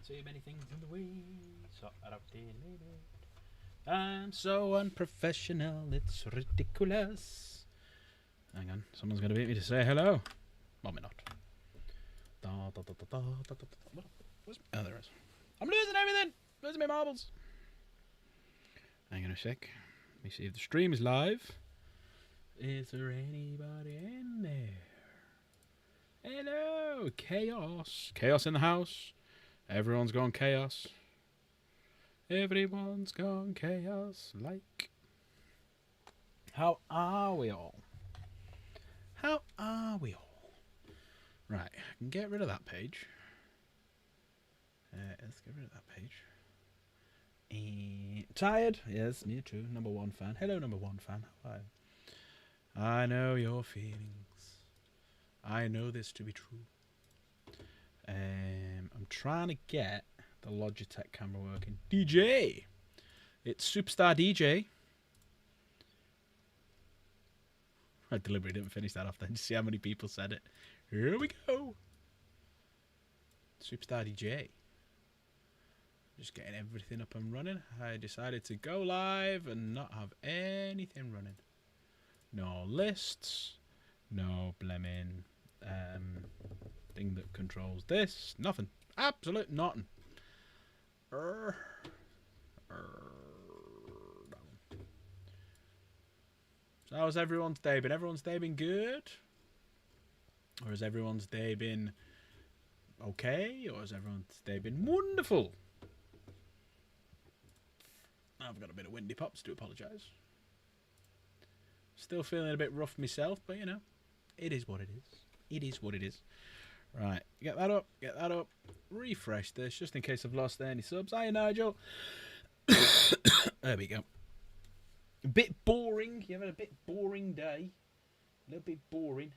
Too many things in the way. I'm so unprofessional, it's ridiculous. Hang on, someone's going to beat me to say hello. Well, me not. Oh, there is. I'm losing everything. Losing my marbles. Hang on a sec. Let me see if the stream is live. Is there anybody in there? Hello, chaos. Chaos in the house. Everyone's gone chaos. Everyone's gone chaos. Like. How are we all? How are we all? Right, I can get rid of that page. Let's get rid of that page. Tired? Yes, me too. Number one fan. Hello, number one fan. How are you? I know your feelings. I know this to be true. I'm trying to get the Logitech camera working. DJ! It's Superstar DJ. I deliberately didn't finish that off then. See how many people said it. Here we go. Superstar DJ. Just getting everything up and running. I decided to go live and not have anything running. No lists. No bleming thing that controls this. Nothing. Absolute nothing. So how's everyone's day been? Everyone's day been good? Or has everyone's day been okay? Or has everyone's day been wonderful? I've got a bit of windy pops, do apologise. Still feeling a bit rough myself, but you know, it is what it is. It is what it is. Right, get that up, refresh this, just in case I've lost any subs. Hi, Nigel. There we go. A bit boring. You having a bit boring day? A little bit boring.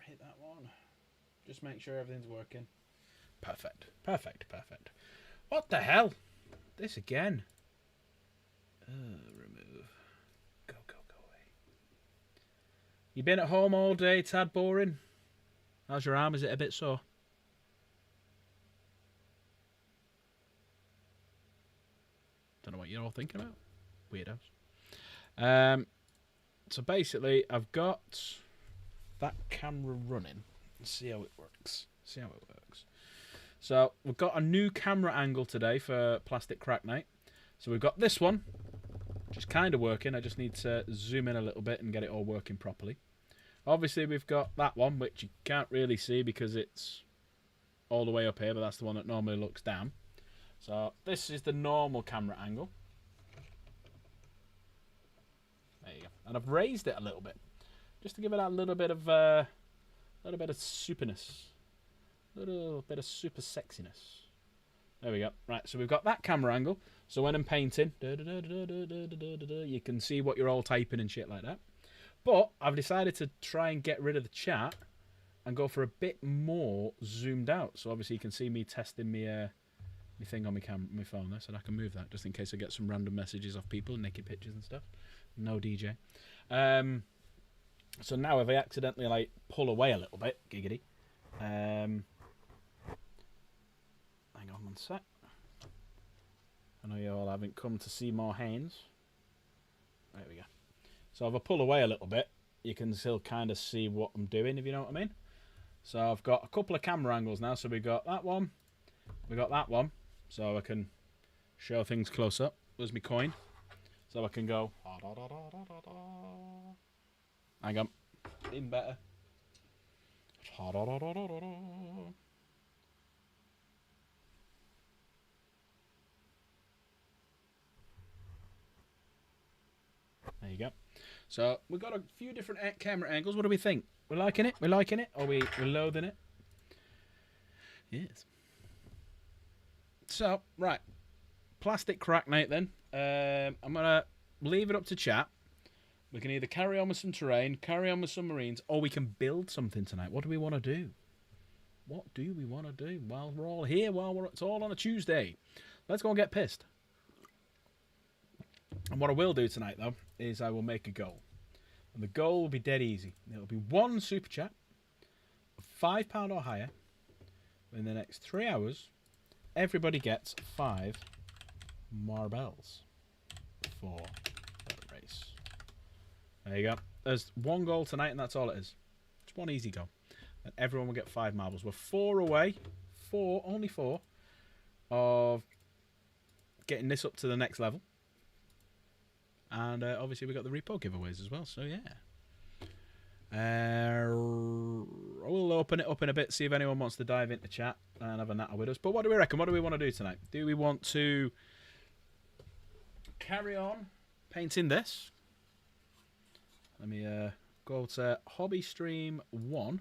Hit that one. Just make sure everything's working. Perfect. Perfect. Perfect. What the hell? This again. Remove. Go away. You been at home all day, tad boring? How's your arm? Is it a bit sore? Don't know what you're all thinking about. Weirdos. So basically, I've got that camera running. Let's see how it works. So we've got a new camera angle today for Plastic Crack Night. So we've got this one, which is kind of working. I just need to zoom in a little bit and get it all working properly. Obviously, we've got that one, which you can't really see because it's all the way up here, but that's the one that normally looks down. So this is the normal camera angle. There you go. And I've raised it a little bit, just to give it that little bit of superness. Little bit of super sexiness. There we go. Right, so we've got that camera angle. So when I'm painting, you can see what you're all typing and shit like that. But I've decided to try and get rid of the chat and go for a bit more zoomed out. So obviously you can see me testing my thing on my phone there, so I can move that just in case I get some random messages off people, naked pictures and stuff. No DJ. So now if I accidentally like pull away a little bit, giggity. Hang on one sec. I know you all haven't come to see more hands. There we go. So if I pull away a little bit, you can still kind of see what I'm doing, if you know what I mean. So I've got a couple of camera angles now. So we got that one. We got that one. So I can show things close up. There's my coin. So I can go. Hang on. Even better. There you go. So we've got a few different camera angles. What do we think? We're liking it? We're liking it? Or we're loathing it? Yes. So, right. Plastic Crack Night then. I'm going to leave it up to chat. We can either carry on with some terrain, carry on with some marines, or we can build something tonight. What do we want to do? What do we want to do while we're all here, it's all on a Tuesday? Let's go and get pissed. And what I will do tonight, though, is I will make a goal. And the goal will be dead easy. It'll be one super chat of £5 or higher. In the next 3 hours, everybody gets 5 marbles for the race. There you go. There's one goal tonight, and that's all it is. It's one easy goal. And everyone will get 5 marbles. We're 4 away. Only 4 of getting this up to the next level. And obviously we got the repo giveaways as well, so yeah. We'll open it up in a bit, see if anyone wants to dive into chat and have a natter with us. But what do we reckon? What do we want to do tonight? Do we want to carry on painting this? Let me go to Hobby Stream 1.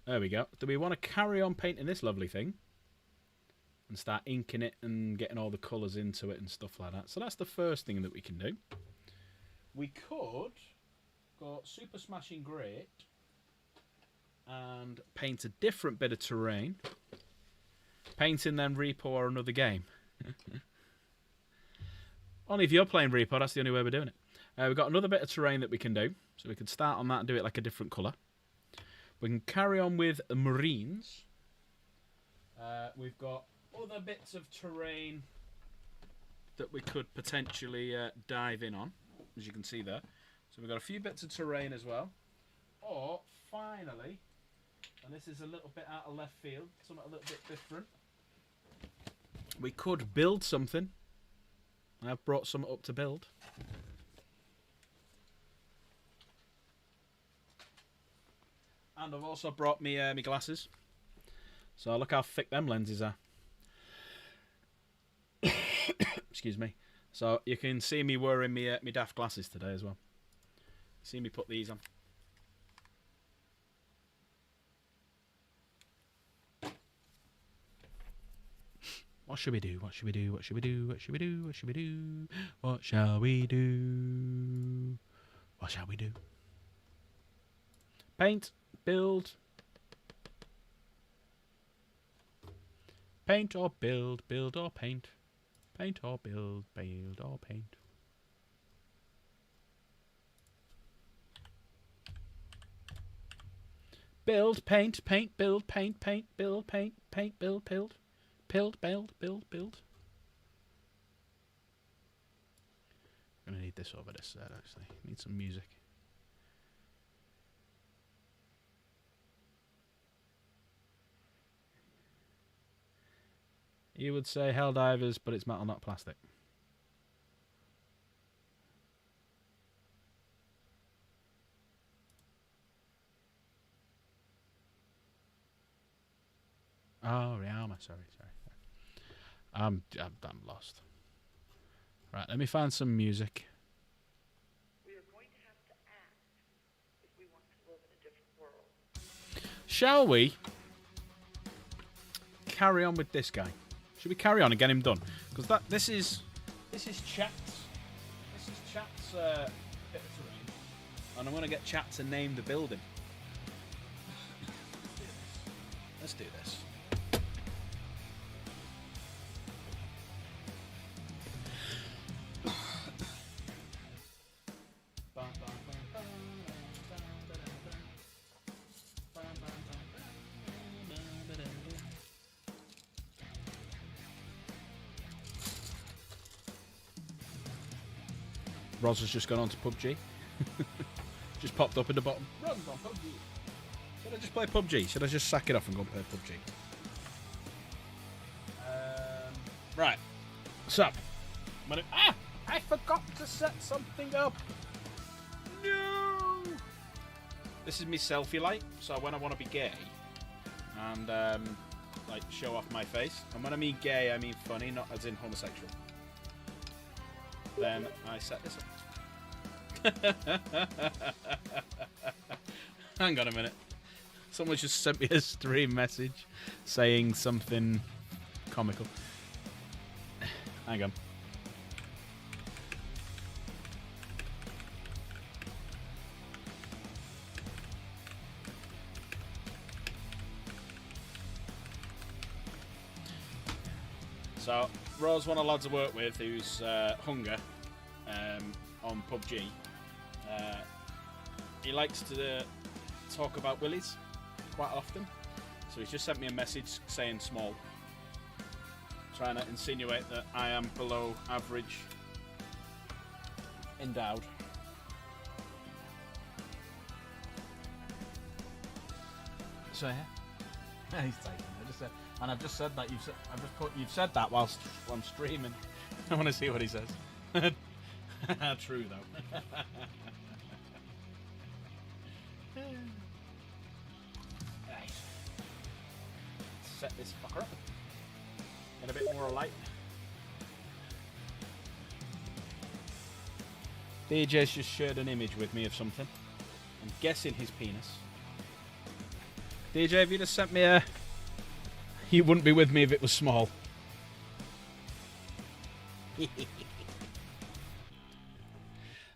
There we go. Do we want to carry on painting this lovely thing? And start inking it and getting all the colours into it and stuff like that. So that's the first thing that we can do. We could go Super Smashing Great and paint a different bit of terrain. Painting then Repo or another game. Only if you're playing Repo, that's the only way we're doing it. We've got another bit of terrain that we can do. So we could start on that and do it like a different colour. We can carry on with Marines. We've got other bits of terrain that we could potentially dive in on, as you can see there. So we've got a few bits of terrain as well. Or, finally, and this is a little bit out of left field, something a little bit different, we could build something. I've brought some up to build. And I've also brought me me glasses. So look how thick them lenses are. Excuse me. So you can see me wearing me daft glasses today as well. See me put these on. What should we do? What should we do? What should we do? What should we do? What should we do? What shall we do? What shall we do? Paint, build. Paint or build, build or paint. Paint or build, build or paint. Build, paint, paint, build, paint, paint, build, paint, paint, build, build. Build, build, build, build. I'm going to need this over this side, actually. Need some music. You would say Helldivers, but it's metal, not plastic. Oh, Warhammer. Sorry. I'm lost. Right, let me find some music. We are going to have to act if we want to live in a different world. Shall we carry on with this guy? Should we carry on and get him done? Because this is Chat's. This is Chat's bit of terrain, and I'm going to get Chat to name the building. Let's do this. Roz has just gone on to PUBG. Just popped up in the bottom. Roz on PUBG. Should I just play PUBG? Should I just sack it off and go and play PUBG? Right. So, I forgot to set something up. No! This is me selfie light, so when I want to be gay and like show off my face. And when I mean gay, I mean funny, not as in homosexual. Then I set this up. Hang on a minute. Someone just sent me a stream message saying something comical. Hang on. So, Rose, one of the lads I work with who's Hunger, on PUBG. He likes to talk about willies quite often, so he's just sent me a message saying small, trying to insinuate that I am below average endowed. So yeah, he's taking it. And I've just said that you've said that whilst I'm streaming. I want to see what he says. True though. Right. Set this fucker up. Get a bit more light. DJ's just shared an image with me of something. I'm guessing his penis. DJ, if you just sent me a... You wouldn't be with me if it was small.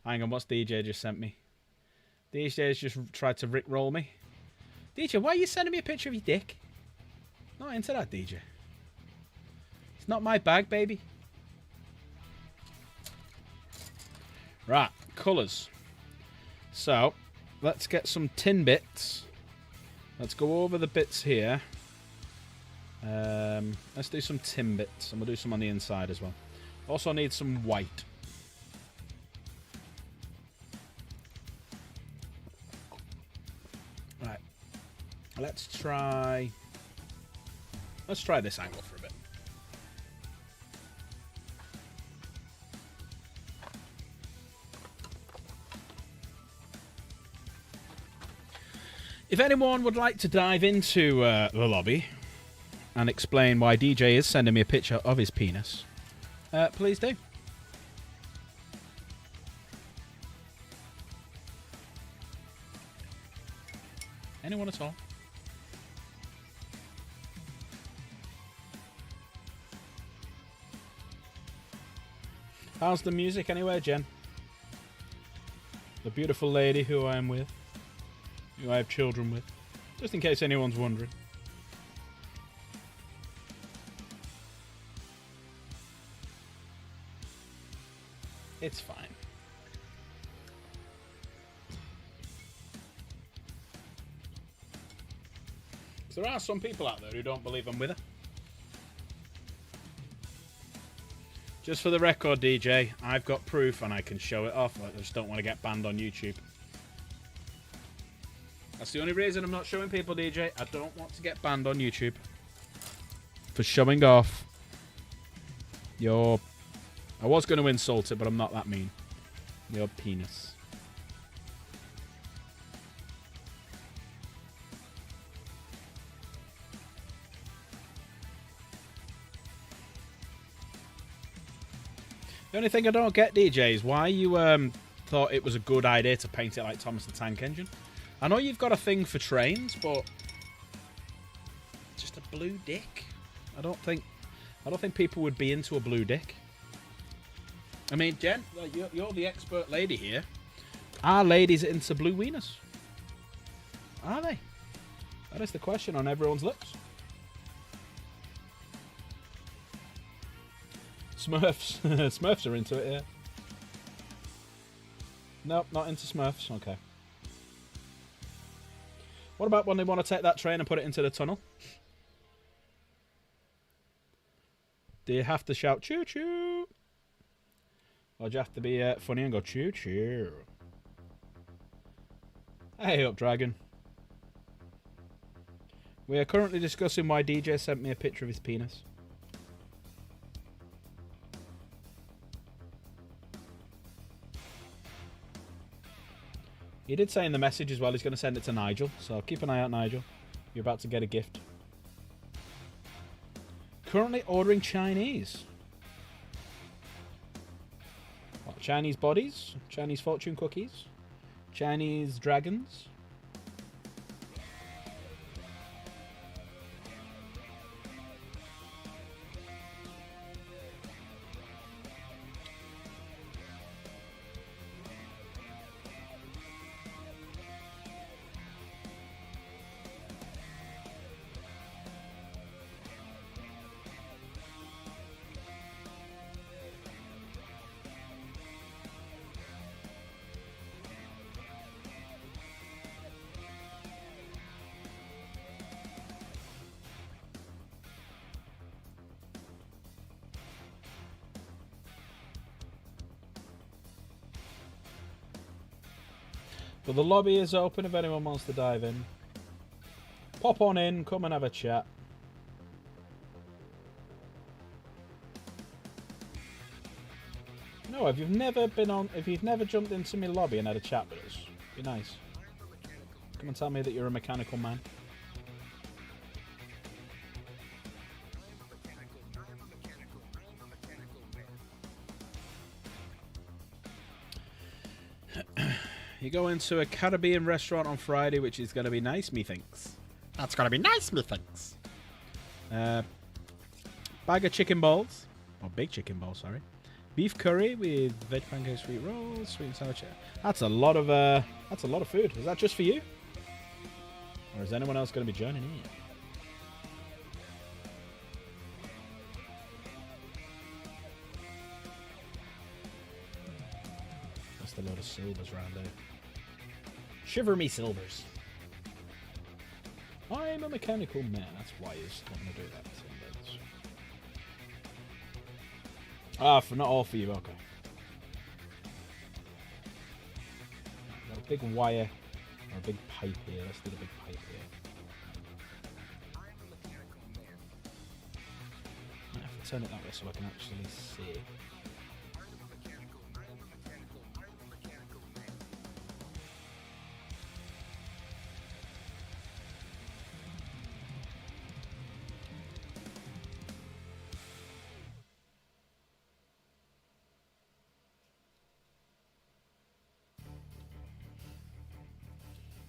Hang on, what's DJ just sent me? DJ's just tried to rickroll me. DJ, why are you sending me a picture of your dick? Not into that, DJ. It's not my bag, baby. Right, colours. So, let's get some tin bits. Let's go over the bits here. Let's do some tin bits, and we'll do some on the inside as well. Also need some white. Right. Let's try this angle for a bit. If anyone would like to dive into the lobby and explain why DJ is sending me a picture of his penis, please do. Anyone at all? How's the music anyway, Jen? The beautiful lady who I am with, who I have children with, just in case anyone's wondering. It's fine. So there are some people out there who don't believe I'm with her. Just for the record, DJ, I've got proof and I can show it off. I just don't want to get banned on YouTube. That's the only reason I'm not showing people, DJ. I don't want to get banned on YouTube for showing off your... I was going to insult it, but I'm not that mean. Your penis. The only thing I don't get, DJ, is why you thought it was a good idea to paint it like Thomas the Tank Engine. I know you've got a thing for trains, but just a blue dick? I don't think people would be into a blue dick. I mean, Jen, you're the expert lady here. Are ladies into blue wieners? Are they? That is the question on everyone's lips. Smurfs. Smurfs are into it, yeah. Nope, not into Smurfs. Okay. What about when they want to take that train and put it into the tunnel? Do you have to shout choo-choo? Or do you have to be funny and go choo-choo? Hey up, Dragon. We are currently discussing why DJ sent me a picture of his penis. He did say in the message as well he's going to send it to Nigel, so keep an eye out, Nigel. You're about to get a gift. Currently ordering Chinese. What, Chinese bodies? Chinese fortune cookies? Chinese dragons? But the lobby is open if anyone wants to dive in. Pop on in, come and have a chat. No, if you've never jumped into my lobby and had a chat with us, be nice. Come and tell me that you're a mechanical man. You go into a Caribbean restaurant on Friday, which is going to be nice, methinks. That's gonna be nice, methinks. Bag of chicken balls. Or big chicken balls, sorry. Beef curry with veg pancakes, sweet rolls, sweet and sour chicken. That's a lot of food. Is that just for you? Or is anyone else going to be joining in? Just a lot of silvers around there. Shiver me silvers. I'm a mechanical man. That's why he's not going to do that. For not all for you, okay. Got a big wire or a big pipe here. Let's do the big pipe here. I have to turn it that way so I can actually see.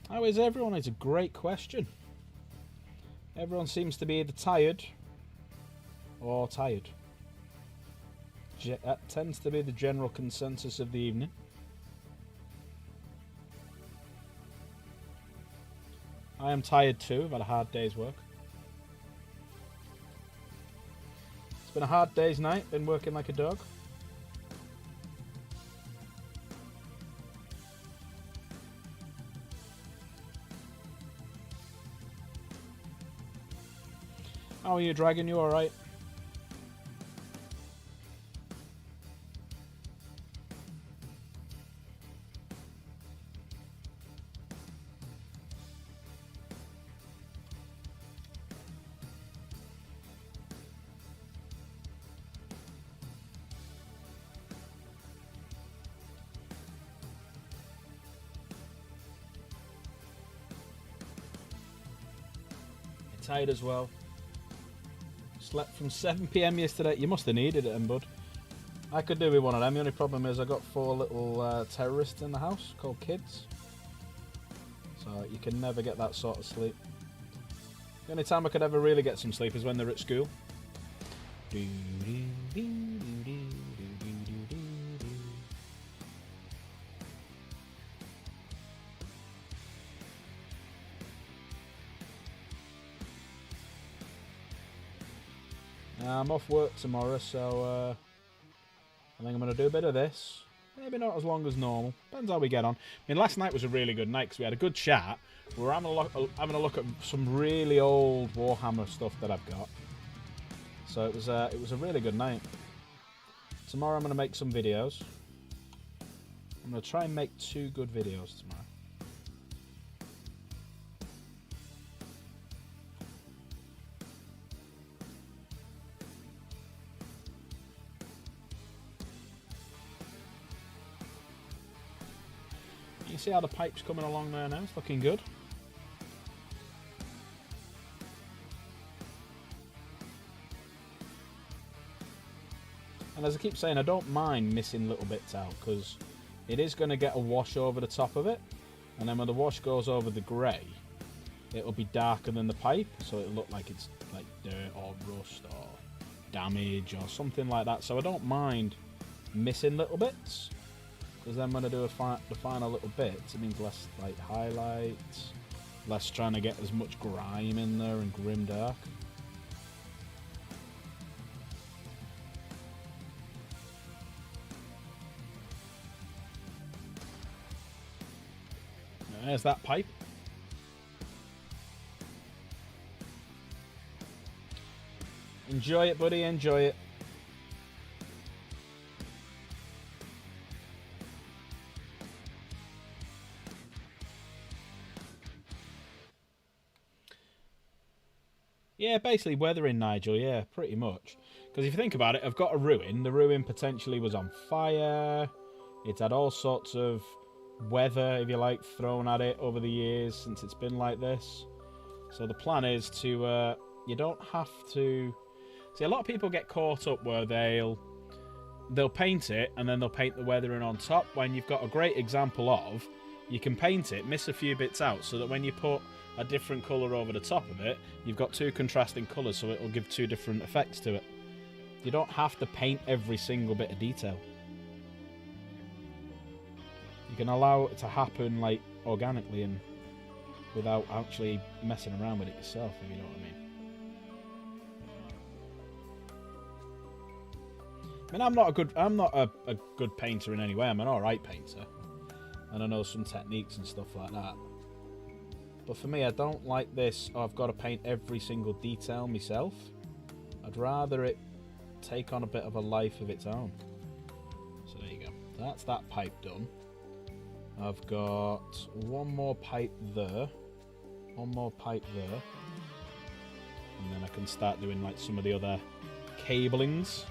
How is everyone? It's a great question. Everyone seems to be either tired or tired. That tends to be the general consensus of the evening. I am tired too. I've had a hard day's work. It's been a hard day's night. Been working like a dog. How are you, Dragon? You alright? You're tired as well. Slept from 7 PM yesterday. You must have needed it, bud. I could do with one of them. The only problem is I got 4 little terrorists in the house called kids. So you can never get that sort of sleep. The only time I could ever really get some sleep is when they're at school. I'm off work tomorrow, so I think I'm going to do a bit of this. Maybe not as long as normal. Depends how we get on. I mean, last night was a really good night because we had a good chat. We were having a look at some really old Warhammer stuff that I've got. So it was a really good night. Tomorrow I'm going to make some videos. I'm going to try and make 2 good videos tomorrow. You see how the pipe's coming along there now? It's looking good. And as I keep saying, I don't mind missing little bits out because it is going to get a wash over the top of it. And then when the wash goes over the grey, it'll be darker than the pipe. So it'll look like it's like dirt or rust or damage or something like that. So I don't mind missing little bits. Because then when I do the final little bits, it means less like highlights, less trying to get as much grime in there and grim dark. There's that pipe. Enjoy it, buddy, enjoy it. Yeah, basically weathering, Nigel. Yeah, pretty much. Because if you think about it, I've got a ruin. The ruin potentially was on fire. It's had all sorts of weather, if you like, thrown at it over the years since it's been like this. So the plan is to... you don't have to... See, a lot of people get caught up where they'll paint it and then they'll paint the weathering on top, when you've got a great example of you can paint it, miss a few bits out, so that when you put a different colour over the top of it, you've got two contrasting colours, so it'll give two different effects to it. You don't have to paint every single bit of detail. You can allow it to happen like organically and without actually messing around with it yourself, if you know what I mean. I mean, I'm not a good painter in any way. I'm an alright painter. And I know some techniques and stuff like that. But for me, I don't like this, oh, I've got to paint every single detail myself. I'd rather it take on a bit of a life of its own. So there you go. That's that pipe done. I've got one more pipe there. One more pipe there. And then I can start doing like some of the other cablings.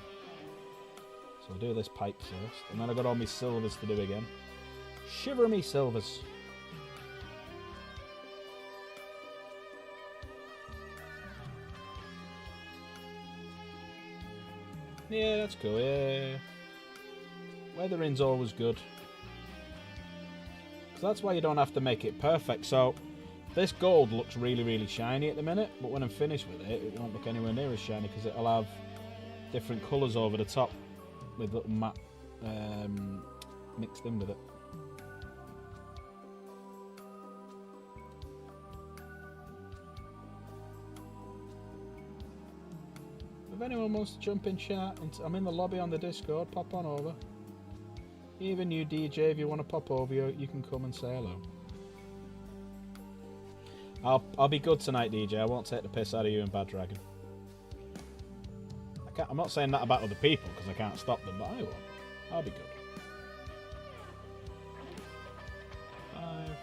So I'll do this pipe first. And then I've got all my silvers to do again. Shiver me silvers. Yeah, that's cool, yeah. Weathering's always good. So that's why you don't have to make it perfect. So this gold looks really, really shiny at the minute, but when I'm finished with it, it won't look anywhere near as shiny because it'll have different colours over the top with little matte mixed in with it. If anyone wants to jump in chat, I'm in the lobby on the Discord, pop on over. Even you, DJ, if you want to pop over, you can come and say hello. I'll be good tonight, DJ. I won't take the piss out of you and Bad Dragon. I'm not saying that about other people because I can't stop them, but I will. I'll be good. 5, 4,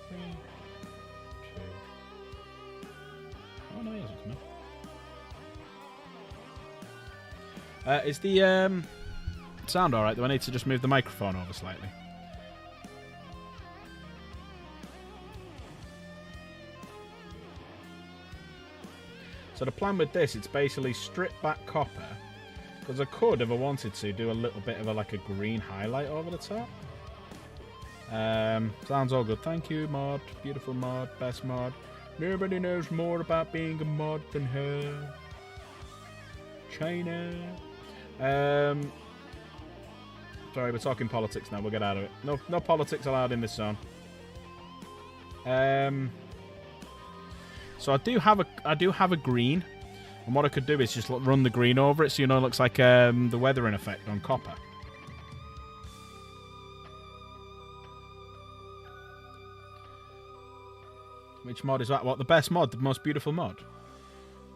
3, 2. Oh no, he hasn't come in. Is the sound alright? Do I need to just move the microphone over slightly? So the plan with this, it's basically strip back copper, because I could, if I wanted to, do a little bit of like a green highlight over the top. Sounds all good. Thank you, mod. Beautiful mod. Best mod. Nobody knows more about being a mod than her. China. Sorry, we're talking politics now. We'll get out of it. No politics allowed in this zone. So I do have a green, and what I could do is just run the green over it, so you know it looks like the weathering effect on copper. Which mod is that? What, the best mod, the most beautiful mod?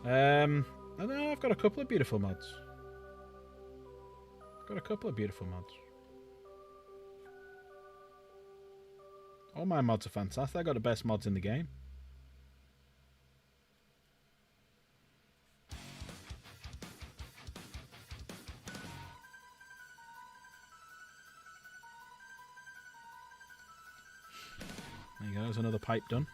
I don't know. I've got a couple of beautiful mods. All my mods are fantastic. I got the best mods in the game. There you go, there's another pipe done.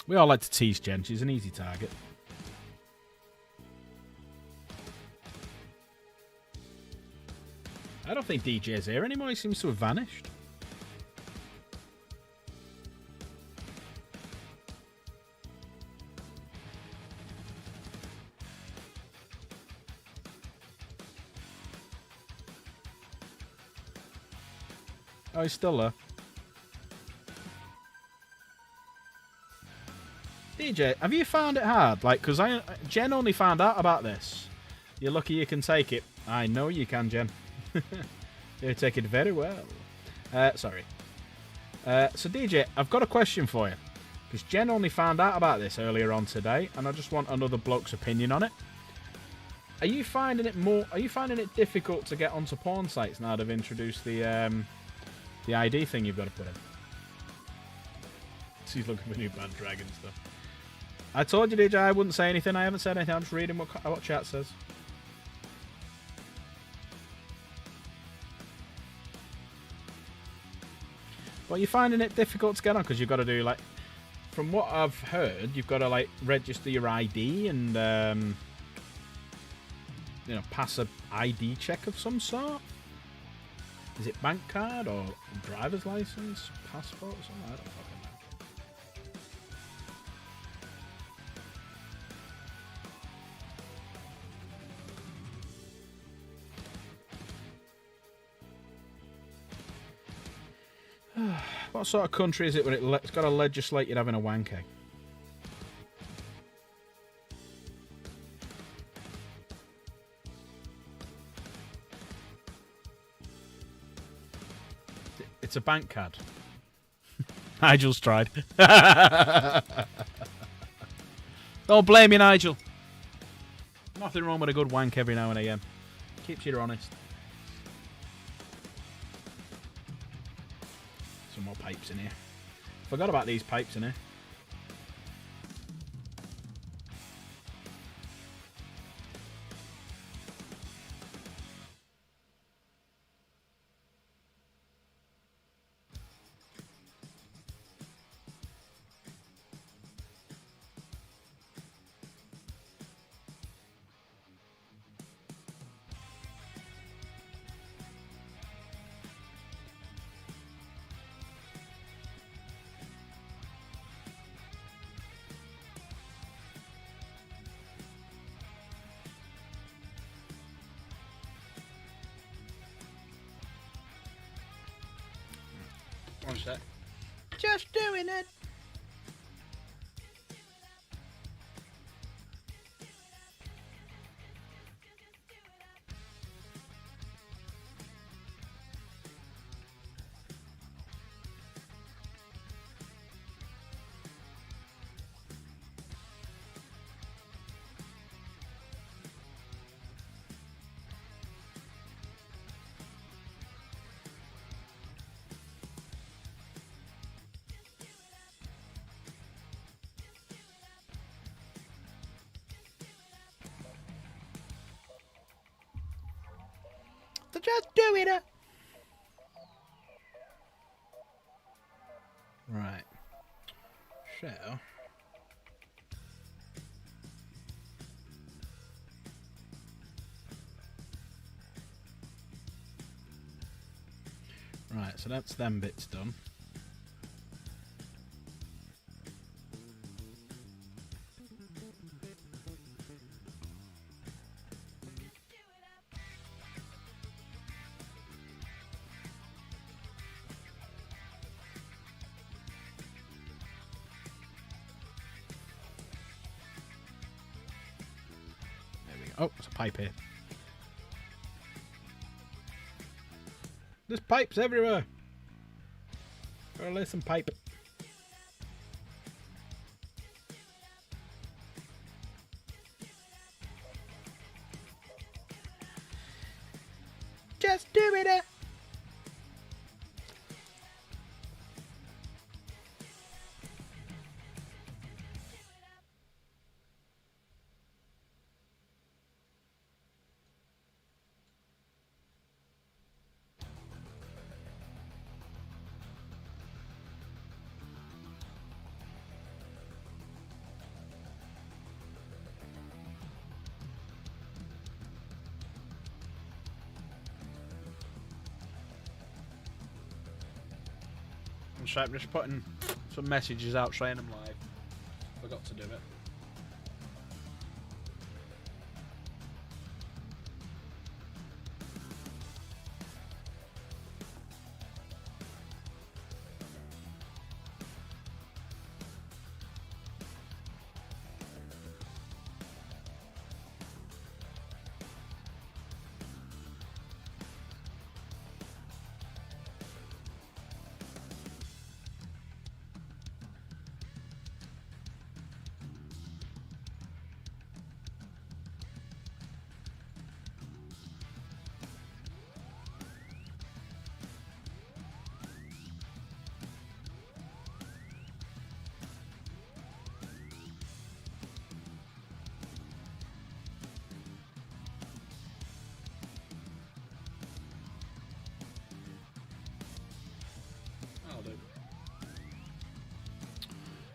We all like to tease Jen. She's an easy target. I don't think DJ's here anymore. He seems to have vanished. Oh, he's still there. DJ, have you found it hard? Like, because Jen only found out about this. You're lucky you can take it. I know you can, Jen. You take it very well. Sorry. So, DJ, I've got a question for you. Because Jen only found out about this earlier on today, and I just want another bloke's opinion on it. Are you finding it difficult to get onto porn sites now they've introduced the ID thing you've got to put in? She's looking for new bad dragon stuff. I told you, DJ, I wouldn't say anything. I haven't said anything. I'm just reading what chat says. Well, you're finding it difficult to get on because you've got to do, like, from what I've heard, you've got to, like, register your ID and, you know, pass a ID check of some sort. Is it bank card or driver's license, passport or something? I don't fucking know. What sort of country is it when it's got to legislate you having a wank egg? It's a bank card. Nigel's tried. Don't blame me, Nigel. Nothing wrong with a good wank every now and again. Keeps you honest. Some more pipes in here. Forgot about these pipes in here. One sec. Just doing it. Just doing it. Right. So. Right, so that's them bits done. Oh, there's a pipe here. There's pipes everywhere. Gotta lay some pipe. Just doing it. I'm just putting some messages out, trying them live. Forgot to do it.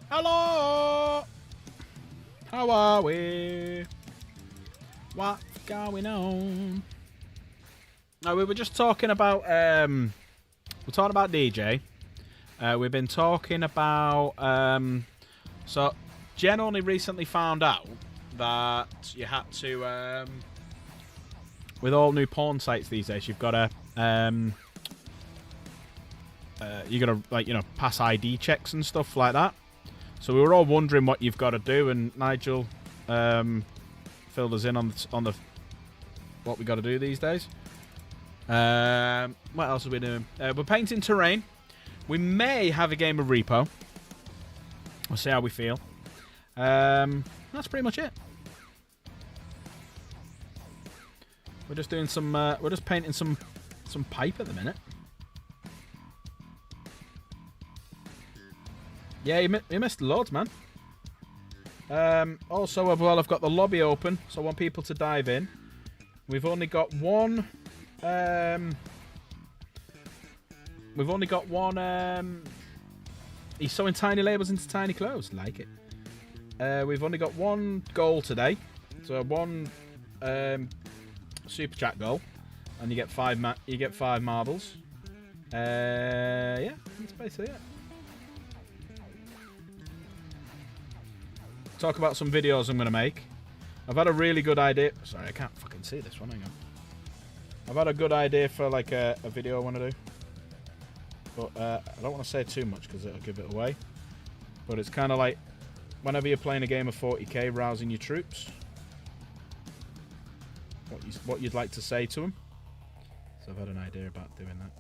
Hello! How are we? What's going on? No, we were just talking about we're talking about DJ. We've been talking about so Jen only recently found out that you had to with all new porn sites these days, you've got to you got to, like, you know, pass ID checks and stuff like that. So we were all wondering what you've got to do, and Nigel filled us in on the what we got to do these days. What else are we doing? We're painting terrain. We may have a game of Repo. We'll see how we feel. That's pretty much it. We're just doing some. We're just painting some pipe at the minute. Yeah, you missed loads, man. Also, well, I've got the lobby open, so I want people to dive in. We've only got one. We've only got one. He's sewing tiny labels into tiny clothes. Like it. We've only got one goal today, so one super chat goal, and you get five marbles. Yeah, that's basically it. Talk about some videos I'm going to make. I've had a really good idea. Sorry, I can't fucking see this one. Hang on. I've had a good idea for like a video I want to do. But I don't want to say too much because it'll give it away. But it's kind of like whenever you're playing a game of 40k, rousing your troops. What you'd like to say to them. So I've had an idea about doing that.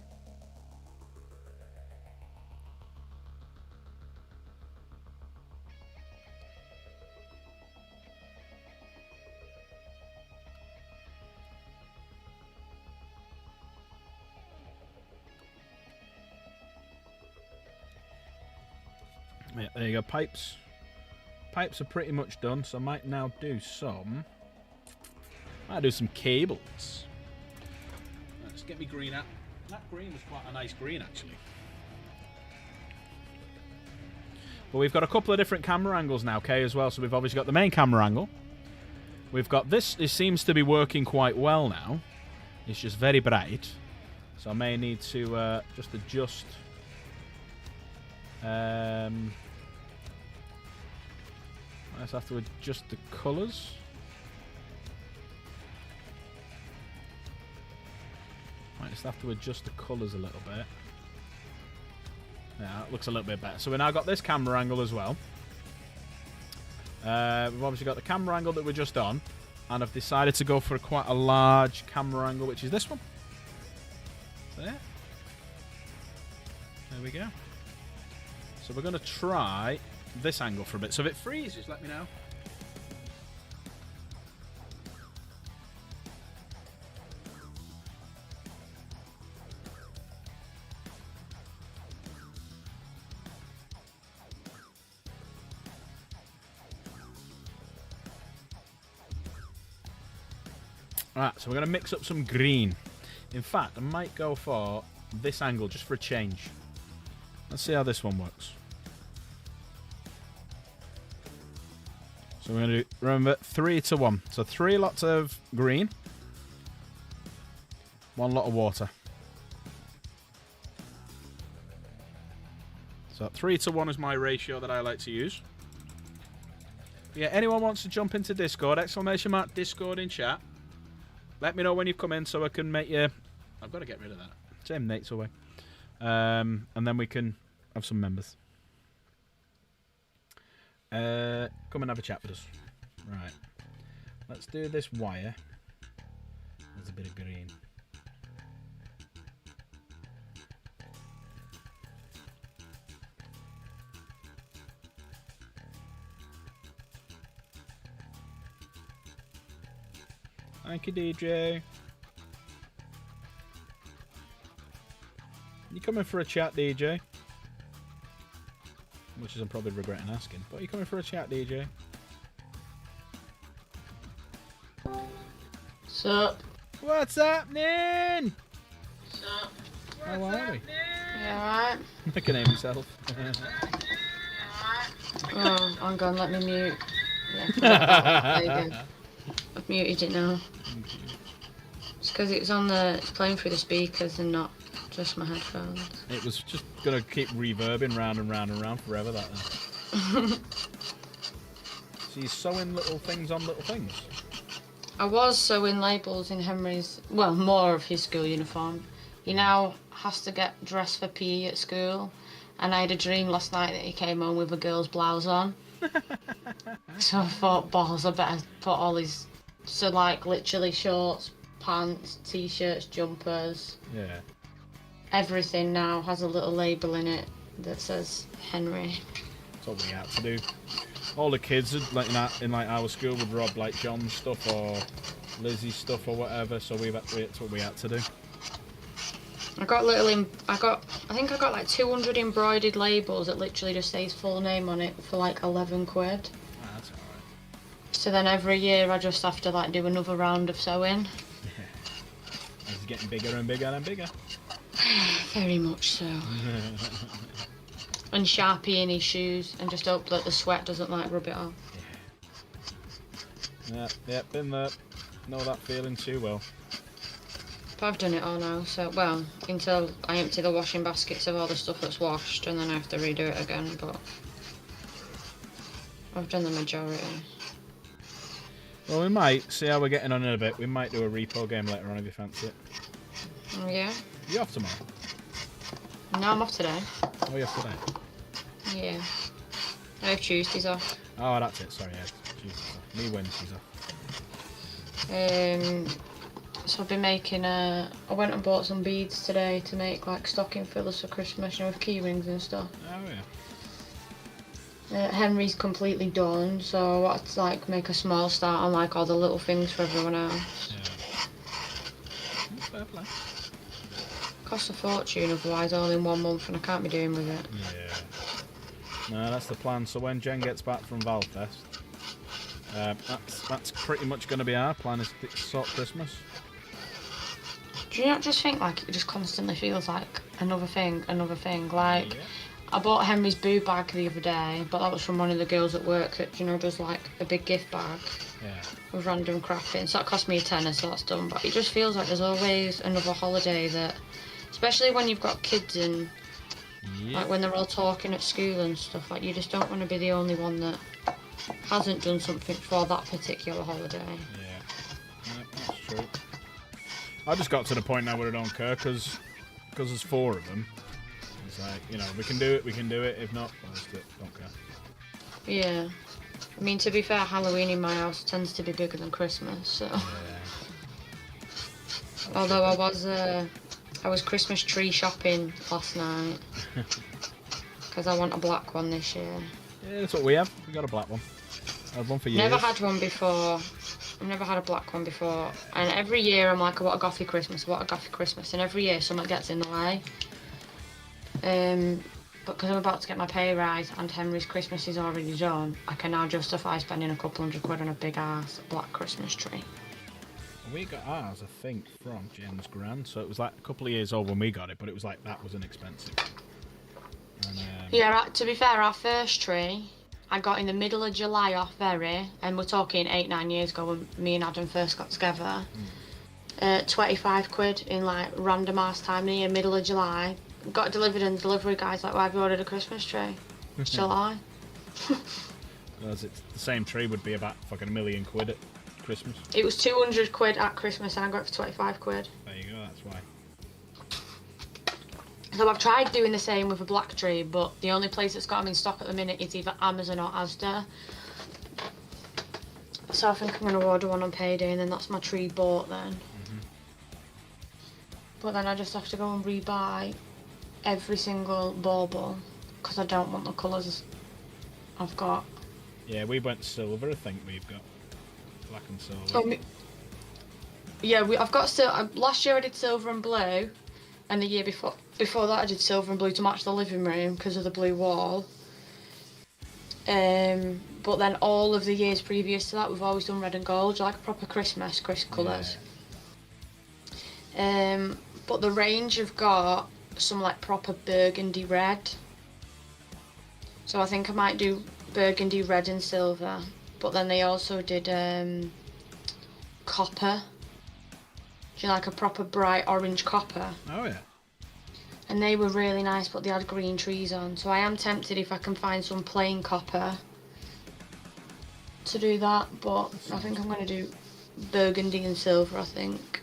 Yeah, there you go, pipes. Pipes are pretty much done, so I might now do some... Might do some cables. Let's get me green out. That green was quite a nice green, actually. But we've got a couple of different camera angles now, Kay, as well. So we've obviously got the main camera angle. We've got this. It seems to be working quite well now. It's just very bright. So I may need to just adjust... I just have to adjust the colours. Might just have to adjust the colours a little bit. Yeah, it looks a little bit better. So we now got this camera angle as well. We've obviously got the camera angle that we're just on, and I've decided to go for quite a large camera angle, which is this one. There we go. So we're going to try this angle for a bit. So if it freezes, let me know. Alright, so we're going to mix up some green. In fact, I might go for this angle just for a change. Let's see how this one works. So we're going to do, remember, 3 to 1. So 3 lots of green, 1 lot of water. So 3 to 1 is my ratio that I like to use. Yeah, anyone wants to jump into Discord, ! Discord in chat. Let me know when you've come in so I can make you... I've got to get rid of that. Same Nate's away. And then we can have some members. Come and have a chat with us. Right. Let's do this wire. There's a bit of green. Thank you, DJ. You coming for a chat, DJ? Which is I'm probably regretting asking. But you coming for a chat, DJ? Sup? What's happening? Sup? How are we? You alright? I can name myself. hang on, let me mute. Yeah, forget about that. There you go. I've muted it now. It's because it's on it's playing through the speakers and not just my headphones. It was just gonna keep reverbing round and round and round forever, that then. So you're sewing little things on little things? I was sewing labels in Henry's, well, more of his school uniform. He now has to get dressed for PE at school, and I had a dream last night that he came home with a girl's blouse on. So I thought, balls, I better put all his, so like literally shorts, pants, t-shirts, jumpers. Yeah. Everything now has a little label in it that says Henry. That's what we had to do. All the kids like in our school would rob like John's stuff or Lizzie's stuff or whatever, so that's what we had to do. I think I got like 200 embroidered labels that literally just say his full name on it for like 11 quid. Ah, that's alright. So then every year I just have to like do another round of sewing. Yeah. It's getting bigger and bigger and bigger. Very much so. And Sharpie in his shoes and just hope that the sweat doesn't like rub it off. Yeah, been there. Know that feeling too well. But I've done it all now, so, well, until I empty the washing baskets of all the stuff that's washed and then I have to redo it again, but I've done the majority. Well, we might see how we're getting on in a bit. We might do a repo game later on if you fancy it. Oh, yeah? You off tomorrow? No, I'm off today. Oh, you off today? Yeah. I have Tuesdays off. Oh, that's it. Sorry, yeah. Tuesdays off. Me Wednesdays off. So I've been making I went and bought some beads today to make like stocking fillers for Christmas, you know, with key rings and stuff. Oh, yeah. Henry's completely done, so I wanted to like make a small start on like all the little things for everyone else. Yeah. Fair play. Costs a fortune otherwise, all in 1 month, and I can't be doing with it. Yeah. No, that's the plan. So when Jen gets back from Valfest, that's pretty much going to be our plan, is to sort Christmas. Do you not just think like it just constantly feels like another thing? Like, Yeah. I bought Henry's boo bag the other day, but that was from one of the girls at work that, you know, does like a big gift bag Yeah. with random crap in. So that cost me a tenner, so that's done. But it just feels like there's always another holiday that, especially when you've got kids and Yeah. like when they're all talking at school and stuff, like you just don't want to be the only one that hasn't done something for that particular holiday. Yeah. That's true. I just got to the point now where I don't care because there's 4 of them. It's like, you know, we can do it. If not, I just don't care. Yeah. I mean, to be fair, Halloween in my house tends to be bigger than Christmas, so. Yeah. Although I was Christmas tree shopping last night because I want a black one this year. Yeah, that's what we have. We got a black one. I had one for years. Never had one before. I've never had a black one before, and every year I'm like, what a gothy Christmas, and every year something gets in the way. But because I'm about to get my pay rise and Henry's Christmas is already done, I can now justify spending a couple £100 on a big ass black Christmas tree. We got ours, I think, from Jen's Grand, so it was like a couple of years old when we got it, but it was like that was inexpensive. And, Yeah, to be fair, our first tree I got in the middle of July off Very, and we're talking 8-9 years ago when me and Adam first got together. 25 quid in like random ass time of the year, middle of July. Got it delivered, and the delivery guy's like, why have you ordered a Christmas tree? It's July. Because it's the same tree would be about fucking £1 million at Christmas. It was 200 quid at Christmas and I got it for 25 quid. There you go, that's why. So I've tried doing the same with a black tree, but the only place that's got them in stock at the minute is either Amazon or Asda. So I think I'm going to order one on payday, and then that's my tree bought then. But then I just have to go and rebuy every single bauble because I don't want the colours I've got. Yeah, we went silver, I think we've got. Black and silver. Yeah, I've got last year I did silver and blue, and the year before that I did silver and blue to match the living room because of the blue wall. But then all of the years previous to that we've always done red and gold, like proper Christmas colours. Yeah. But the range have got some like proper burgundy red. So I think I might do burgundy, red, and silver. But then they also did copper. Do you like a proper bright orange copper? Oh yeah. And they were really nice, but they had green trees on. So I am tempted if I can find some plain copper to do that. But I think I'm going to do burgundy and silver, I think.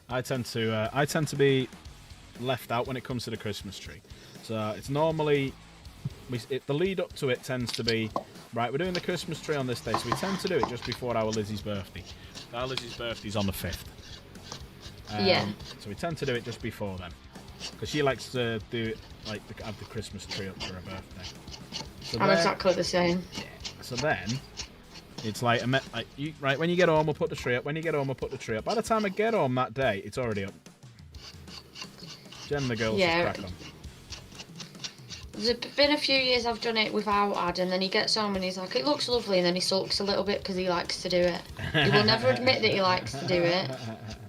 I tend to be left out when it comes to the Christmas tree. So it's normally the lead up to it tends to be right. We're doing the Christmas tree on this day, so we tend to do it just before our Lizzie's birthday. Our Lizzie's birthday's on the 5th. Yeah. So we tend to do it just before then, because she likes to do it like have the Christmas tree up for her birthday. So I'm exactly the same. Yeah. So then it's like right when you get home, we'll put the tree up. When you get home, we'll put the tree up. By the time I get home that day, it's already up. Jen and the girls just crack on. There's been a few years I've done it without Ad, and then he gets home and he's like, it looks lovely, and then he sulks a little bit because he likes to do it. He will never admit that he likes to do it,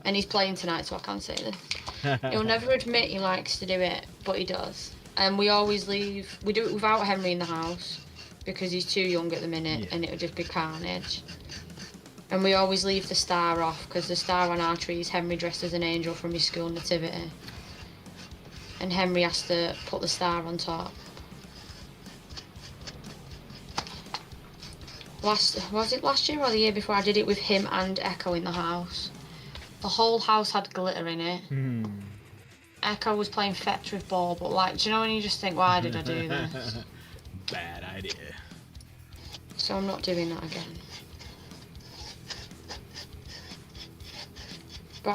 and he's playing tonight, so I can't say this. He'll never admit he likes to do it, but he does. And we always we do it without Henry in the house, because he's too young at the minute, and it'll just be carnage. And we always leave the star off, because the star on our tree is Henry dressed as an angel from his school nativity. And Henry has to put the star on top. Was it last year or the year before I did it with him and Echo in the house? The whole house had glitter in it. Echo was playing fetch with ball, but like, do you know when you just think, why did I do this? Bad idea. So I'm not doing that again. But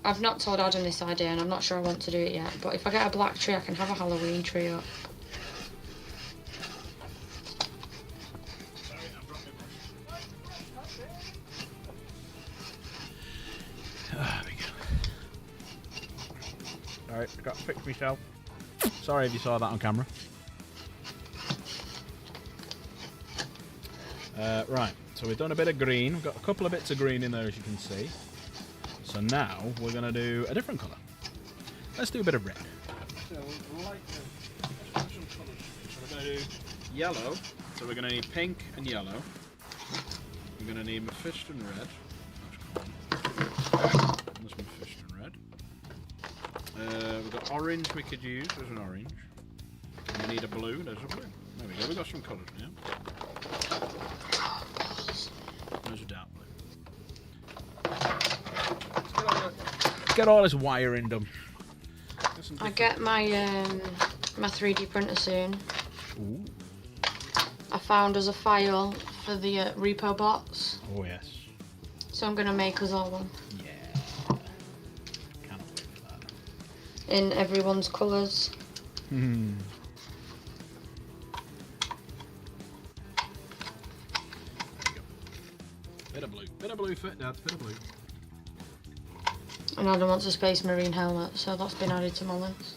I've not told Adam this idea, and I'm not sure I want to do it yet, but if I get a black tree, I can have a Halloween tree up. There we go. Alright, I got to fix myself. Sorry if you saw that on camera. Right, so we've done a bit of green. We've got a couple of bits of green in there, as you can see. So now we're going to do a different colour. Let's do a bit of red. So we're going to do yellow. So we're going to need pink and yellow. We're going to need Mephisto and red. That's Mephisto and red. We've got orange we could use. There's an orange. And we need a blue. There's a blue. There we go. We've got some colours now. There's a dark blue. Get all this wiring done. I get my my 3D printer soon. Ooh. I found us a file for the repo bots, Oh yes. so I'm gonna make us all one Yeah. Can't wait for that. in everyone's colours. Hmm. Bit of blue fit, Dad. Bit of blue. And Adam wants a Space Marine helmet, so that's been added to my list.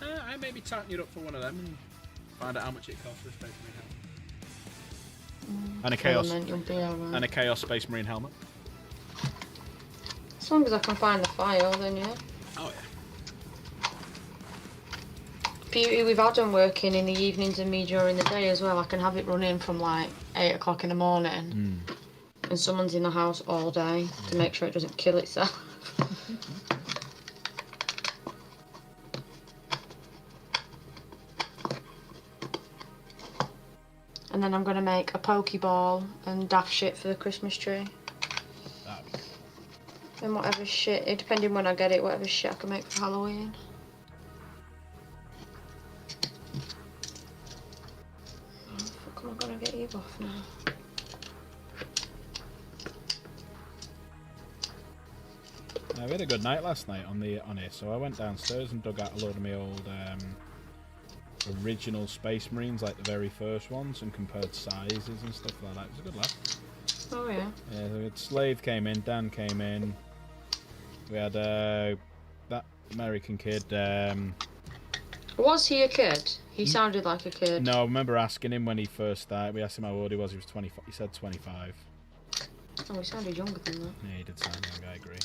I maybe tighten you up for one of them and find out how much it costs for a Space Marine helmet. And a Chaos. Element, you'll be alright. And a Chaos Space Marine helmet. As long as I can find the file, then yeah. Oh yeah. Beauty with Adam working in the evenings and me during the day as well. I can have it running from like 8 o'clock in the morning. And someone's in the house all day to make sure it doesn't kill itself. And then I'm going to make a Pokeball and daft shit for the Christmas tree. That'd be cool. And whatever shit, depending when I get it, whatever shit I can make for Halloween. Oh, fuck, am I going to get you off now? We had a good night last night on here, so I went downstairs and dug out a load of my old original Space Marines, like the very first ones, and compared sizes and stuff like that. It was a good laugh. Oh yeah. Yeah, we had Slave came in, Dan came in. We had that American kid. Was he a kid? He sounded like a kid. No, I remember asking him when he first started. We asked him how old he was. He was 25. He said 25. Oh, he sounded younger than that. Yeah, he did sound young. I agree.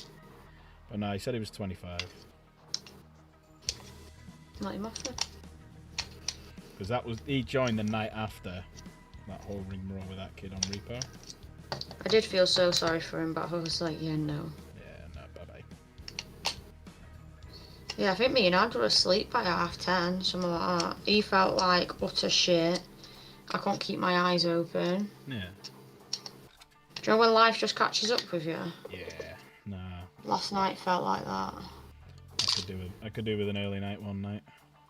But no, he said he was 25. Let him off then. Because he joined the night after that whole rigmarole with that kid on Repo. I did feel so sorry for him, but I was like, yeah, no. Yeah, no, bye-bye. Yeah, I think me and Ad were asleep by 10:30, something like that. He felt like utter shit. I couldn't keep my eyes open. Yeah. Do you know when life just catches up with you? Yeah, nah. Last night felt like that. I could do with an early night one night.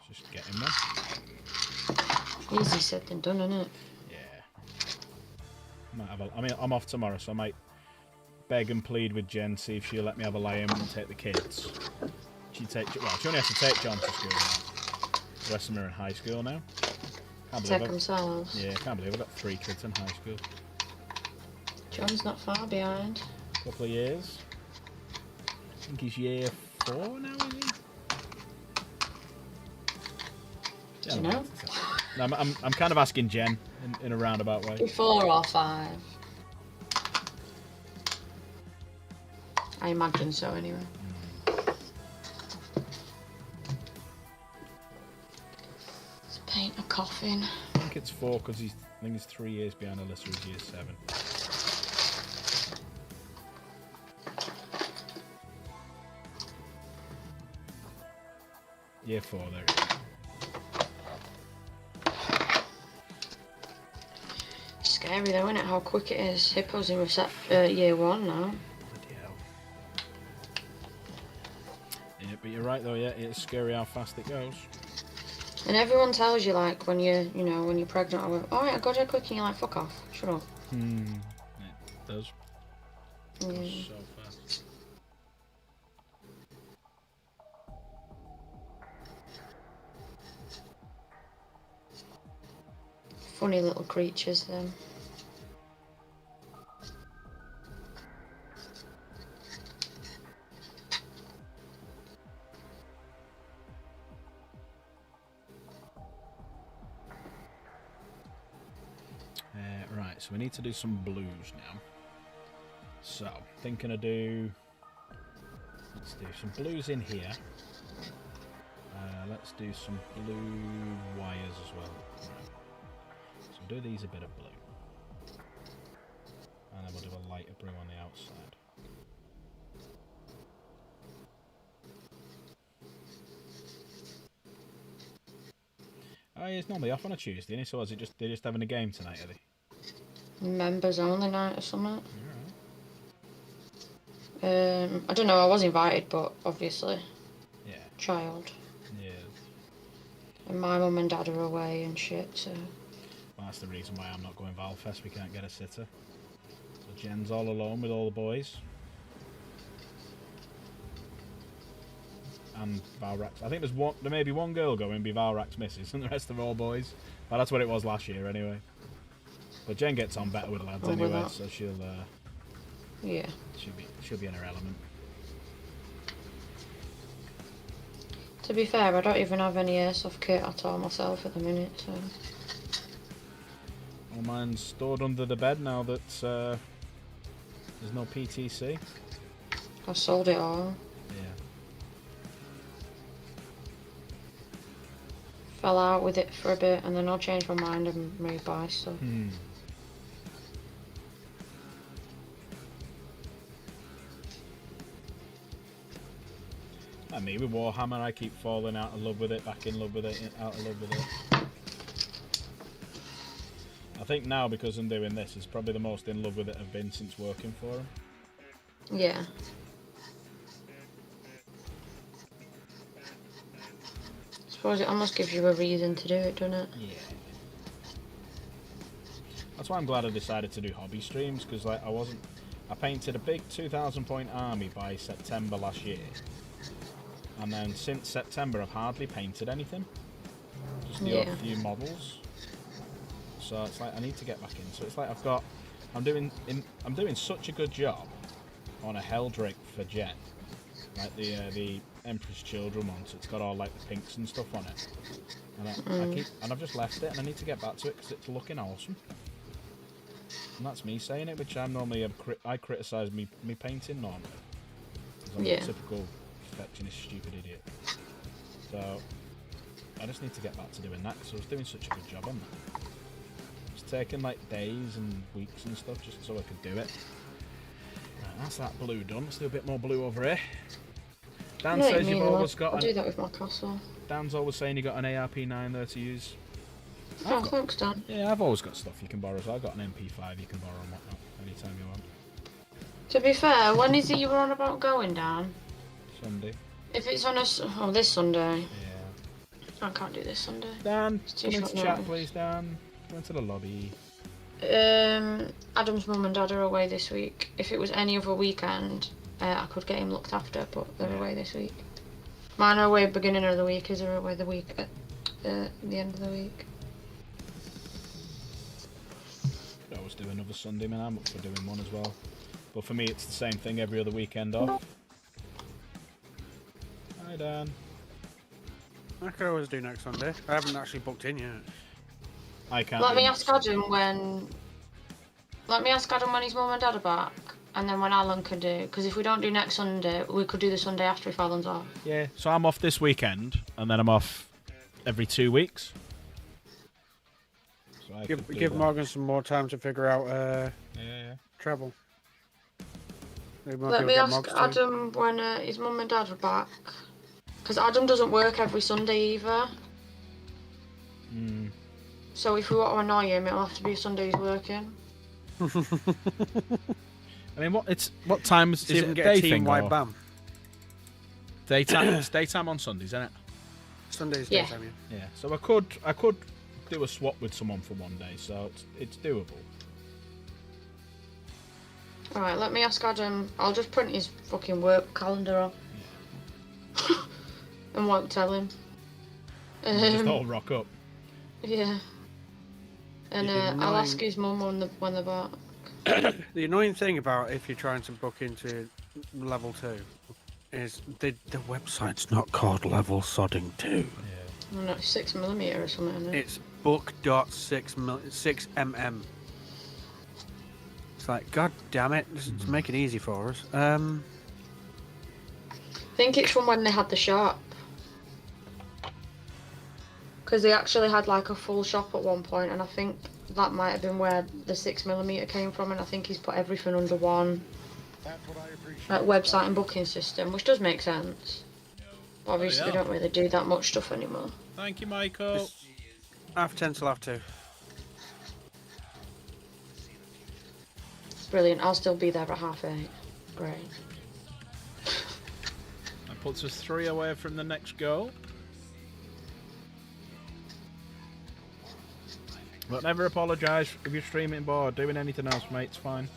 Just get in one. Easy said than done, innit? Yeah. I'm off tomorrow, so I might beg and plead with Jen, see if she'll let me have a lie in and take the kids. She only has to take John to school now. The rest of them are in high school now. Take themselves. Yeah, I can't believe I've got 3 kids in high school. John's not far behind. Couple of years. I think he's year 4 now, is he? Do you know? No, I'm kind of asking Jen in a roundabout way. 4 or 5. I imagine so, anyway. Let's paint a coffin. I think it's 4 because I think he's 3 years behind Alyssa, who's year 7. Year 4, there it is. Scary though, isn't it? How quick it is. Hippo's in year 1 now. Bloody hell. Yeah, but you're right though. Yeah, it's scary how fast it goes. And everyone tells you, like, when you're pregnant, or oh, I got it quick, and you're like, fuck off, shut up. It does. Yeah. So fast. Funny little creatures, them. Right, so we need to do some blues now. So, thinking of let's do some blues in here. Let's do some blue wires as well. Right. So do these a bit of blue. And then we'll do a lighter blue on the outside. Oh, yeah, it's normally off on a Tuesday, isn't it? So is it they're just having a game tonight, are they? Members only night or something. Alright. I don't know, I was invited, but obviously, Yeah. child. Yeah. And my mum and dad are away and shit, so. Well, that's the reason why I'm not going Valfest. We can't get a sitter. So Jen's all alone with all the boys. And Valrax. I think there may be one girl going, be Valrax misses, and the rest are all boys. Well, that's what it was last year anyway. But Jen gets on better with lads anyway, so she'll Yeah. she'll be in her element. To be fair, I don't even have any airsoft kit at all myself at the minute, so. Well, mine's stored under the bed now that there's no PTC. I sold it all. Yeah. Fell out with it for a bit, and then I changed my mind and moved by, so. Like me with Warhammer, I keep falling out of love with it, back in love with it, out of love with it. I think now, because I'm doing this, it's probably the most in love with it I've been since working for him. Yeah. I suppose it almost gives you a reason to do it, doesn't it? Yeah. That's why I'm glad I decided to do hobby streams, because like I painted a big 2,000 point army by September last year. And then since September I've hardly painted anything. Just the odd few models. So it's like I need to get back in. So it's like I'm doing such a good job on a Heldrick for Jen. Like the Emperor's Children one, so it's got all like the pinks and stuff on it. And I've just left it, and I need to get back to it because it's looking awesome. And that's me saying it, which I'm normally I criticise me painting normally. Because I'm a typical perfectionist, stupid idiot. So I just need to get back to doing that because I was doing such a good job on that. It's taking like days and weeks and stuff just so I could do it. Right, that's that blue done. Let's do a bit more blue over here. Dan says you've always got. I'll do that with my castle. Dan's always saying you got an ARP9 there to use. Oh, thanks, Dan. Yeah, I've always got stuff you can borrow. So I've got an MP5 you can borrow and whatnot anytime you want. To be fair, when is it you were on about going, Dan? Sunday. If it's on this Sunday. Yeah. I can't do this Sunday. Dan, It's too come short into chat, notice. please, Dan. Go into the lobby. Adam's mum and dad are away this week. If it was any other weekend, I could get him looked after, but they're away this week. Mine are away beginning of the week, his are away the week at the end of the week. Could always do another Sunday, man. I'm up for doing one as well. But for me, it's the same thing every other weekend off. Hi, Dan. I could always do next Sunday. I haven't actually booked in yet. I can't. Let do me next ask Sunday. Adam when. Let me ask Adam when his mum and dad are back, and then when Alan can do. Because if we don't do next Sunday, we could do the Sunday after if Alan's off. Yeah, so I'm off this weekend, and then I'm off every 2 weeks. So I could do Give that. Morgan some more time to figure out Yeah. travel. Maybe might Let be me able to ask get Morgs too. Adam when his mum and dad are back. Because Adam doesn't work every Sunday either. Mm. So if we want to annoy him, it'll have to be a Sunday he's working. I mean, what time is See if it? we A can get day a team thing wide or bam. daytime? It's daytime on Sundays, isn't it? Sunday's Yeah. daytime, yeah. Yeah. So I could do a swap with someone for one day, so it's doable. Alright, let me ask Adam. I'll just print his fucking work calendar off. And won't tell him. You just all rock up. Yeah. And You're I'll ask annoying. his mum when they're back. The annoying thing about if you're trying to book into level 2 is the website's not called Level Sodding 2. I don't know, 6mm or something, isn't it? It's book.6mm. It's like, god damn it, just make it easy for us. I think it's from when they had the shop. Because they actually had like a full shop at one point, and I think that might have been where the 6mm came from, and I think he's put everything under one website and booking system, which does make sense. Obviously, yeah. they don't really do that much stuff anymore. Thank you, Michael. It's 10:30 till 2:30. Brilliant, I'll still be there at 8:30. Great. That puts us 3 away from the next goal. But never apologise if you're streaming or doing anything else, mate. It's fine.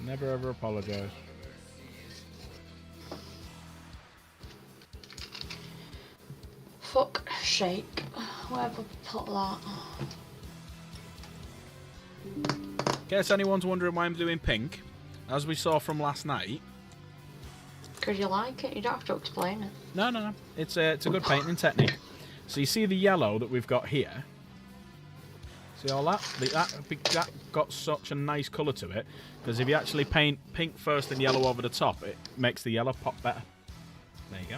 Never ever apologise. Fuck shake. Where have I put that? In case anyone's wondering why I'm doing pink, as we saw from last night. Because you like it, you don't have to explain it. No. It's a good painting technique. So you see the yellow that we've got here. See all that? That got such a nice colour to it. Because if you actually paint pink first and yellow over the top, it makes the yellow pop better. There you go.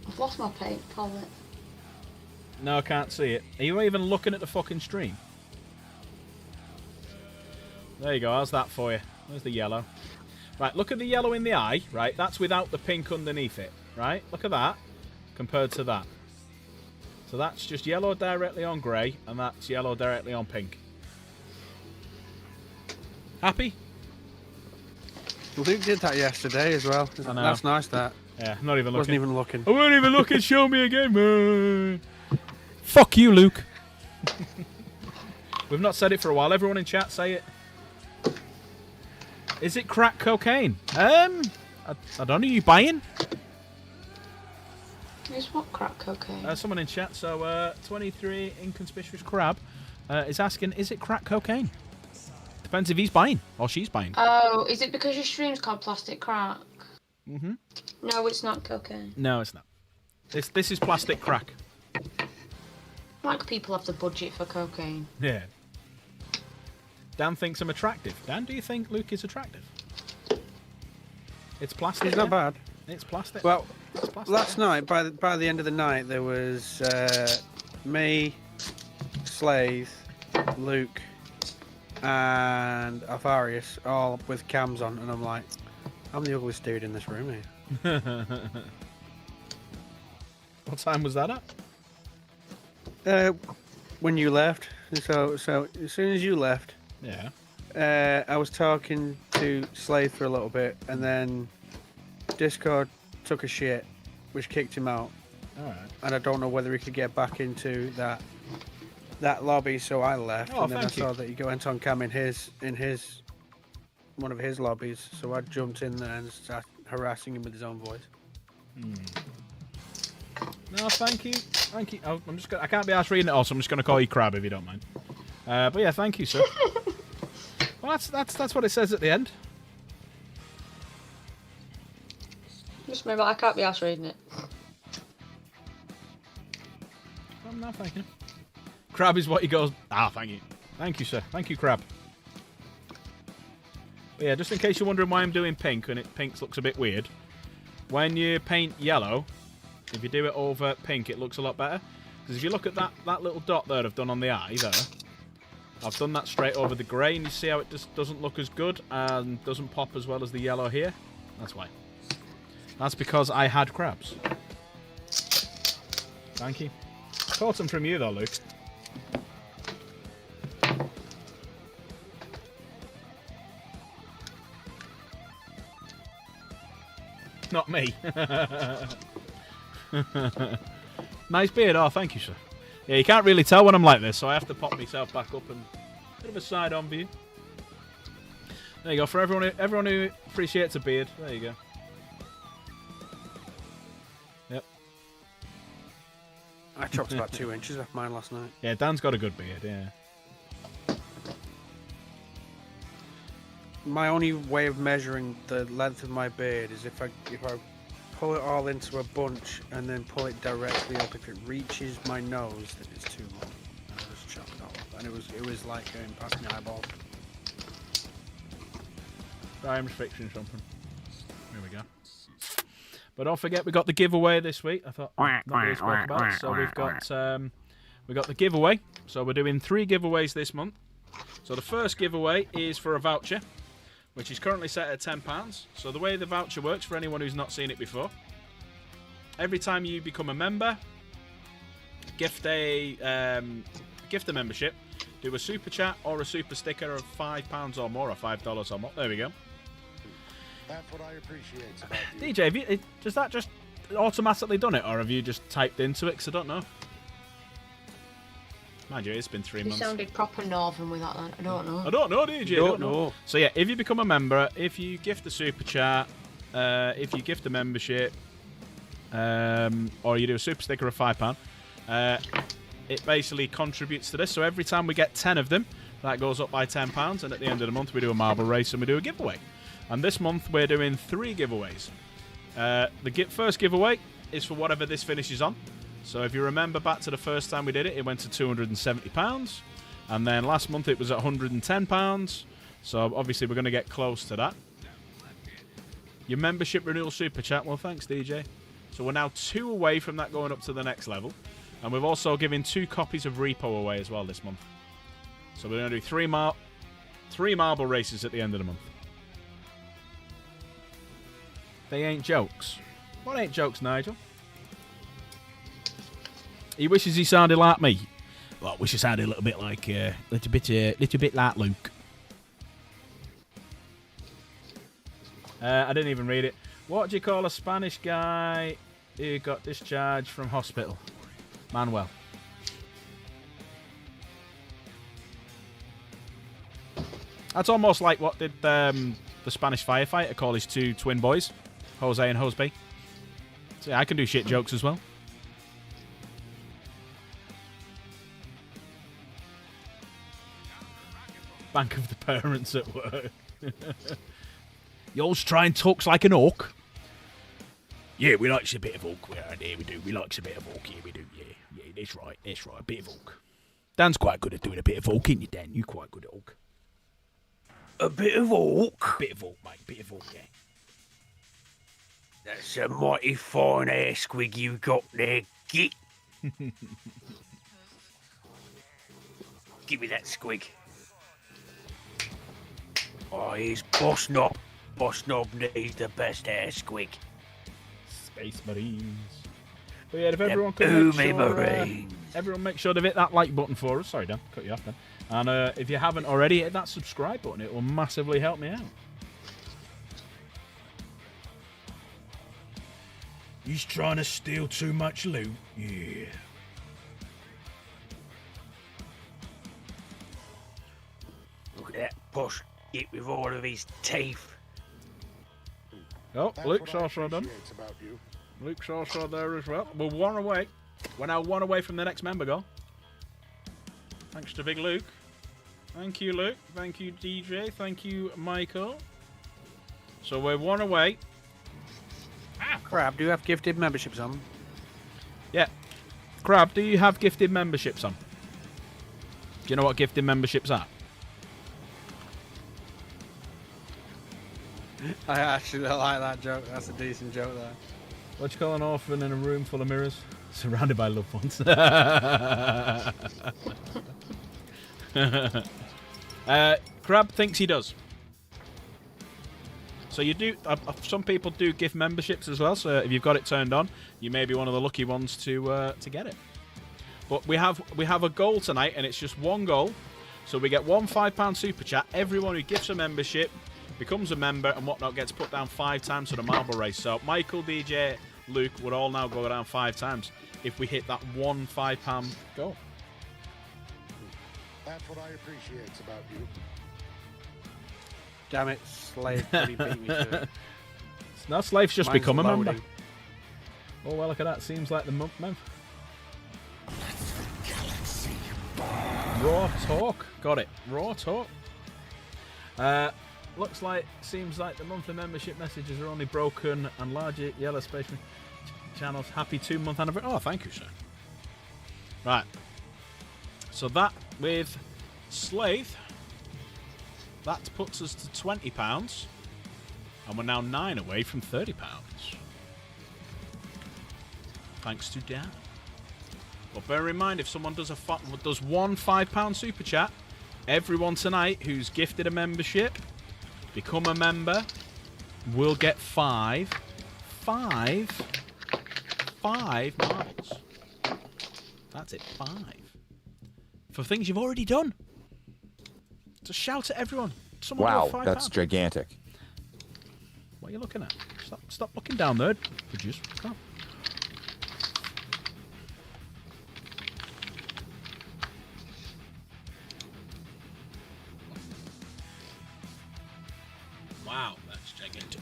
I've lost my paint palette. No, I can't see it. Are you even looking at the fucking stream? There you go, how's that for you? There's the yellow. Right, look at the yellow in the eye, right? That's without the pink underneath it, right? Look at that, compared to that. So that's just yellow directly on grey, and that's yellow directly on pink. Happy? Luke did that yesterday as well. I know. That's nice, that. Yeah, not even looking. Wasn't even looking. I weren't even looking, show me again, man. Fuck you, Luke. We've not said it for a while. Everyone in chat, say it. Is it crack cocaine? I don't know. You buying? It's what crack cocaine? Someone in chat. So 23 inconspicuous crab is asking, is it crack cocaine? Depends if he's buying or she's buying. Oh, is it because your stream's called Plastic Crack? Mhm. No, it's not cocaine. No, it's not. This is plastic crack. Like people have the budget for cocaine. Yeah. Dan thinks I'm attractive. Dan, do you think Luke is attractive? It's plastic. He's not yeah? bad. It's plastic. Well, It's plastic. last night, by the end of the night, there was me, Slade, Luke, and Alfarius all with cams on, and I'm like, I'm the ugliest dude in this room here. What time was that at? When you left, so as soon as you left, Yeah. I was talking to Slade for a little bit, and then Discord took a shit, which kicked him out, Alright. and I don't know whether he could get back into that lobby, so I left, Oh, and then I thank you. saw that he went on cam in his one of his lobbies, so I jumped in there and started harassing him with his own voice. No, thank you. Thank you. Oh, I can't be asked reading it all, so I'm just going to call you Crab if you don't mind. But yeah, thank you, sir. Well, that's what it says at the end. Just maybe I can't be asked reading it. Oh, no, thank you. Crab is what he goes. Thank you. Thank you, sir. Thank you, Crab. But yeah, just in case you're wondering why I'm doing pink and pink looks a bit weird, when you paint yellow, if you do it over pink, it looks a lot better. Because if you look at that little dot there I've done on the eye there, I've done that straight over the grey, and you see how it just doesn't look as good and doesn't pop as well as the yellow here? That's why. That's because I had crabs. Thank you. Caught them from you though, Luke. Not me. Nice beard. Oh, thank you, sir. Yeah, you can't really tell when I'm like this, so I have to pop myself back up and bit of a side-on view. There you go. For everyone who appreciates a beard, there you go. Yep. I chopped about 2 inches off mine last night. Yeah, Dan's got a good beard. Yeah. My only way of measuring the length of my beard is if I pull it all into a bunch and then pull it directly up. If it reaches my nose, then it's too long. And I just chop it all up. And it was like going past my eyeball. I'm fixing something. Here we go. But don't forget, we got the giveaway this week. I thought not really spoke about it. So we've got the giveaway. So we're doing 3 giveaways this month. So the first giveaway is for a voucher, which is currently set at £10. So the way the voucher works, for anyone who's not seen it before, every time you become a member, gift a membership, do a super chat or a super sticker of £5 or more, or $5 or more. There we go. That's what I appreciate about you. DJ, does that just automatically done it, or have you just typed into it? Because I don't know. Mind you, it's been 3 You months. sounded proper northern with that then. I don't know. I don't know, DJ. Don't know. So yeah, if you become a member, if you gift a super chat, if you gift a membership, or you do a super sticker of £5, it basically contributes to this. So every time we get 10 of them, that goes up by £10, and at the end of the month we do a marble race and we do a giveaway. And this month we're doing 3 giveaways. The first giveaway is for whatever this finishes on. So if you remember back to the first time we did it, it went to £270. And then last month it was at £110. So obviously we're going to get close to that. Your membership renewal super chat, well thanks DJ. So we're now 2 away from that going up to the next level. And we've also given 2 copies of Repo away as well this month. So we're going to do 3 marble races at the end of the month. They ain't jokes. What ain't jokes, Nigel? He wishes he sounded like me. Well, I wish he sounded a little bit like little bit like Luke. I didn't even read it. What do you call a Spanish guy who got discharged from hospital? Manuel. That's almost like what did the Spanish firefighter call his 2 twin boys, Jose and Josby. So yeah, I can do shit jokes as well. Bank of the parents at work. Yours try and talks like an orc. Yeah, we likes a bit of orc around here, we do. We likes a bit of orc here, we do. Yeah, that's right, a bit of orc. Dan's quite good at doing a bit of orc, ain't you, Dan? You quite good at orc. A bit of orc? Bit of orc, mate, bit of orc, yeah. That's a mighty fine air squig you got there, git. Give me that squig. Oh, he's Boss Knob. Boss Knob needs the best air squig. Space Marines. But yeah, if everyone could make Oomy sure, Marines. everyone make sure to hit that like button for us. Sorry, Dan, cut you off then. And if you haven't already, hit that subscribe button. It will massively help me out. He's trying to steal too much loot. Yeah. Look at that posh git with all of his teeth. Oh, That's Luke's what I also done. appreciate about you. Luke's also there as well. We're one away. We're now one away from the next member goal. Thanks to Big Luke. Thank you, Luke. Thank you, DJ. Thank you, Michael. So we're one away. Crab, do you have gifted memberships on? Yeah. Crab, do you have gifted memberships on? Do you know what gifted memberships are? I actually like that joke. That's a decent joke there. What do you call an orphan in a room full of mirrors? Surrounded by loved ones. Crab thinks he does. So you do. Some people do gift memberships as well. So if you've got it turned on, you may be one of the lucky ones to get it. But we have a goal tonight, and it's just one goal. So we get one £5 super chat. Everyone who gifts a membership becomes a member and whatnot gets put down 5 times for the marble race. So Michael, DJ, Luke would all now go down 5 times if we hit that one £5 goal. That's what I appreciate about you. Damn it, Slave bloody beat me to it. Now Slave's just Mine's become a member. loading. Oh well, look at that. Seems like the member. Raw talk. Got it. Raw talk. Seems like the monthly membership messages are only broken and larger yellow space channels. Happy 2-month anniversary. Oh, thank you, sir. Right. So that with Slave, that puts us to £20, and we're now 9 away from £30. Thanks to Dan. But bear in mind, if someone does one £5 super chat, everyone tonight who's gifted a membership, become a member, will get five marbles. That's it, 5. For things you've already done. So shout at everyone. Someone Wow, do a £5. that's gigantic. What are you looking at? Stop looking down there. Produce. Come on. Wow, that's gigantic.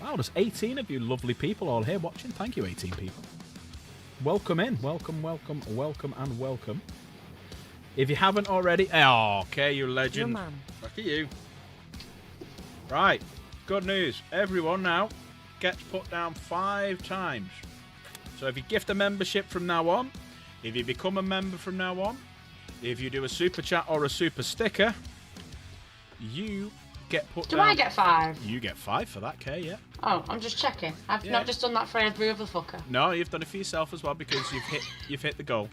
Wow, there's 18 of you lovely people all here watching. Thank you, 18 people. Welcome in. Welcome, welcome, welcome, and welcome. If you haven't already... Oh, okay, you legend. Your man. Look at you. Right, good news. Everyone now gets put down 5 times. So if you gift a membership from now on, if you become a member from now on, if you do a super chat or a super sticker, you get put Do down... I get 5? You get 5 for that, Kay, yeah. Oh, I'm just checking. I've Yeah. not just done that for every other fucker. No, you've done it for yourself as well because you've hit the goal.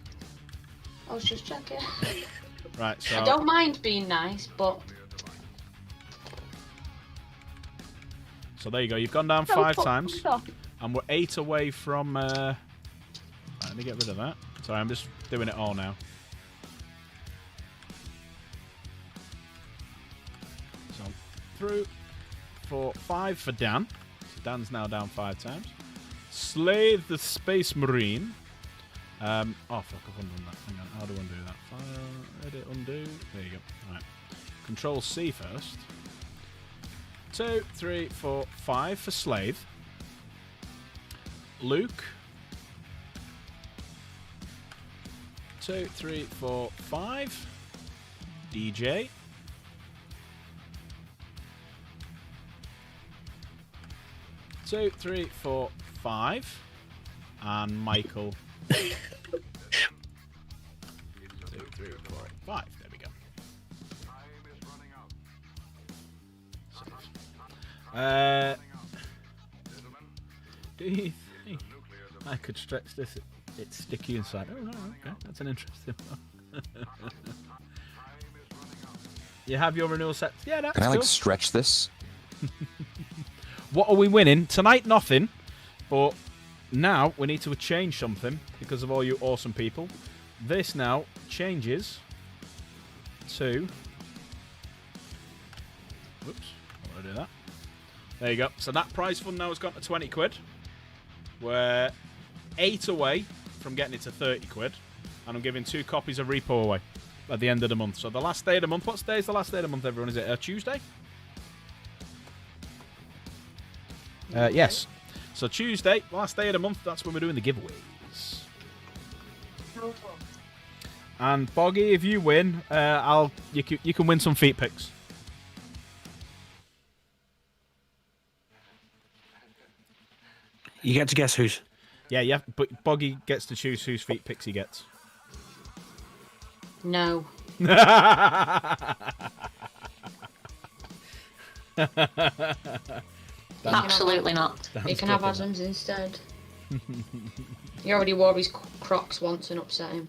I was just checking. Right, so... I don't mind being nice, but So there you go. You've gone down 5 times, and we're 8 away from... Right, let me get rid of that. Sorry, I'm just doing it all now. So, through for 5 for Dan. So Dan's now down 5 times. Slave the Space Marine. Oh, fuck, I've undone that. Hang on, how do I undo that? File, edit, undo. There you go. Right. Control C first. 2, 3, 4, 5 for Slave. Luke. 2, 3, 4, 5. DJ. 2, 3, 4, 5. And Michael. 2, 3, 4, 5. There we go. Do you think I could stretch this? It's sticky inside. Oh, no, okay. That's an interesting one. You have your renewal set. Yeah, that's Can I like cool. stretch this? What are we winning? Tonight, nothing. But now we need to change something because of all you awesome people. This now changes to... Whoops, I want to do that. There you go. So that prize fund now has gone to 20 quid. We're 8 away from getting it to 30 quid. And I'm giving 2 copies of Repo away at the end of the month. So the last day of the month. What day is the last day of the month, everyone? Is it Tuesday? Yes. So Tuesday, last day of the month, that's when we're doing the giveaways. And Boggy, if you win, you can win some feet pics. You get to guess whose. Yeah, but Boggy gets to choose whose feet pics he gets. No. Absolutely not. You can have Adam's instead. He already wore his Crocs once and upset him.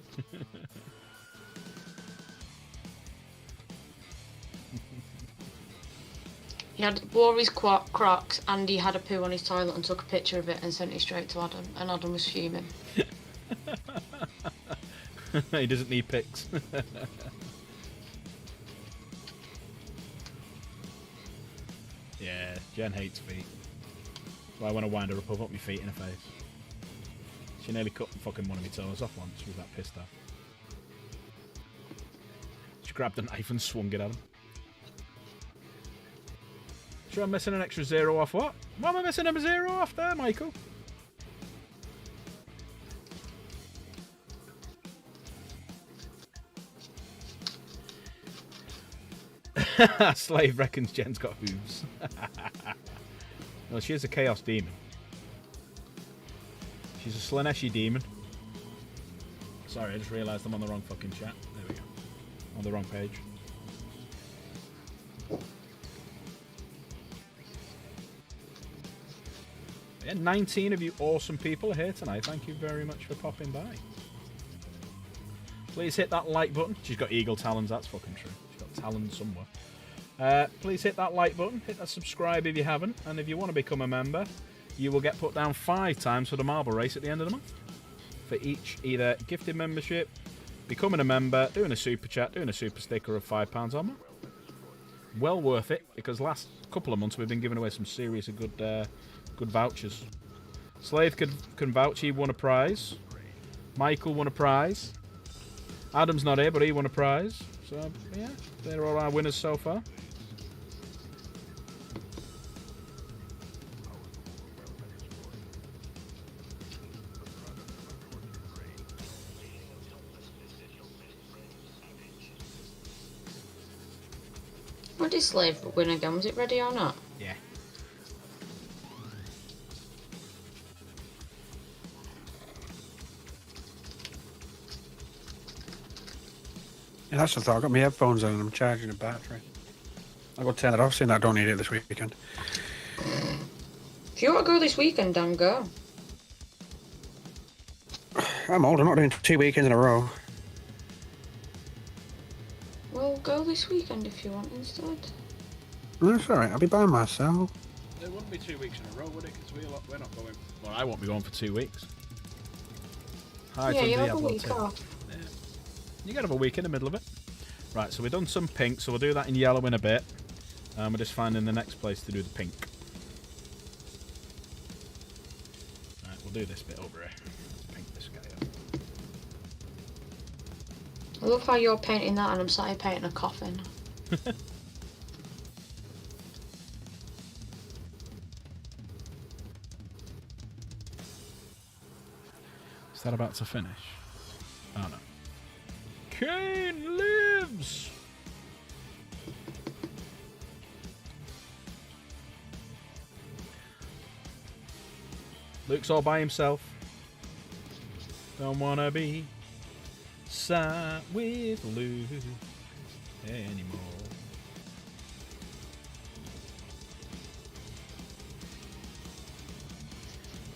He wore his Crocs and he had a poo on his toilet and took a picture of it and sent it straight to Adam, and Adam was fuming. He doesn't need pics. Yeah, Jen hates feet. So I want to wind her up, I'll put my feet in her face. She nearly cut fucking one of my toes off once. She was that pissed off. She grabbed a knife and swung it at him. Sure I'm missing an extra 0 off what? What am I missing a 0 off there, Michael? Slave reckons Jen's got hooves. Well, she is a chaos demon. She's a Slaneshi demon. Sorry, I just realised I'm on the wrong fucking chat. There we go. On the wrong page. Yeah, 19 of you awesome people are here tonight. Thank you very much for popping by. Please hit that like button. She's got eagle talons, that's fucking true. She's got talons somewhere. Please hit that like button, hit that subscribe if you haven't, and if you want to become a member, you will get put down 5 times for the marble race at the end of the month. For each either gifted membership, becoming a member, doing a super chat, doing a super sticker of £5 or more. Well worth it, because last couple of months we've been giving away some serious and good vouchers. Slave can vouch, he won a prize. Michael won a prize. Adam's not here, but he won a prize. So, yeah, they're all our winners so far. What did Slave win again? Was it ready or not? Yeah. Yeah, that's the thought. I've got my headphones on and I'm charging the battery. I'll go turn it off, seeing that I don't need it this weekend. If you want to go this weekend, Dan, go. I'm old, I'm not doing 2 weekends in a row. Well, go this weekend if you want instead. That's alright, I'll be by myself. It wouldn't be 2 weeks in a row, would it? Because we're not going. Well, I won't be going for 2 weeks. Hi, Yeah, you have a Diablo week 2. off. Yeah. You can have a week in the middle of it. Right, so we've done some pink, so we'll do that in yellow in a bit. We're just finding the next place to do the pink. Right, we'll do this bit over here. Let's pink this guy up. I love how you're painting that and I'm sat here painting a coffin. Is that about to finish? Oh no. Kane lives! Luke's all by himself. Don't wanna be sat with Luke anymore.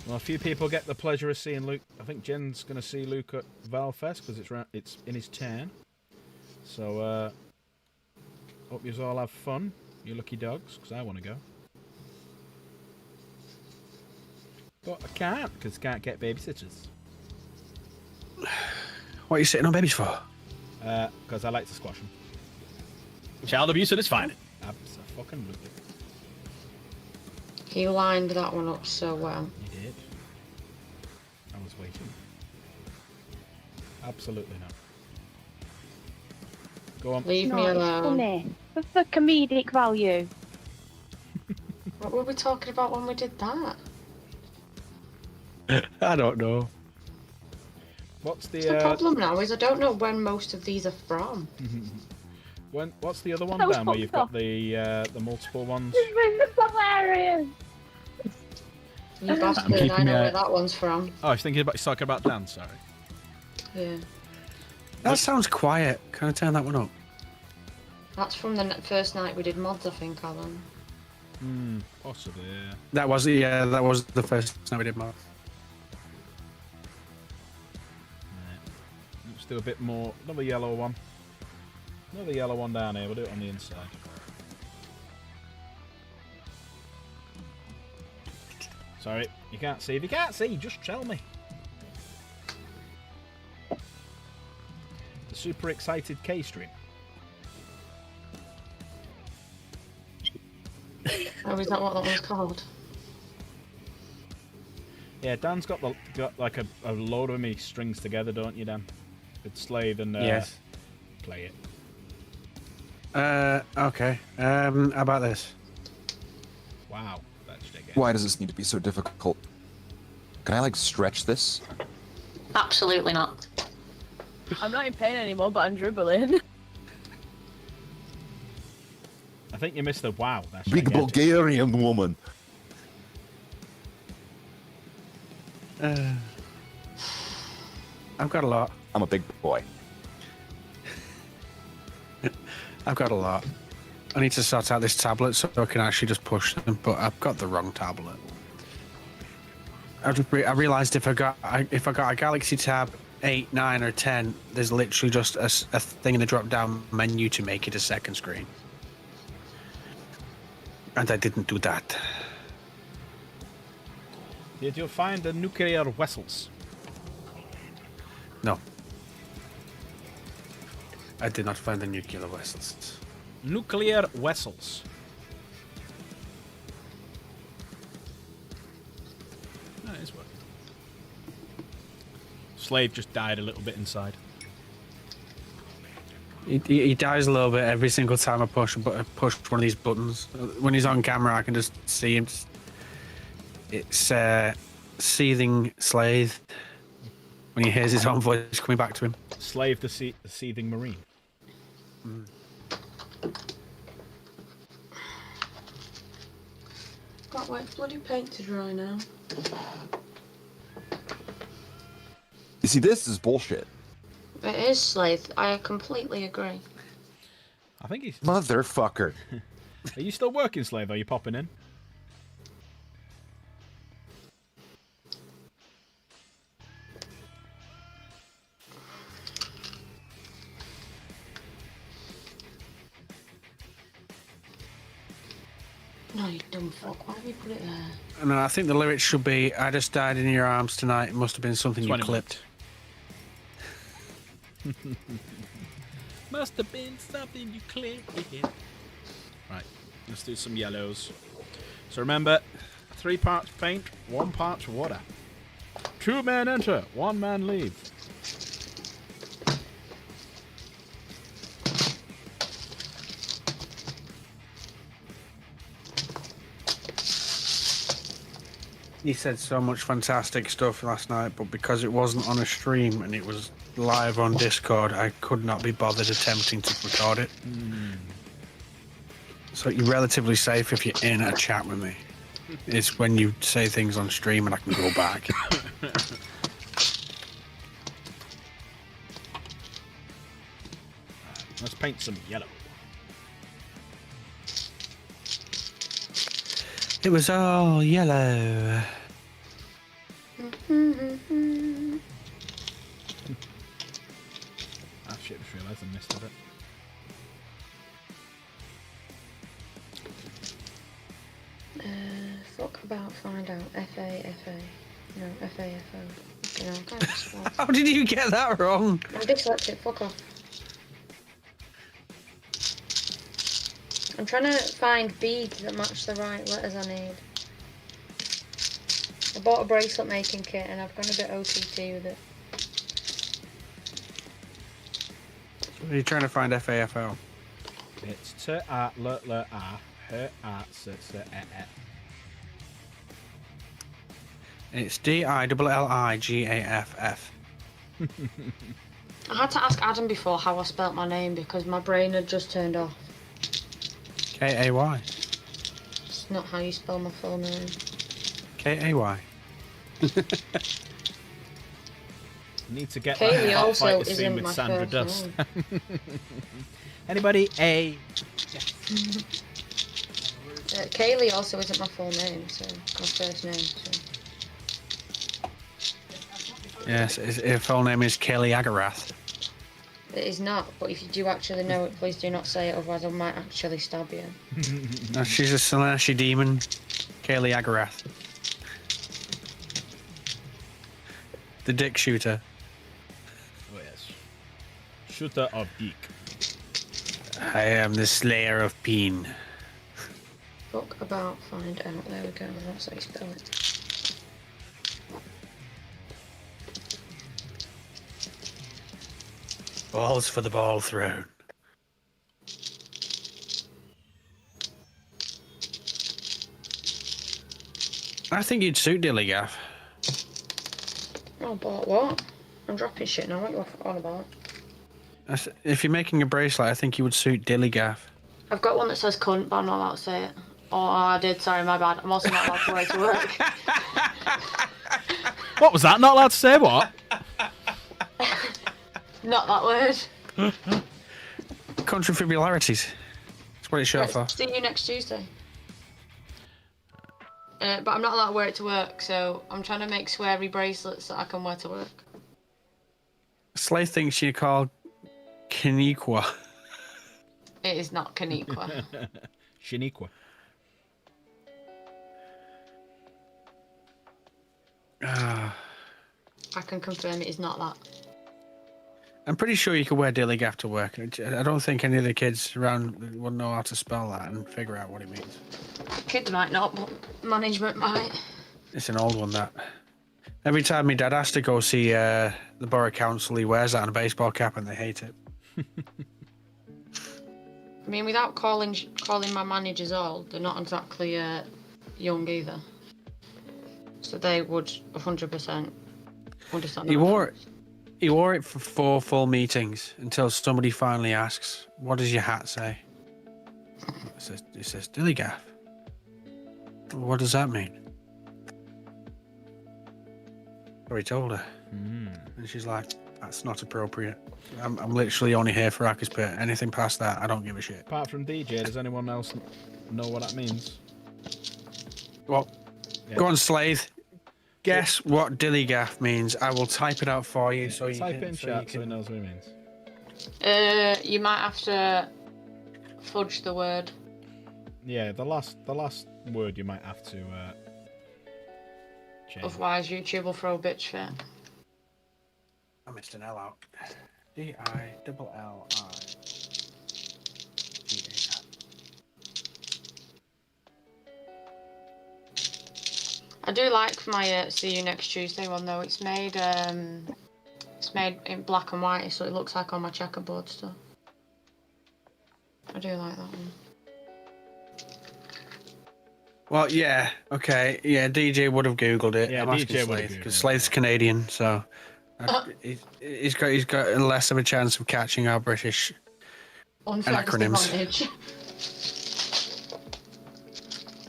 Well, a few people get the pleasure of seeing Luke. I think Jen's going to see Luke at Valfest because it's in his turn. So, hope you all have fun, you lucky dogs, because I want to go. But I can't, because I can't get babysitters. What are you sitting on babies for? Because I like to squash them. Child abuse at its finest. Absolutely. He lined that one up so well. You did. I was waiting. Absolutely not. Go on. Leave me No, it's alone. funny. For comedic value. What were we talking about when we did that? I don't know. What's the The problem now is I don't know when most of these are from. what's the other one That was down where you've got fucked the multiple ones? This is hilarious. You bastard, keeping I know my- where that one's from. Oh, I was thinking about talking about Dan. Sorry. Yeah. That sounds quiet. Can I turn that one up? That's from the first night we did mods, I think, Alan. Possibly. Yeah. That was the first time we did more. Right. Let's do a bit more. Another yellow one. Another yellow one down here. We'll do it on the inside. Sorry, you can't see. If you can't see, just tell me. The super excited K stream. Oh, is that what that one's called? Yeah, Dan's got like a load of me strings together, don't you, Dan? With Slave and Yes. play it. Okay. How about this? Wow, that's dig it. Why does this need to be so difficult? Can I, like, stretch this? Absolutely not. I'm not in pain anymore, but I'm dribbling. I think you missed the wow. That's Big gigantic. Bulgarian woman. I've got a lot. I'm a big boy. I've got a lot. I need to sort out this tablet so I can actually just push them, but I've got the wrong tablet. I realised if I got a Galaxy Tab 8, 9, or 10, there's literally just a thing in the drop-down menu to make it a second screen. And I didn't do that. Did you find the nuclear vessels? No. I did not find the nuclear vessels. Nuclear vessels. No, it is working. Slave just died a little bit inside. He dies a little bit every single time I push one of these buttons. When he's on camera, I can just see him. It's seething Slave when he hears his own voice coming back to him. Slave the seething marine. Can't wait for bloody paint to dry now. You see, this is bullshit. It is, Slave. I completely agree. I think he's. Motherfucker. Are you still working, Slave? Are you popping in? No, you dumb fuck. Why did we put it there? No, I think the lyrics should be, "I just died in your arms tonight." It must have been something you 20 clipped. Must have been something you clicked. Right, let's do some yellows. So remember, 3 parts paint, 1 part water. 2 men enter, 1 man leave. He said so much fantastic stuff last night, but because it wasn't on a stream and it was live on Discord, I could not be bothered attempting to record it. So you're relatively safe if you're in a chat with me. It's when you say things on stream and I can go back. Let's paint some yellow. It was all yellow. Ah shit, just realised I missed a bit. Fuck about, find out. F-A-F-A. No, F-A-F-O. You know, I can't spell. How did you get that wrong? I'm dyslexic, fuck off. I'm trying to find beads that match the right letters I need. I bought a bracelet making kit and I've gone a bit OTT with it. Are you trying to find FAFL? It's T-A-L-L-A, H-A-S-S-E-E. It's DILLIGAFF. I had to ask Adam before how I spelt my name because my brain had just turned off. KAY. It's not how you spell my full name. KAY. Need to get Kaylee that also fighter scene isn't with my Sandra first Dust. name. Anybody? A. Kaylee also isn't my full name, so my first name. So. Yes, her full name is Kaylee Agarath. It is not, but if you do actually know it, please do not say it, otherwise I might actually stab you. No, she's a Selene demon. Kaylee Agarath. The dick shooter. Oh yes. Shooter of dick. I am the slayer of Peen. Fuck about, find out. There we go, that's how you spell it. Balls for the ball thrown. I think you'd suit Dillygaff. Oh, but what? I'm dropping shit now, what are you on about? If you're making a bracelet, I think you would suit Dillygaff. I've got one that says cunt, but I'm not allowed to say it. Oh, I did, sorry, my bad. I'm also not allowed to wear it to work. What was that? Not allowed to say what? Not that word. Contrafibularities. That's what it's short for. See you next Tuesday. But I'm not allowed to wear it to work, so I'm trying to make sweary bracelets that I can wear to work. Slay thinks you're called Kaniqua. It is not Kaniqua. Shaniqua. I can confirm it is not that. I'm pretty sure you could wear Dillygaff to work. I don't think any of the kids around would know how to spell that and figure out what it means. Kids might not, but management might. It's an old one, that. Every time my dad has to go see the borough council, he wears that on a baseball cap and they hate it. I mean, without calling my managers old, they're not exactly young either. So they would 100% understand. He wore it for 4 full meetings until somebody finally asks, "What does your hat say?" It says Dillygaff. What does that mean? So he told her, and she's like, "That's not appropriate. I'm literally only here for Akers Pit. Anything past that, I don't give a shit." Apart from DJ, does anyone else know what that means? Well, Yeah. go on, Slaith. Guess what Dillygaff means. I will type it out for you so you Type can... in so chat you so he can... knows what it means. You might have to fudge the word. Yeah, the last word you might have to change. Otherwise, YouTube will throw a bitch fit. I missed an L out. DILLIGAFF. I do like my see you next Tuesday one though. It's made in black and white, so it looks like all my checkerboard stuff. I do like that one. Well, yeah, okay, yeah. DJ would have googled it. Yeah, I'm asking DJ would have Slaith Googled because it, Slaith's Canadian, so he's got less of a chance of catching our British Unfair acronyms. disadvantage.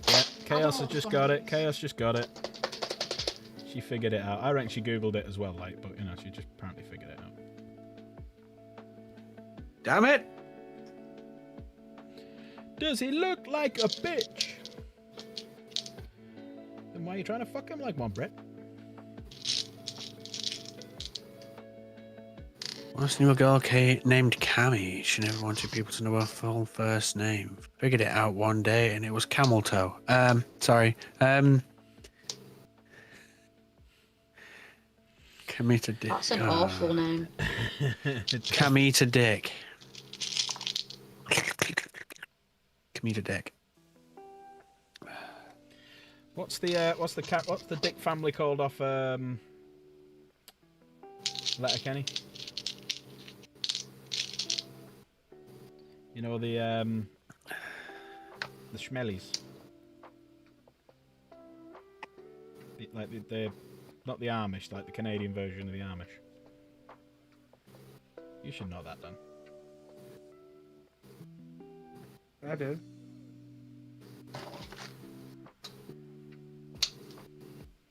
Yeah, Chaos has just got it. Chaos just got it. She figured it out. I reckon she googled it as well, like, but you know, she just apparently figured it out. Damn it! Does he look like a bitch? Then why are you trying to fuck him like one, Brett? Once knew a girl named Cammy. She never wanted people to know her full first name. Figured it out one day, and it was Camel Toe. Sorry. Camita Dick. That's an awful name. Camita Dick. Camita Dick. What's the Dick family called off Letterkenny? You know the Schmellies. The not the Amish, like the Canadian version of the Amish. You should know that, Dan. I do.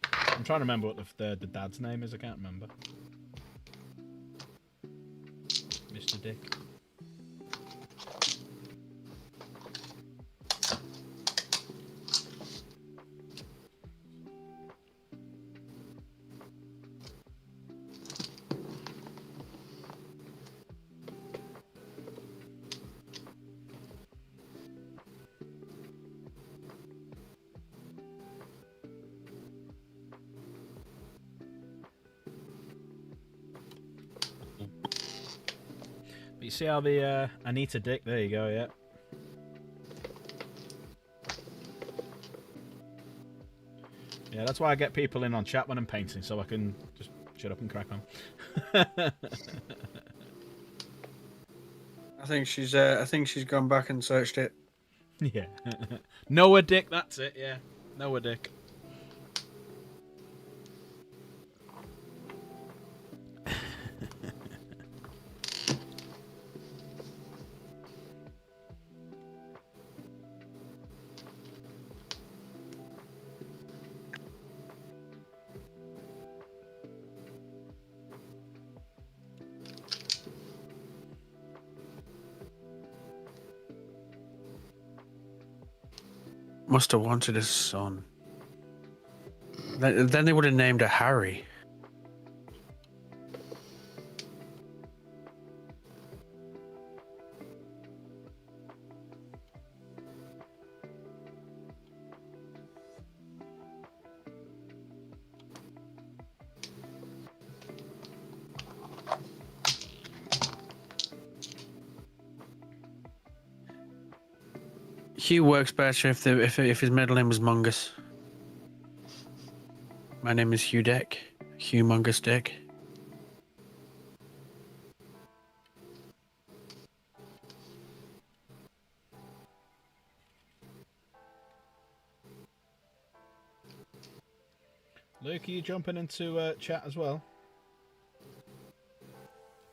I'm trying to remember what the dad's name is. I can't remember. Mr. Dick. You see how the Anita Dick? There you go. Yeah. Yeah, that's why I get people in on chat when I'm painting, so I can just shut up and crack on. I think she's gone back and searched it. Yeah. Noah Dick. That's it. Yeah. Noah Dick. Must have wanted a son. Then they would have named her Harry. Hugh works better if his middle name was Mungus. My name is Hugh Dick. Hugh Mungus Dick. Luke, are you jumping into chat as well?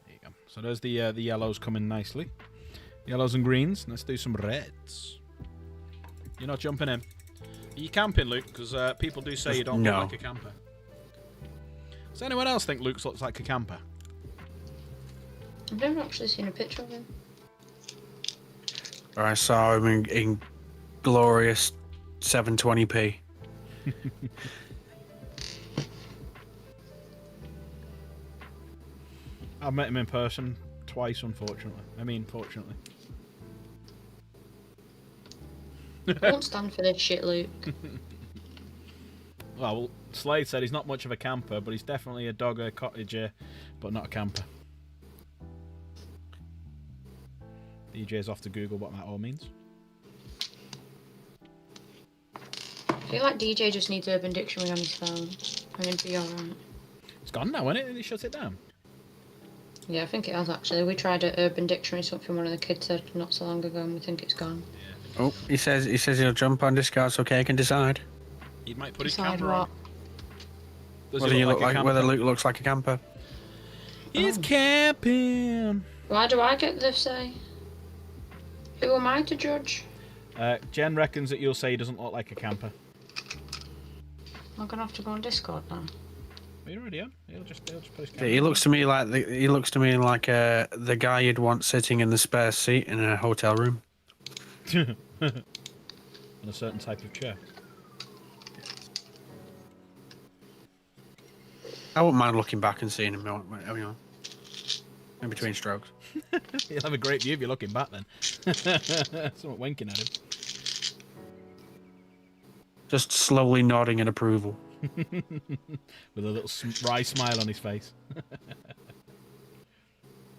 There you go. So there's the yellows coming nicely. Yellows and greens. Let's do some reds. You're not jumping in. Are you camping, Luke? Because people do say you don't look like a camper. Does anyone else think Luke looks like a camper? I've never actually seen a picture of him. I saw him in glorious 720p. I've met him in person twice, unfortunately. Fortunately. I won't stand for this shit, Luke. Well, Slade said he's not much of a camper, but he's definitely a dogger, cottager, but not a camper. DJ's off to Google what that all means. I feel like DJ just needs Urban Dictionary on his phone, and it'd be alright. It's gone now, isn't it? Did he shut it down? Yeah, I think it has actually. We tried an Urban Dictionary, something one of the kids said not so long ago, and we think it's gone. Oh, he says he'll jump on Discord so Kay can decide. He might put his Decide camera on. what? Does Whether he you look look like a whether camper? Luke looks like a camper. He's camping. Why do I get the say? Who am I to judge? Jen reckons that you'll say he doesn't look like a camper. I'm gonna have to go on Discord now. Well, you already are. He'll just put his camera He on. looks to me like the guy you'd want sitting in the spare seat in a hotel room. On a certain type of chair. I wouldn't mind looking back and seeing him. You know. in between strokes. He'll have a great view if you're looking back then. Someone winking at him. Just slowly nodding in approval. With a little wry smile on his face.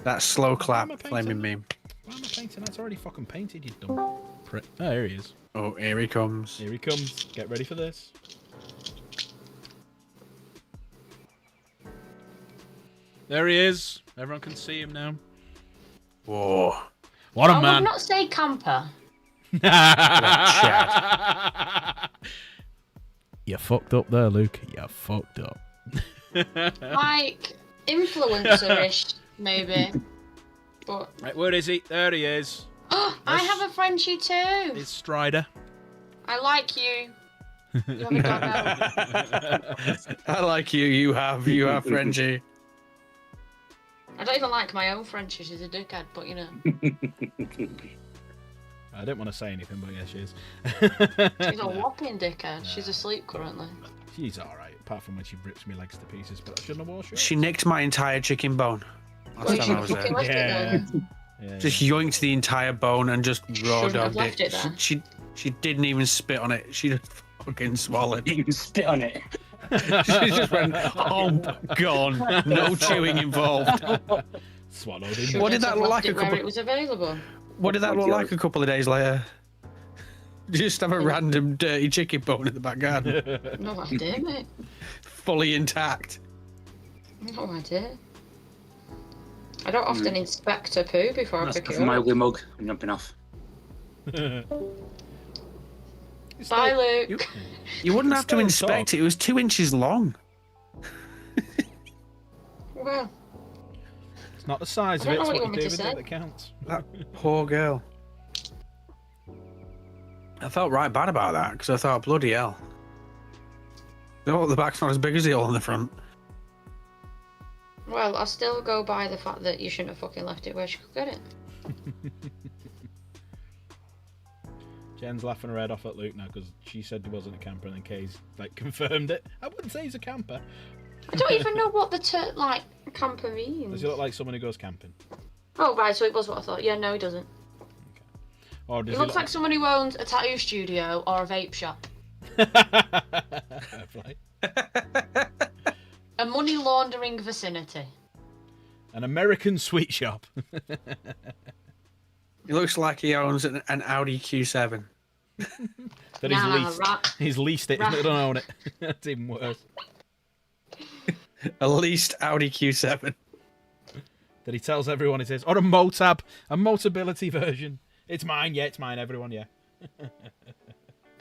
That slow Why am I clap painting flaming that? meme. Why am I painting that? It's already fucking painted, you dumb prick. Oh, here he is. Oh, here he comes. Here he comes. Get ready for this. There he is. Everyone can see him now. Whoa. What a I man. would not say camper. You fucked up there, Luke. You fucked up. Like, influencer-ish, maybe. But Right, where is he? There he is. I have a Frenchie too. It's Strider. I like you. You have a dog out. I like you. You have Frenchie. I don't even like my own Frenchie. She's a dickhead, but you know. I didn't want to say anything, but yeah, she is. She's a whopping dickhead. She's asleep currently. She's alright, apart from when she rips me legs to pieces, but I shouldn't have washed She nicked my entire chicken bone. Well, Last you time I should was fucking there. left it then. Yeah, Just yoinked the entire bone and just raw Shouldn't have dogged left it there. She didn't even spit on it. She just fucking swallowed. You can spit on it. She just went, oh, gone. No chewing involved. swallowed him. Shouldn't What did that have look left like a it where couple- it was available. What did that look like a couple of days later? Just have a random dirty chicken bone in the back garden, No idea, mate. fully intact. No idea. I don't often inspect a poo before I That's pick it from my up. ugly mug. I'm jumping off. Bye, Luke. You wouldn't have to Stay on inspect top. it. It was 2 inches long. Well, It's not the size I of don't it, know it's what what you you want do me with to it that counts. That poor girl. I felt right bad about that because I thought, bloody hell. No, the back's not as big as the hole in the front. well, I still go by the fact that you shouldn't have fucking left it where she could get it. Jen's laughing her head off at Luke now because she said he wasn't a camper and then Kay's like confirmed it. I wouldn't say he's a camper. I don't even know what the camper means. Does he look like someone who goes camping? Oh, right, so it was what I thought. Yeah, no, he doesn't. Or He does looks like someone who owns a tattoo studio or a vape shop. Fair play. A money laundering vicinity. An American sweet shop. It looks like he owns an Audi Q7. That he's leased it. He don't own it. That's even worse. A leased Audi Q7. That he tells everyone it is. Or a Motab. A Motability version. It's mine, yeah, it's mine, everyone, yeah.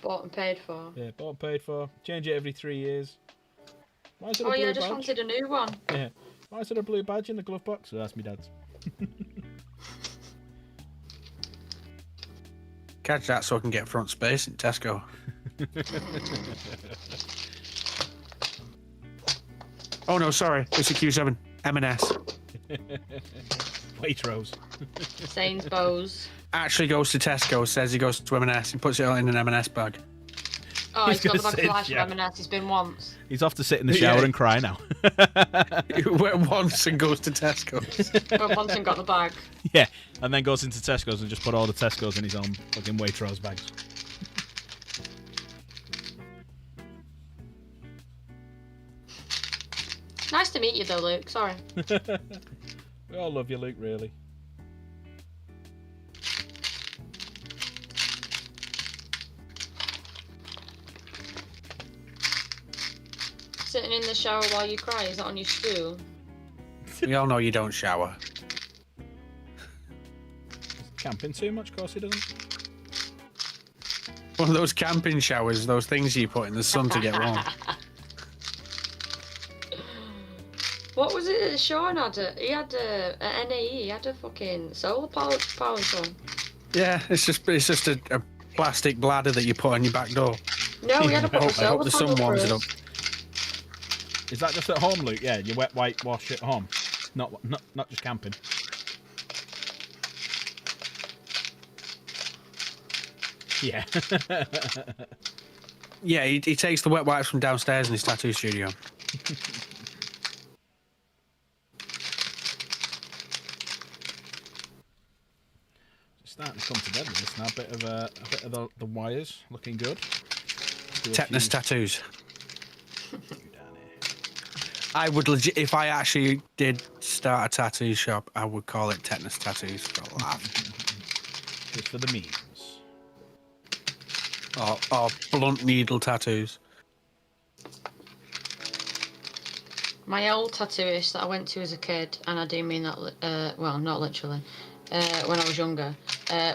Bought and paid for. Yeah, bought and paid for. Change it every 3 years. Why is it a Oh blue yeah, I just badge? wanted a new one. Yeah. Why is there a blue badge in the glove box? Oh, that's my dad's. Catch that so I can get front space in Tesco. Oh no, sorry. It's a Q7. M&S. Waitrose. Sainsbury's. Actually goes to Tesco, says he goes to M&S and puts it all in an M&S bag. Oh, He's he's got the gonna bag sit- for life yeah. of M&S. He's been once. He's off to sit in the shower Yeah. and cry now. He went once and goes to Tesco. Went once and got the bag. Yeah, and then goes into Tesco's and just put all the Tesco's in his own fucking Waitrose bags. Nice to meet you though, Luke. Sorry. We all love you, Luke, really. Sitting in the shower while you cry, is that on your stool? We all know you don't shower. Camping too much, of course he doesn't. One of those camping showers, those things you put in the sun to get warm. What was it that Sean had? He had at NAE, he had a fucking solar powered one. Yeah, it's just a plastic bladder that you put on your back door. No, we had a I proper hope solar the sun panel warms for it us. up. Is that just at home, Luke? Yeah, you wet whitewash at home. Not just camping. Yeah. Yeah, he takes the wet wipes from downstairs in his tattoo studio. starting to come together. This now, a bit of the wires looking good. Tetanus tattoos. Down here. I would legit, if I actually did start a tattoo shop, I would call it Tetanus Tattoos for a laugh. Just for the memes. Or blunt needle tattoos. My old tattooist that I went to as a kid, and I do mean that, well, not literally, when I was younger,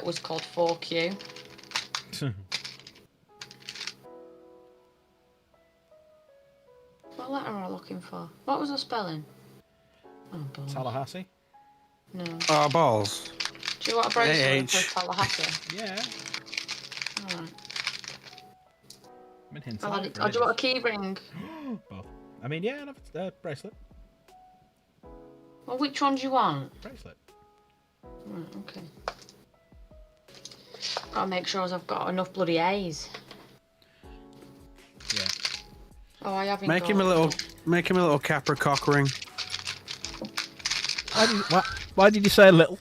was called 4Q. What letter am I looking for? What was the spelling? Oh, balls. Tallahassee? No. Oh, balls. Do you want a bracelet AH. for Tallahassee? Yeah. Alright. I've been hinting I'll at add it it. for Oh, do you want a ages. key ring? Both. I mean, yeah, I'll have a bracelet. Well, which one do you want? Bracelet. Right, okay. Gotta make sure I've got enough bloody A's. Yeah. Oh, I haven't Make got... him a little Capra cock ring. Why did you say little?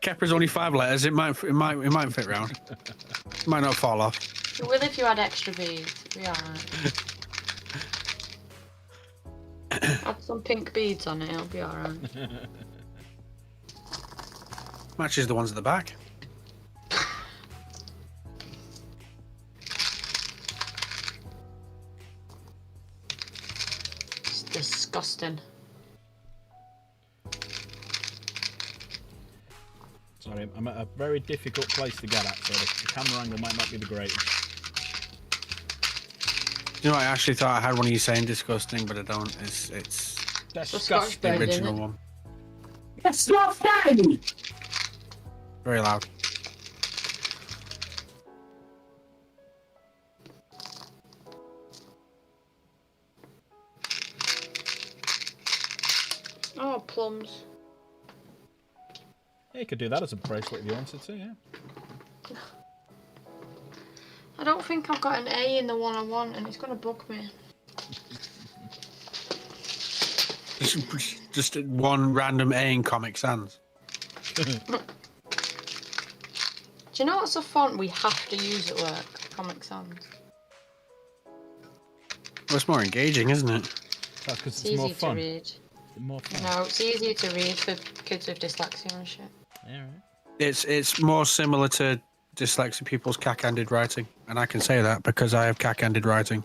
Capra's only 5 letters. It might fit round. It might not fall off. It will if you had extra beads. It'd be alright. Add some pink beads on it, it'll be alright. Matches the ones at the back. It's disgusting. Sorry, I'm at a very difficult place to get at, so the camera angle might not be the greatest. You know, I actually thought I had one of you saying disgusting, but I don't. It's Scotch Disgusting. the Bird, original isn't it? one. That's not funny! Very loud. Oh, plums. Yeah, you could do that as a bracelet if you wanted to, yeah. I don't think I've got an A in the one I want, and it's gonna bug me. Just one random A in Comic Sans. Do you know what's a font we have to use at work? Comic Sans. Well, it's more engaging, isn't it? That's because It's it's more easy to fun. read. More fun. No, it's easier to read for kids with dyslexia and shit. Yeah, right. It's more similar to dyslexic people's cack-handed writing, and I can say that because I have cack-handed writing.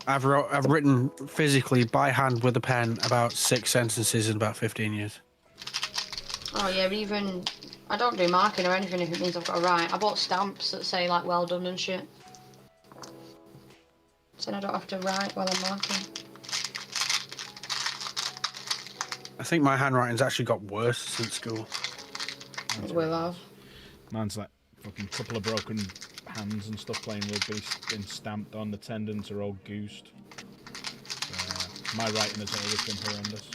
I've written physically by hand with a pen about 6 sentences in about 15 years. Oh yeah, even I don't do marking or anything if it means I've got to write. I bought stamps that say like well done and shit. So I don't have to write while I'm marking. I think my handwriting's actually got worse since school. It will have. Mine's like fucking couple of broken hands and stuff playing rugby, been stamped on, the tendons are all goosed. My writing has always been horrendous.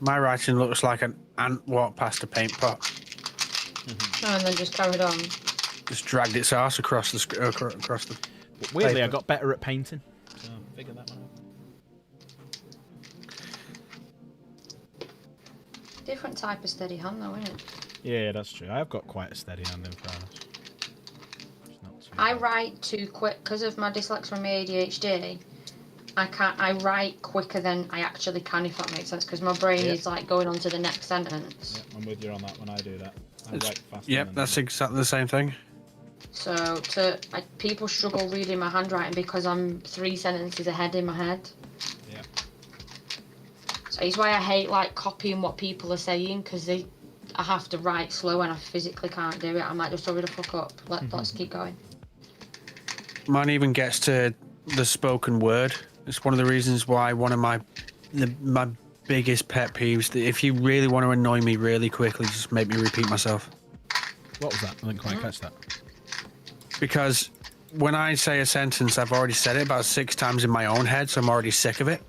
My writing looks like an ant walked past a paint pot. Oh, and then just carried on. Just dragged its arse across the across the. But weirdly, I paper. got better at painting, so figure that one out. Different type of steady hand though, isn't it? Yeah, that's true. I've got quite a steady hand in fairness. It's not too I bad. write too quick because of my dyslexia and my ADHD. I write quicker than I actually can, if that makes sense, because my brain Yeah. is like going on to the next sentence. Yeah, I'm with you on that when I do that. I It's- write faster. Yep, than that's them. exactly the same thing. So people struggle reading my handwriting because I'm 3 sentences ahead in my head. Yeah. So it's why I hate like copying what people are saying, because I have to write slow and I physically can't do it. I might just hurry the fuck up. Let's keep going. Mine even gets to the spoken word. It's one of the reasons why one of my biggest pet peeves. That if you really want to annoy me really quickly, just make me repeat myself. What was that? I didn't quite catch that. Because when I say a sentence, I've already said it about 6 times in my own head, so I'm already sick of it.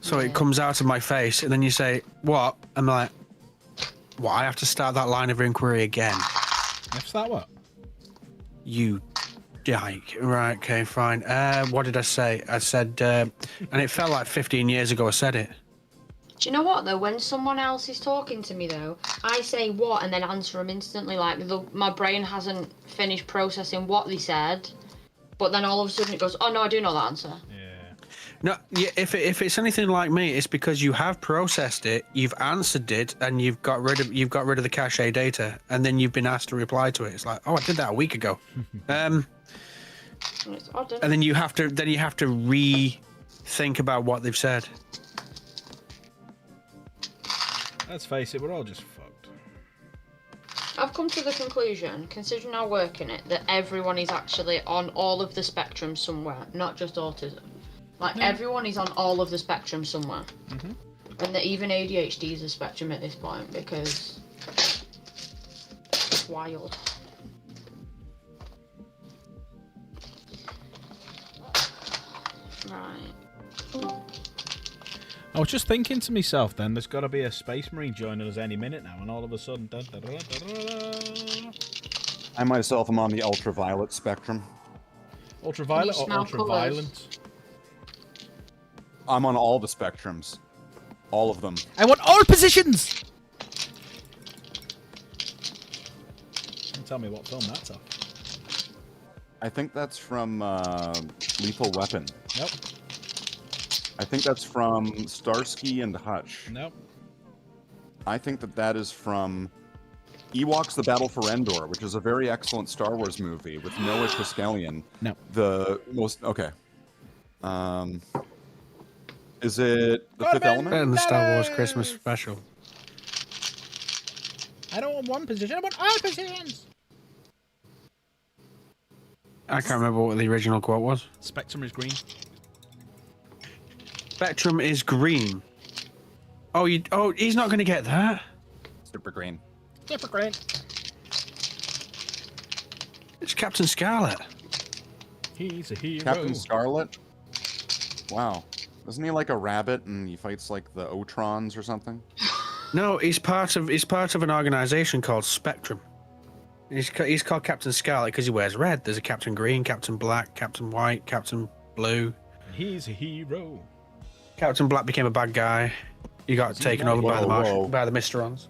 So Yeah. it comes out of my face, and then you say, what? I'm like, what? I have to start that line of inquiry again. If that what? You dyke. Right, okay, fine. What did I say? I said, and it felt like 15 years ago I said it. Do you know what though? When someone else is talking to me though, I say what and then answer them instantly. Like my brain hasn't finished processing what they said, but then all of a sudden it goes, "Oh no, I do know that answer." Yeah. No, yeah. If it's anything like me, it's because you have processed it, you've answered it, and you've got rid of the cache data, and then you've been asked to reply to it. It's like, oh, I did that a week ago. It's odd, isn't And it? then you have to rethink about what they've said. Let's face it, we're all just fucked. I've come to the conclusion, considering I work in it, that everyone is actually on all of the spectrum somewhere, not just autism. Like, everyone is on all of the spectrum somewhere. And that even ADHD is a spectrum at this point, because it's wild. Right. I was just thinking to myself then, there's got to be a space marine joining us any minute now, and all of a sudden... Dun, dun, dun, dun, dun. I myself am on the ultraviolet spectrum. Ultraviolet Can you or smell ultraviolent? I'm on all the spectrums. All of them. I want all positions! Don't tell me what film that's off. I think that's from Lethal Weapon. Nope. I think that's from Starsky and Hutch. Nope. I think that is from Ewoks: The Battle for Endor, which is a very excellent Star Wars movie with Noah Triskelion. No. The most... Okay. Is it The Fifth Element? And the Star Wars Christmas special. I don't want one position, I want all positions! I can't remember what the original quote was. Spectrum is green. Spectrum is green. Oh, he's not going to get that. Super Green. Super green. It's Captain Scarlet. He's a hero. Captain Scarlet? Wow. Isn't he like a rabbit and he fights like the Otrons or something? No, he's part of an organization called Spectrum. He's called Captain Scarlet because he wears red. There's a Captain Green, Captain Black, Captain White, Captain Blue. He's a hero. Captain Black became a bad guy. He got taken over by Whoa. the Mysterons.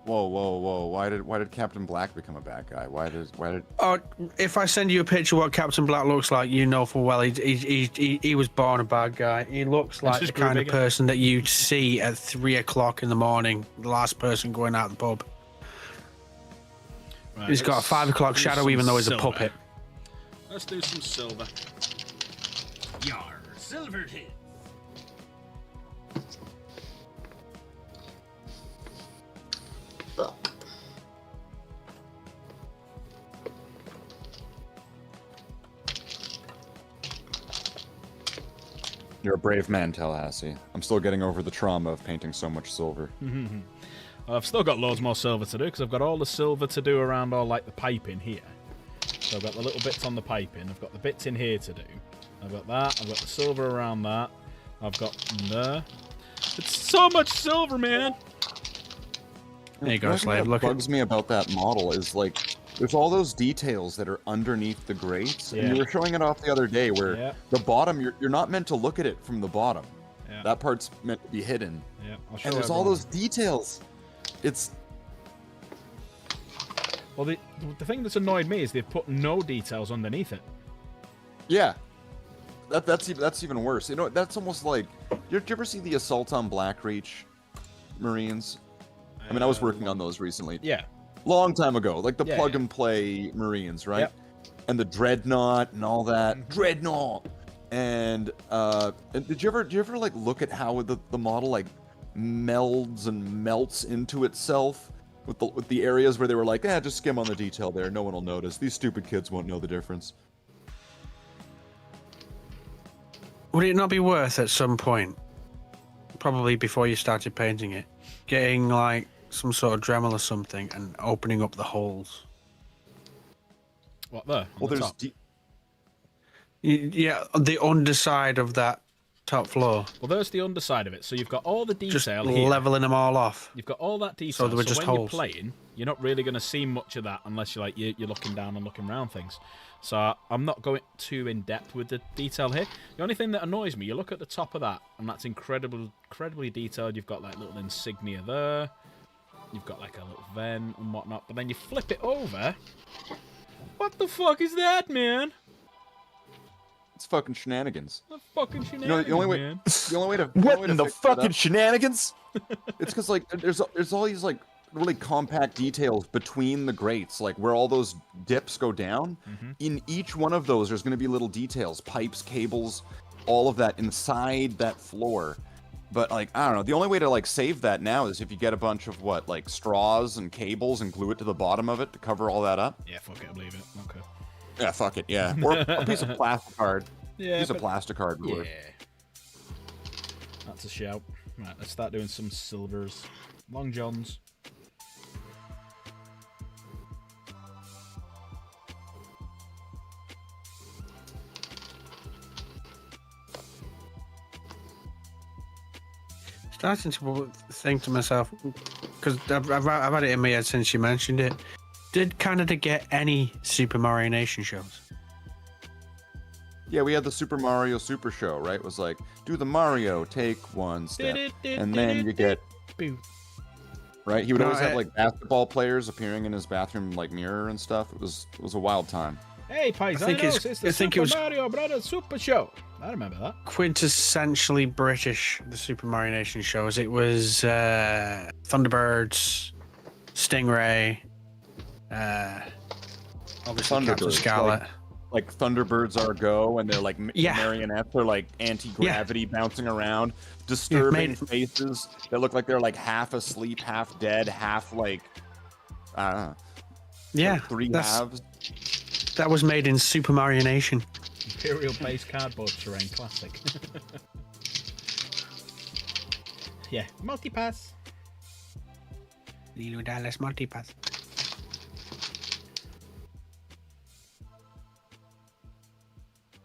Whoa, whoa, whoa! Why did Captain Black become a bad guy? Why did? Oh, if I send you a picture of what Captain Black looks like, you know full well he was born a bad guy. He looks like the just kind of bigger. person that you'd see at 3 o'clock in the morning, the last person going out the pub. Right, He's got a 5 o'clock shadow, even though he's a puppet. Let's do some silver. Yar, silver tea. Look. You're a brave man, Tallahassee. I'm still getting over the trauma of painting so much silver. I've still got loads more silver to do because I've got all the silver to do around all like the piping here. So I've got the little bits on the piping. I've got the bits in here to do. I've got that. I've got the silver around that. I've got there. It's so much silver, man. There you go, One thing Slave. that Look at bugs me about that model is like there's all those details that are underneath the grates, and you Yeah. were showing it off the other day where Yeah. the bottom you're not meant to look at it from the bottom. Yeah. That part's meant to be hidden. Yeah, I'll show And there's all everyone. those details. It's Well, the thing that's annoyed me is they've put no details underneath it. yeah. That's even worse. You know, that's almost like did you ever see the Assault on Blackreach Marines? I mean, I was working on those recently. Yeah. Long time ago, like the Yeah, plug yeah. and play Marines, right? Yep. And the Dreadnought and all that. Mm-hmm. Dreadnought. And did you ever like look at how the model like melds and melts into itself with the areas where they were like, just skim on the detail there, no one will notice. These stupid kids won't know the difference. Would it not be worth at some point, probably before you started painting it, getting like some sort of Dremel or something and opening up the holes? What there? Well, The there's top? Yeah, the underside of that top floor, Well, there's the underside of it. So you've got all the just detail here. leveling them all off. You've got all that detail. So there were just when holes. you're playing, you're not really going to see much of that unless you're looking down and looking around things. So I'm not going too in depth with the detail here. The only thing that annoys me, you look at the top of that, and that's incredibly detailed. You've got like little insignia there. You've got like a little vent and whatnot. But then you flip it over. What the fuck is that, man? It's fucking shenanigans. The fucking shenanigans, You know, the only way, man. the only way to What in the fix that up- fucking shenanigans? It's because like there's all these like really compact details between the grates, like where all those dips go down. In each one of those, there's going to be little details, pipes, cables, all of that inside that floor. But like I don't know, the only way to like save that now is if you get a bunch of like straws and cables and glue it to the bottom of it to cover all that up. Yeah, fuck it, I believe it. Okay. Yeah, fuck it, yeah. Or a piece of plastic card. Yeah, Piece of plastic card would work. Yeah. That's a shout. Right, let's start doing some silvers. Long johns. Starting to think to myself, because I've had it in my head since you mentioned it. Did Canada get any Super Mario Nation shows? Yeah, we had the Super Mario Super Show, right? It was like, do the Mario, take one step, and then you get... Right? He would No, always have like basketball players appearing in his bathroom like mirror and stuff. It was a wild time. Hey, Paisanos, it's the Super it was Mario Brothers Super Show. I remember that. quintessentially British, the Super Mario Nation shows. It was Thunderbirds, Stingray, obviously Captain Thunderbirds, Scarlet. Like Thunderbirds are go, and they're like Yeah. marionettes. They're like anti-gravity bouncing around, disturbing made- faces that look like they're like half asleep, half dead, half like I don't know, Yeah, like three that's- halves. that was made in Super Mario Nation. Imperial base cardboard terrain classic. Yeah, multi-pass. Lilo Dallas Multipass.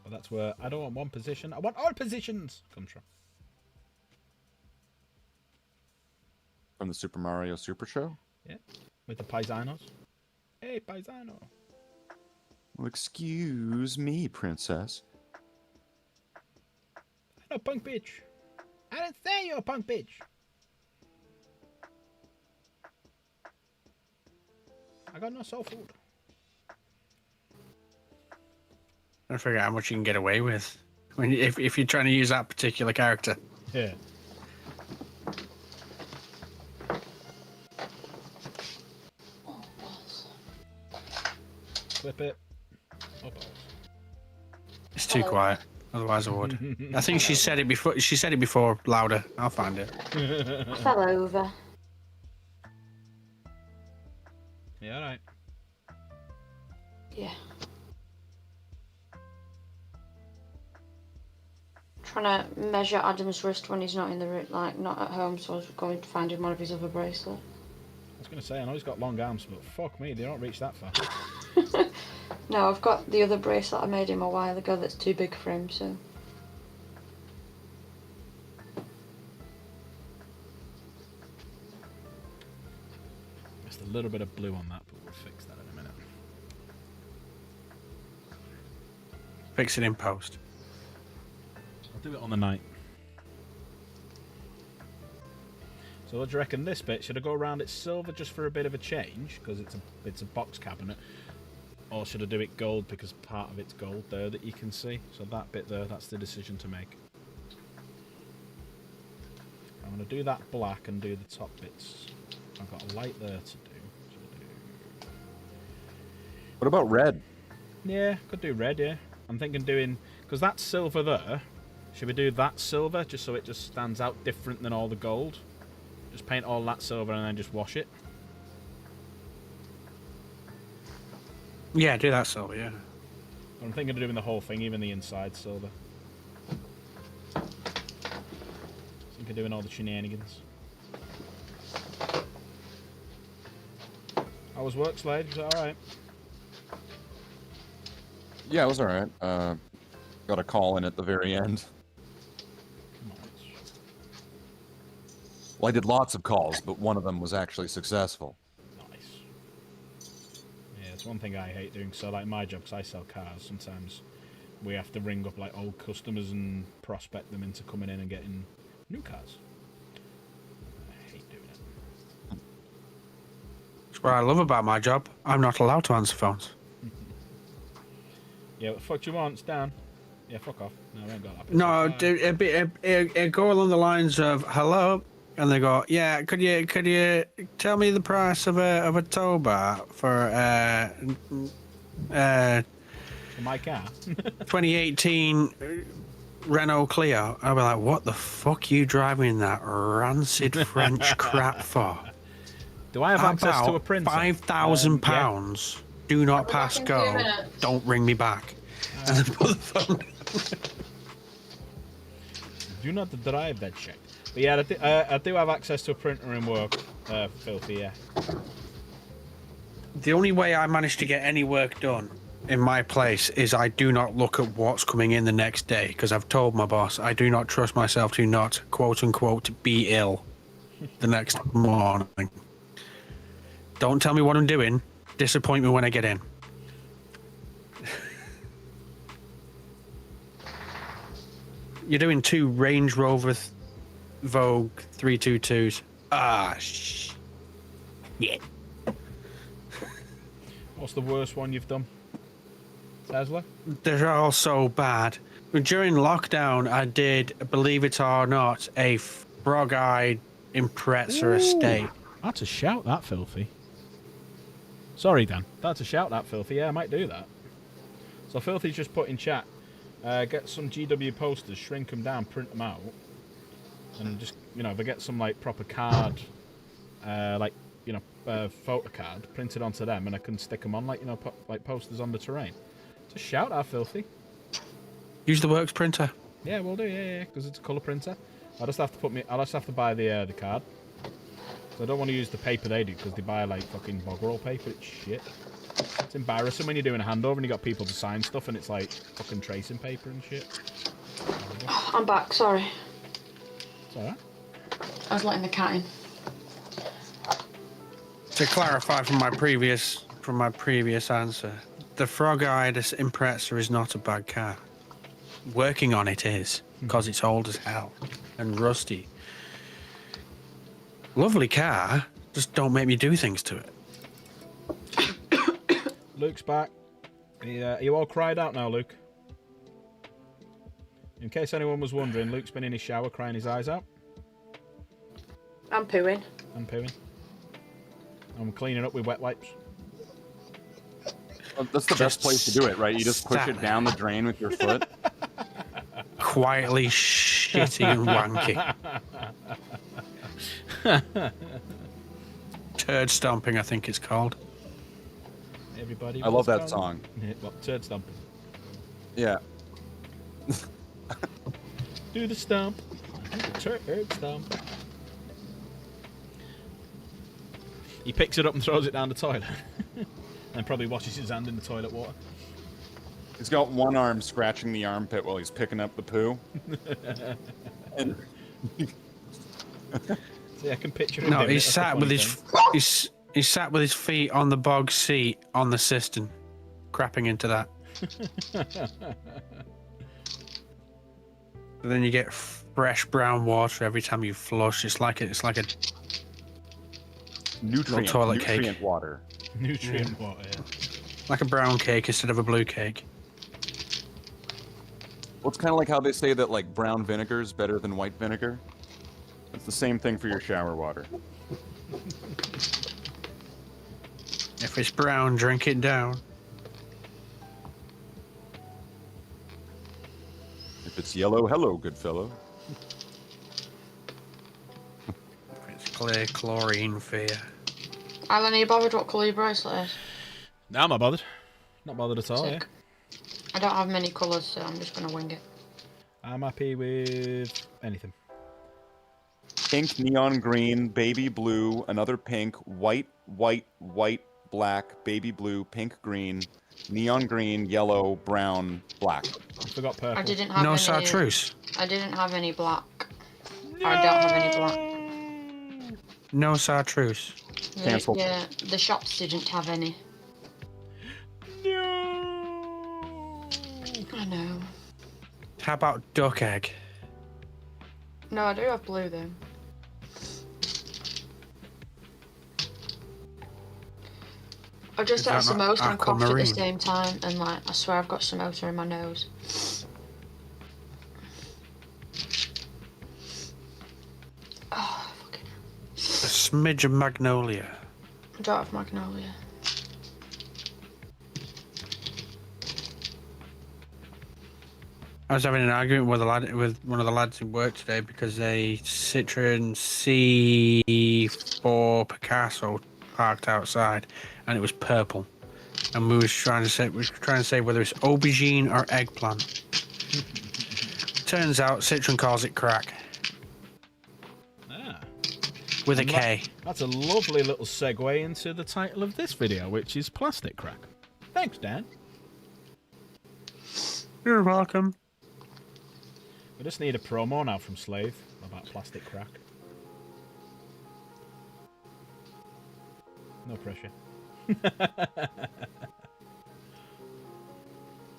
Well, that's where I don't want one position. I want all positions. Comes from. From the Super Mario Super Show. Yeah, with the paisanos. Hey, paisano. Well, excuse me, princess. No punk bitch. I didn't say you're a punk bitch. I got no soul food. I figure out how much you can get away with when if you're trying to use that particular character. Yeah. Flip it. Oh, balls. It's too quiet. Otherwise, I would. I think she said it before. She said it before louder. I'll find it. Fell over. Yeah, alright. Yeah. Trying to measure Adam's wrist when he's not in the like not at home, so I was going to find him one of his other bracelets. I was going to say, I know he's got long arms, but fuck me, they don't reach that far. No, I've got the other bracelet I made him a while ago that's too big for him, so. Just a little bit of blue on that, but we'll fix that in a minute. Fix it in post. I'll do it on the night. So what do you reckon this bit? Should I go around it silver just for a bit of a change? Because it's a box cabinet. Or should I do it gold because part of it's gold there that you can see? So that bit there, that's the decision to make. I'm going to do that black and do the top bits. I've got a light there to do. What about red? Yeah, could do red, yeah. I'm thinking doing... Because that's silver there. Should we do that silver just so it just stands out different than all the gold? Just paint all that silver and then just wash it? Yeah, do that silver. Yeah. I'm thinking of doing the whole thing, even the inside silver. Think of doing all the shenanigans. How was work, Slade? Was that alright? Yeah, it was alright. Got a call in at the very end. Nice. Well, I did lots of calls, but one of them was actually successful. Nice. Yeah, it's one thing I hate doing. So like my job, 'cause I sell cars, sometimes we have to ring up like old customers and prospect them into coming in and getting new cars. I hate doing it. That's what I love about my job. I'm not allowed to answer phones. Yeah, what the fuck do you want? It's down. Yeah, fuck off. No, I ain't got that. No, Bye. it go along the lines of hello, and they go, yeah. Could you tell me the price of a tow bar for For my car. 2018 Renault Clio? I'll be like, what the fuck you driving that rancid French crap for? Do I have access to a printer? £5,000. Do not pass back in 2 go. minutes. Don't ring me back. And then put the phone. Do not drive that shit. But yeah, I do have access to a printer in work. Filthy, yeah. The only way I manage to get any work done in my place is I do not look at what's coming in the next day, because I've told my boss I do not trust myself to not, quote unquote, be ill the next morning. Don't tell me what I'm doing. Disappoint me when I get in. You're doing 2 Range Rover Vogue 322s. Ah, yeah. What's the worst one you've done? Tesla? They're all so bad. During lockdown, I did, believe it or not, a frog-eyed Impreza estate. That's a shout, that filthy. Sorry, Dan. That's a shout, that filthy. Yeah, I might do that. So filthy's just put in chat. Get some GW posters, shrink them down, print them out, and just, you know, if I get some like proper card, like, you know, photo card printed onto them, and I can stick them on like, you know, like posters on the terrain. Just shout out, filthy. Use the works printer. Yeah, we'll do. Yeah, because it's a colour printer. I'll just have to buy the card. So I don't want to use the paper they do, because they buy like fucking bog roll paper. It's shit. It's embarrassing when you're doing a handover and you got people to sign stuff and it's like fucking tracing paper and shit. I'm back, sorry. It's alright. I was letting the cat in. To clarify from my previous answer, the frog-eyed Impreza is not a bad car. Working on it is, because it's old as hell and rusty. Lovely car, just don't make me do things to it. Luke's back. Are you all cried out now, Luke? In case anyone was wondering, Luke's been in his shower crying his eyes out. I'm pooing. I'm pooing. I'm cleaning up with wet wipes. Well, that's the best place to do it, right? You just push it down the drain with your foot. Quietly shitty and wanky. Turd stomping, I think it's called. Everybody. I love that song. What, turd stomping? Yeah. Do the stump. Do the turd stump. He picks it up and throws it down the toilet. And probably washes his hand in the toilet water. He's got one arm scratching the armpit while he's picking up the poo. And see, I can picture him. No, doing he's it. sat with he's sat with his feet on the bog seat on the cistern, crapping into that. But then you get fresh brown water every time you flush. It's like a nutrient cake. water. Nutrient water, yeah. Like a brown cake instead of a blue cake. Well, it's kind of like how they say that like brown vinegar is better than white vinegar. It's the same thing for your shower water. If it's brown, drink it down. If it's yellow, hello, good fellow. It's clear chlorine fear. Alan, are you bothered what colour your bracelet is? No, I'm not bothered. Not bothered at all, Sick. I don't have many colours, so I'm just going to wing it. yeah. I'm happy with anything. Pink, neon green, baby blue, another pink, white, white, white, black, baby blue, pink, green, neon green, yellow, brown, black. I forgot purple. I didn't have No any. chartreuse. I didn't have any black. I don't have any black. No chartreuse. Cancel. Yeah, the shops didn't have any. know. How about duck egg? No, I do have blue though. I just Is had that not samosa and coughed at the aquamarine? same time, and like I swear I've got samosa in my nose. Oh, fucking. A smidge of magnolia. I don't have magnolia. I was having an argument with one of the lads who worked today because a Citroen C4 Picasso parked outside, and it was purple. And we were trying to say whether it's aubergine or eggplant. Turns out Citroen calls it crack Ah, with a And K. that's a lovely little segue into the title of this video, which is Plastic Crack. Thanks, Dan. You're welcome. We just need a promo now from Slave about plastic crack. No pressure.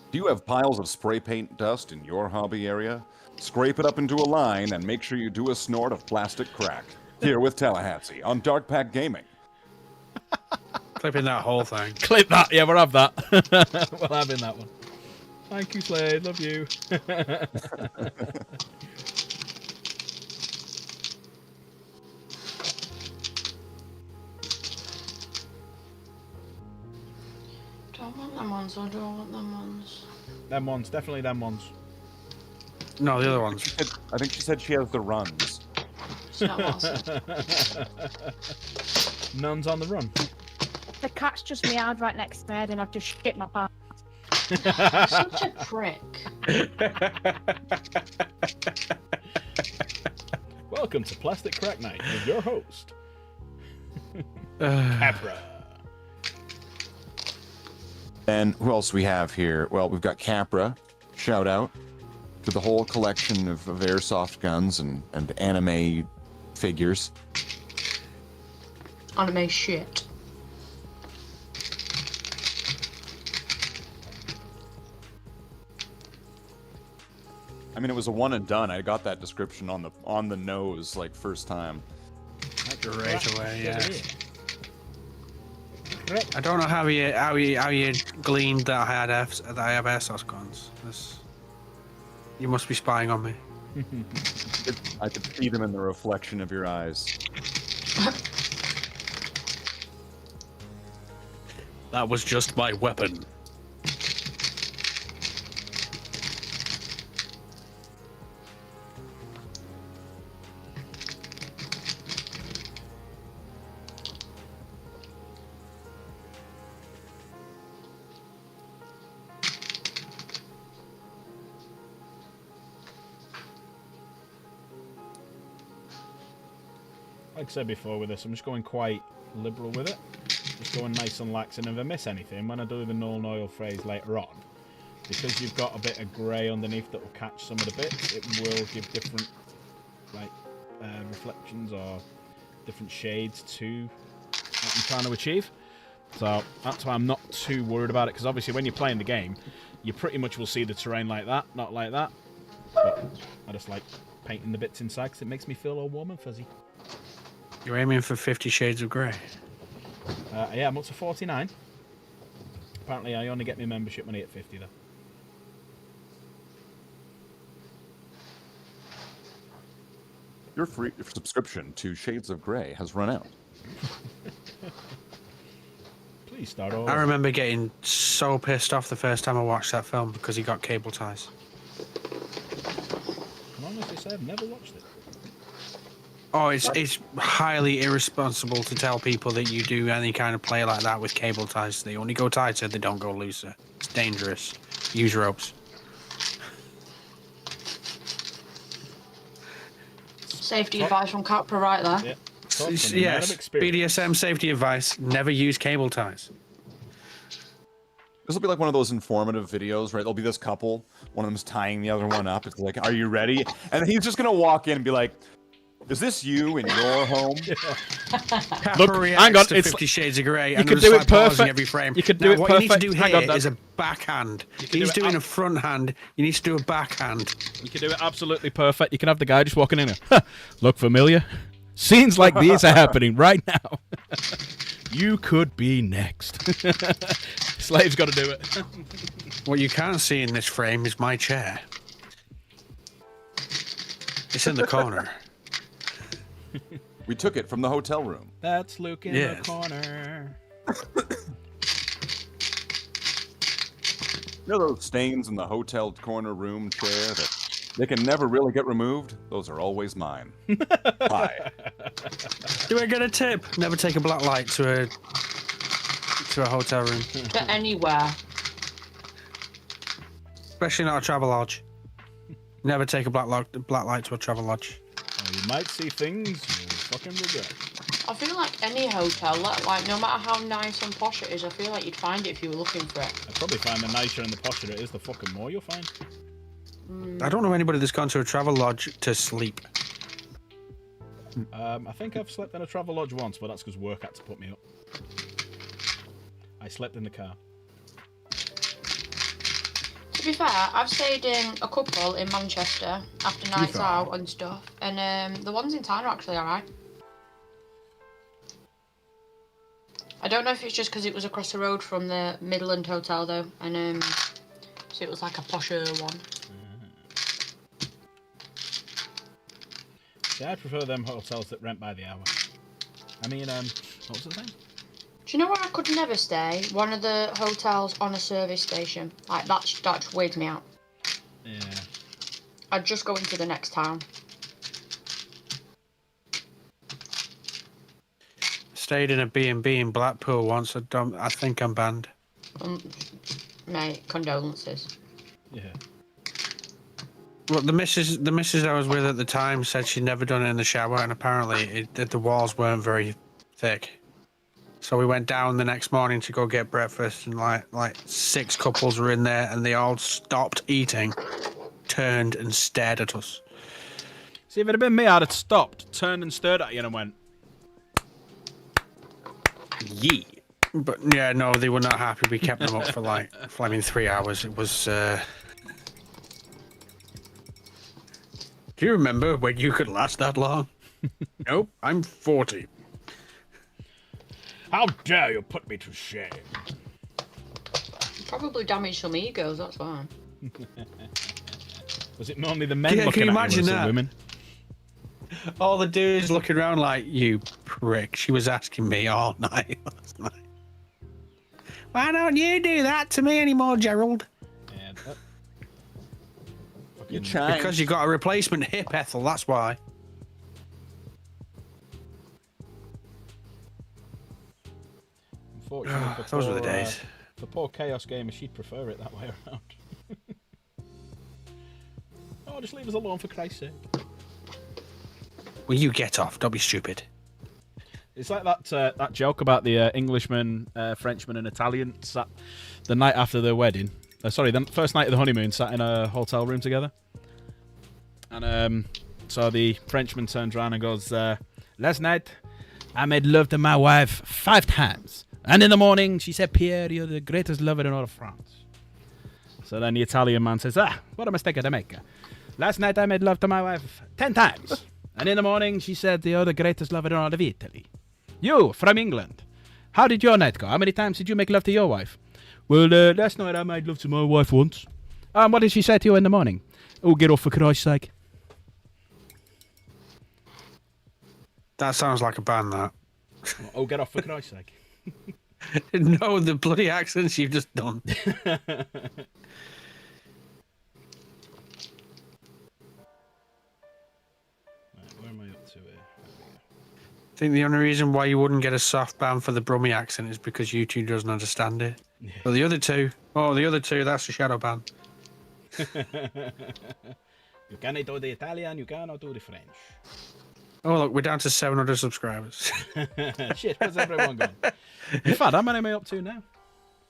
Do you have piles of spray paint dust in your hobby area? Scrape it up into a line and make sure you do a snort of plastic crack. Here with Tallahassee on Dark Pack Gaming. Clipping that whole thing. Clip that. Yeah, we'll have that. We'll have in that one. Thank you, Slade. Love you. Do I want them ones or do I want them ones? Them ones. Definitely them ones. No, the other ones. I think she said she has the runs. It's not what I said. Nuns on the run. The cat's just meowed right next to me, and I've just shit my pants. You're such a prick. Welcome to Plastic Crack Night with your host, Capra. And who else we have here? Well, we've got Capra. Shout out to the whole collection of airsoft guns and anime figures. Anime shit. I mean, it was a one and done. I got that description on the nose like first time. Right away, yeah. Correct. I don't know how you gleaned that I have airsoft guns. You must be spying on me. I could see them in the reflection of your eyes. That was just my weapon. Like I said before with this, I'm just going quite liberal with it. Just going nice and lax, and if I miss anything, when I do the null and oil phrase later on, because you've got a bit of grey underneath that will catch some of the bits, it will give different like reflections or different shades to what I'm trying to achieve. So that's why I'm not too worried about it, because obviously when you're playing the game, you pretty much will see the terrain like that, not like that. But I just like painting the bits inside because it makes me feel all warm and fuzzy. You're aiming for 50 Shades of Grey. Yeah, I'm up to 49. Apparently I only get my membership money at 50 though. Your free subscription to Shades of Grey has run out. Please start over. I remember getting so pissed off the first time I watched that film because he got cable ties. Can honestly say I've never watched it. Oh, it's highly irresponsible to tell people that you do any kind of play like that with cable ties. They only go tighter, they don't go looser. It's dangerous. Use ropes. Safety advice from Capra right there. Yeah. Talk from the man Yes, of experience. BDSM safety advice, never use cable ties. This will be like one of those informative videos, right? There'll be this couple, one of them's tying the other one up. It's like, are you ready? And he's just gonna walk in and be like, Is this you in your home? Kappa Look, reacts hang on, to it's- 50 Shades of Grey, you and could there's do like it pausing perfect. every frame. You could do Now, it what you need to perfect. do Hang here on, Dan. is a backhand. could do He's it doing up- a front hand. You need to do a backhand. You can do it absolutely perfect. You can have the guy just walking in there. Look familiar? Scenes like these are happening right now. You could be next. Slave's got to do it. What you can't see in this frame is my chair. It's in the corner. We took it from the hotel room. That's Luke in the Yes. corner. You know those stains in the hotel corner room chair that they can never really get removed? Those are always mine. Bye. Do I get a tip? Never take a black light to a hotel room, To anywhere. especially not a travel lodge. Never take a black light to a travel lodge. Oh, you might see things you'll fucking regret. I feel like any hotel, like no matter how nice and posh it is, I feel like you'd find it if you were looking for it. I'd probably find the nicer and the posher it is, the fucking more you'll find. I don't know anybody that's gone to a travel lodge to sleep. I think I've slept in a travel lodge once, but that's because work had to put me up. I slept in the car. To be fair, I've stayed in a couple in Manchester after nights fair. out and stuff, and the ones in town are actually alright. I don't know if it's just because it was across the road from the Midland Hotel though, and so it was like a posher one. Yeah, I prefer them hotels that rent by the hour. I mean, what was the thing? Do you know where I could never stay? One of the hotels on a service station. Like that just weirds me out. Yeah. I'd just go into the next town. Stayed in a B&B in Blackpool once. I think I'm banned. Mate, condolences. Yeah. Well, the missus I was with at the time said she'd never done it in the shower, and apparently the walls weren't very thick. So we went down the next morning to go get breakfast, and like 6 couples were in there, and they all stopped eating, turned and stared at us. See, if it had been me, I'd have stopped, turned and stared at you and went, Yeah. But yeah, no, they were not happy. We kept them up for like 3 hours. It was. Do you remember when you could last that long? Nope, I'm 40. how dare you put me to shame? Probably damaged some egos, that's why. Was it mainly the men Yeah, looking can you at you, or imagine was it that? women? All the dudes looking around like, you prick. She was asking me all night last night. Why don't you do that to me anymore, Gerald? Yeah, You fucking- changed. Because you got a replacement hip, Ethel, that's why. Unfortunately, for Those were the poor, days. For poor Chaos Gamer, she'd prefer it that way around. Oh, just leave us alone, for Christ's sake. Will you get off? Don't be stupid. It's like that joke about the Englishman, Frenchman, and Italian sat the night after their wedding. Sorry, the first night of the honeymoon, sat in a hotel room together. And so the Frenchman turns around and goes, "Last night, I made love to my wife 5 times, and in the morning she said, 'Pierre, you're the greatest lover in all of France.'" So then the Italian man says, "What a mistake to make. Last night I made love to my wife 10 times, and in the morning she said, 'You're the greatest lover in all of Italy.' You, from England, how did your night go? How many times did you make love to your wife?" "Well, last night I made love to my wife once." "And what did she say to you in the morning?" "Oh, get off for Christ's sake." That sounds like a band, that. "Oh, get off for Christ's sake." No, the bloody accents you've just done. Right, where am I up to here? I think the only reason why you wouldn't get a soft ban for the Brummie accent is because YouTube doesn't understand it. Yeah. But the other two, that's a shadow ban. You cannot do the Italian, you cannot do the French. Oh, look, we're down to 700 subscribers. Shit, where's everyone gone? In fact, how many am I up to now?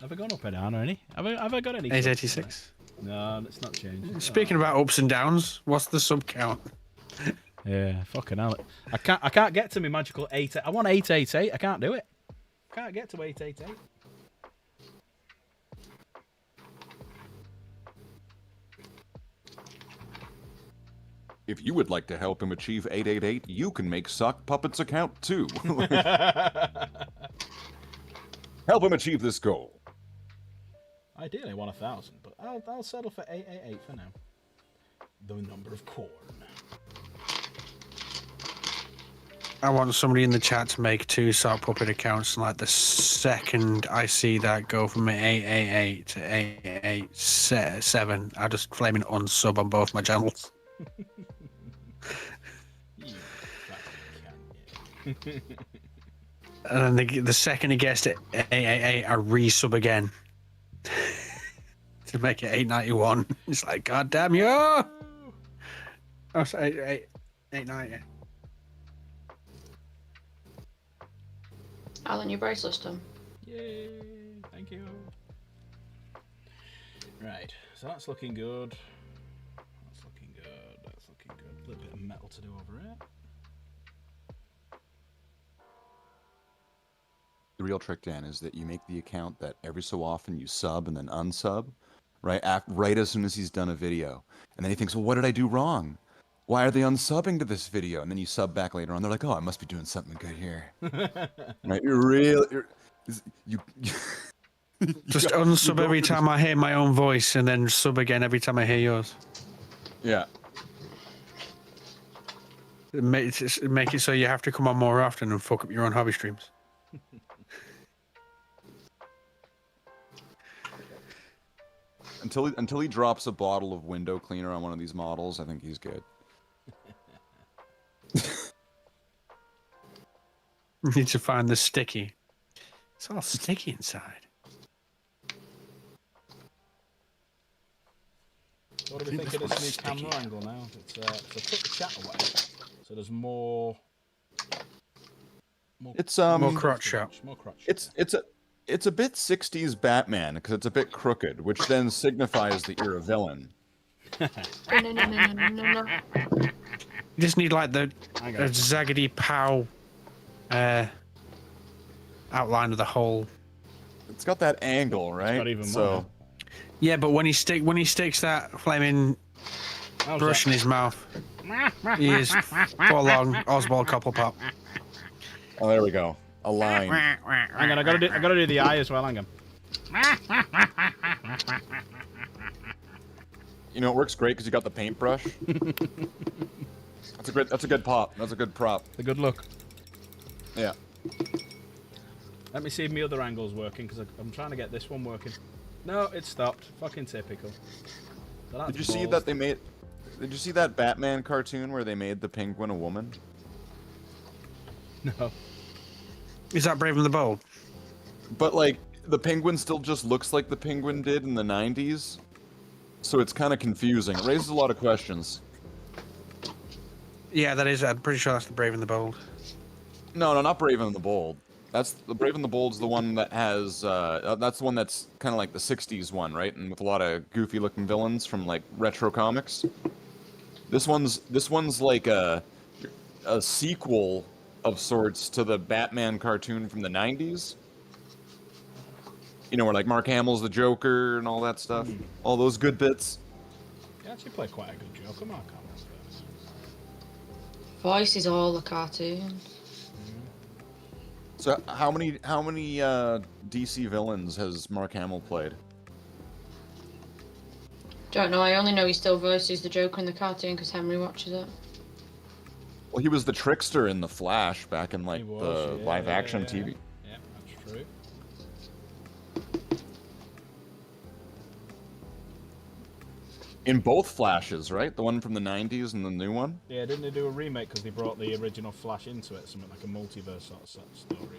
Have I gone up or down or any? Have I got any? 886. No, it's not changed. Speaking about ups and downs, what's the sub count? Yeah, fucking hell. I can't get to my magical 8. I want 888. I can't do it. Can't get to 888. If you would like to help him achieve 888, you can make Sock Puppet's account too. Help him achieve this goal. Ideally, I want 1,000, but I'll settle for 888 for now. The number of corn. I want somebody in the chat to make 2 sock puppet accounts, and like the second I see that go from 888 to 887, I just flaming unsub on both my channels. You fucking can, yeah. And then the second he gets to 888, I resub again to make it 891. It's like, God damn you! Oh, sorry, 890. Alan, your bracelet's done. Yay! Thank you. Right, so that's looking good. That's looking good. That's looking good. A little bit of metal to do over here. The real trick, Dan, is that you make the account that every so often you sub and then unsub, right? Right as soon as he's done a video. And then he thinks, well, what did I do wrong? Why are they unsubbing to this video? And then you sub back later on. They're like, oh, I must be doing something good here. Right? You Just unsub every time I hear my own voice, and then sub again every time I hear yours. Yeah. Make it so you have to come on more often and fuck up your own hobby streams. Until he drops a bottle of window cleaner on one of these models, I think he's good. Need to find the sticky. It's all sticky inside. What do we think of this new camera angle now? It's so took the chat away, so there's more. More crotch shot. More crotch. It's a bit 60s Batman because it's a bit crooked, which then signifies that you're a villain. No. You just need like the zaggedy pow outline of the whole. It's got that angle, right? got even so more. Yeah, but when he sticks that flaming brush in his mouth, he is full on Oswald Cobblepot. Oh, there we go. A line. Hang on, I gotta do the eye as well. Hang on. You know, it works great because you got the paintbrush. That's a good pop. That's a good prop. The good look. Yeah. Let me see if my other angle's working because I'm trying to get this one working. No, it stopped. Fucking typical. So Did you see that they made? Did you see that Batman cartoon where they made the Penguin a woman? No. Is that Brave and the Bold? But like the Penguin still just looks like the Penguin did in the 90s. So it's kind of confusing. It raises a lot of questions. Yeah, that is. I'm pretty sure that's the Brave and the Bold. No, not Brave and the Bold. That's the Brave and the Bold's the one that has. That's the one that's kind of like the '60s one, right? And with a lot of goofy-looking villains from like retro comics. This one's like a sequel of sorts to the Batman cartoon from the '90s. You know, where like Mark Hamill's the Joker and all that stuff, all those good bits. You actually play quite a good Joker, Mark Hamill's voice. Voice is all the cartoons. So how many DC villains has Mark Hamill played? Don't know, I only know he still voices the Joker in the cartoon because Henry watches it. Well, he was the trickster in The Flash back in like He was, the yeah, live-action yeah. TV. Yeah, that's true. In both Flashes, right? The one from the 90s and the new one? Yeah, didn't they do a remake because they brought the original Flash into it? Something like a multiverse sort of story.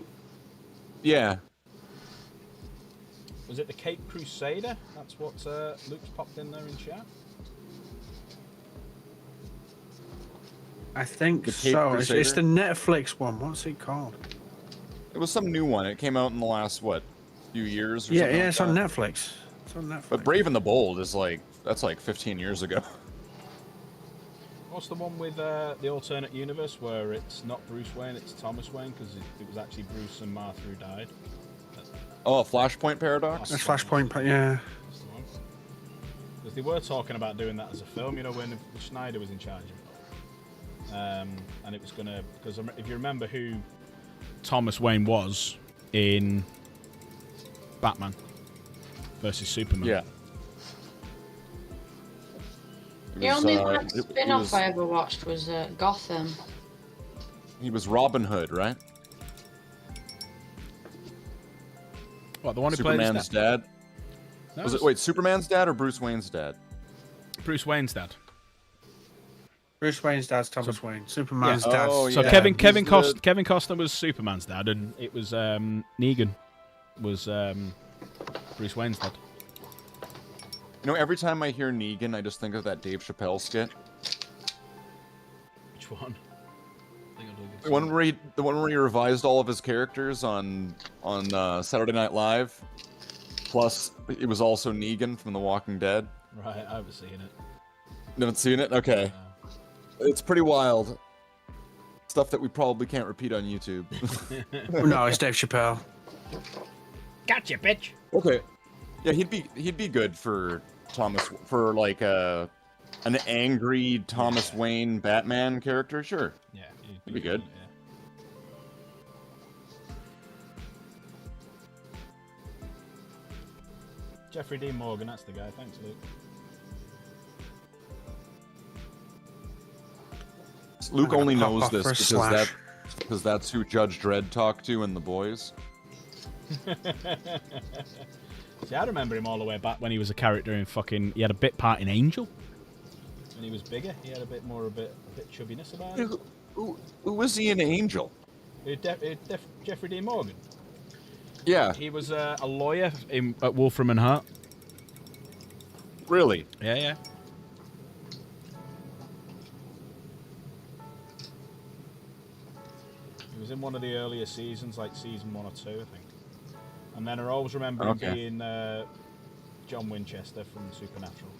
Yeah. Was it the Cape Crusader? That's what Luke's popped in there in chat. I think The Cape so. It's the Crusader? Netflix one. What's it called? It was some new one. It came out in the last, what, few years or Yeah, something yeah, like it's on that. Netflix. It's on Netflix. But Brave and the Bold is like, that's like 15 years ago. What's the one with the alternate universe where it's not Bruce Wayne, it's Thomas Wayne, because it was actually Bruce and Martha who died? Oh, Flashpoint Paradox? That's Flashpoint, yeah. That's the one. Because they were talking about doing that as a film, you know, when Schneider was in charge of it. And it was going to... Because if you remember who Thomas Wayne was in Batman versus Superman. Yeah. The only spin-off I ever watched was Gotham. He was Robin Hood, right? What, the one who Superman's played his dad? Was it, wait, Superman's dad or Bruce Wayne's dad? Bruce Wayne's dad. Bruce Wayne's dad's Thomas Wayne. Superman's Yeah. dad's... Oh, So yeah. Kevin Who's the- Kevin Costner was Superman's dad, and it was Negan was Bruce Wayne's dad. You know, every time I hear Negan, I just think of that Dave Chappelle skit. Which one? The one where he revised all of his characters on Saturday Night Live. Plus, it was also Negan from The Walking Dead. Right, I haven't seen it. You haven't seen it? Okay. It's pretty wild. Stuff that we probably can't repeat on YouTube. No, it's Dave Chappelle. Gotcha, bitch. Okay. Yeah, he'd be good for like an angry Thomas Wayne Batman character. Sure. Yeah, He'd be good. Yeah. Jeffrey Dean Morgan, that's the guy. Thanks, Luke. Luke only pop knows off this for a because that's who Judge Dredd talked to in The Boys. See, I remember him all the way back when he was a character in fucking. He had a bit part in Angel. When he was bigger, he had a bit chubbiness about him. Who was he in Angel? Jeffrey Dean Morgan. Yeah, He was a lawyer at Wolfram and Hart. really. Yeah, yeah. He was in one of the earlier seasons, like season 1 or 2, I think. And then I always remember him Okay. being John Winchester from Supernatural.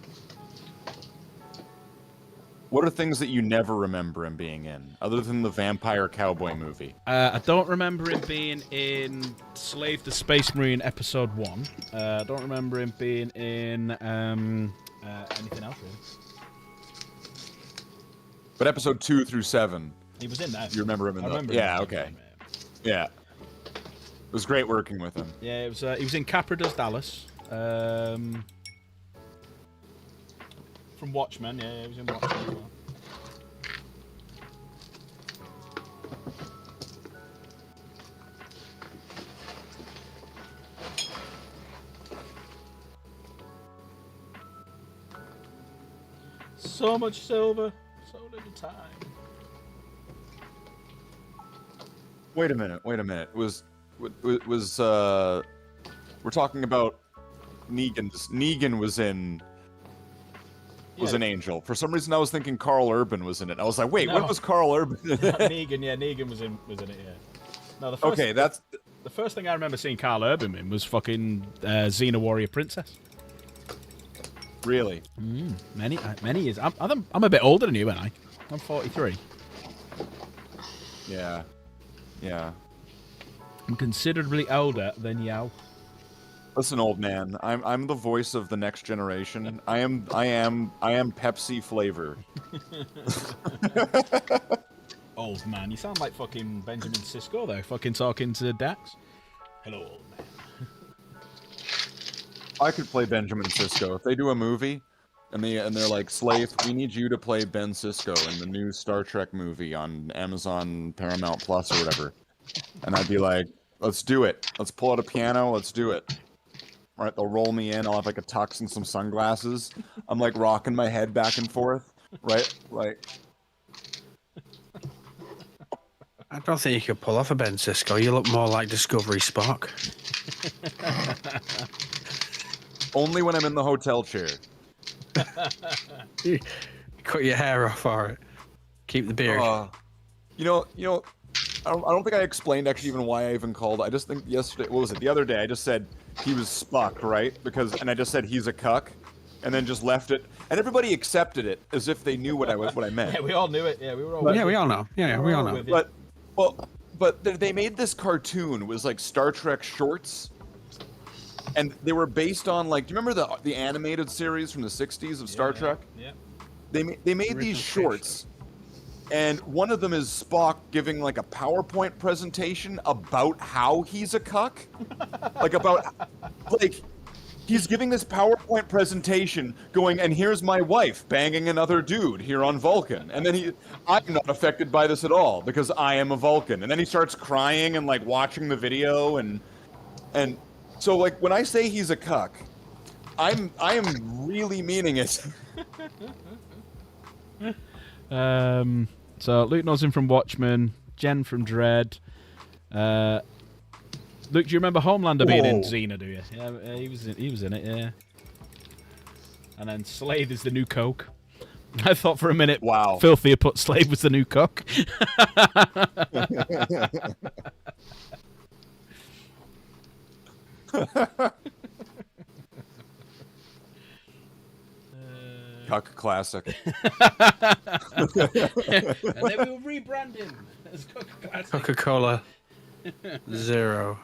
What are things that you never remember him being in, other than the vampire cowboy movie? I don't remember him being in Slave the Space Marine Episode 1. I don't remember him being in anything else, really. But episode 2 through 7, He was in that. you remember him in I those? remember Yeah, him. okay. Yeah. It was great working with him. Yeah, it was. He was in Capra Does Dallas. From Watchmen, yeah, he was in Watchmen as well. So much silver, so little time. Wait a minute. We're talking about Negan was in Angel. For some reason I was thinking Carl Urban was in it. I was like, wait, No. when was Carl Urban in it? Negan was in it, yeah. No, the first, Okay, that's the first thing I remember seeing Carl Urban in was fucking Xena Warrior Princess. really. Many years. I'm a bit older than you, aren't I? I'm 43. Yeah. Yeah. I'm considerably older than you. Listen, old man, I'm the voice of the next generation. I am Pepsi flavor. Old man, you sound like fucking Benjamin Sisko there, fucking talking to Dax. Hello, old man. I could play Benjamin Sisko if they do a movie, and they're like, Slave, we need you to play Ben Sisko in the new Star Trek movie on Amazon Paramount Plus or whatever, and I'd be like, let's do it. Let's pull out a piano. Let's do it. All right, they'll roll me in. I'll have like a tux and some sunglasses. I'm like rocking my head back and forth, right? Like, I don't think you could pull off a Ben Sisko. You look more like Discovery Spock. only when I'm in the hotel chair. You cut your hair off for it. Keep the beard. You know, I don't think I explained actually even why I even called. I just think yesterday, what was it? The other day, I just said he was Spock, right? And I just said he's a cuck. and then just left it, and everybody accepted it as if they knew what I meant. Yeah, we all knew it. Yeah, we were all. Yeah, we all know. Yeah, we all know. But they made this cartoon. It was like Star Trek shorts, and they were based on like. Do you remember the animated series from the '60s of Star Trek? Yeah. They made these shorts, and one of them is Spock giving like a PowerPoint presentation about how he's a cuck, like he's giving this PowerPoint presentation going, and here's my wife banging another dude here on Vulcan. And then I'm not affected by this at all because I am a Vulcan. And then he starts crying and like watching the video and so like when I say he's a cuck, I am really meaning it. So Luke knows him from Watchmen, Jen from Dread. Luke, do you remember Homelander being in Xena, do you? Yeah, he was in it, yeah. And then Slade is the new Coke. I thought for a minute, wow, Filthy had put Slade was the new Coke. Cuck classic. And then we will rebrand him as Coca-Cola Zero.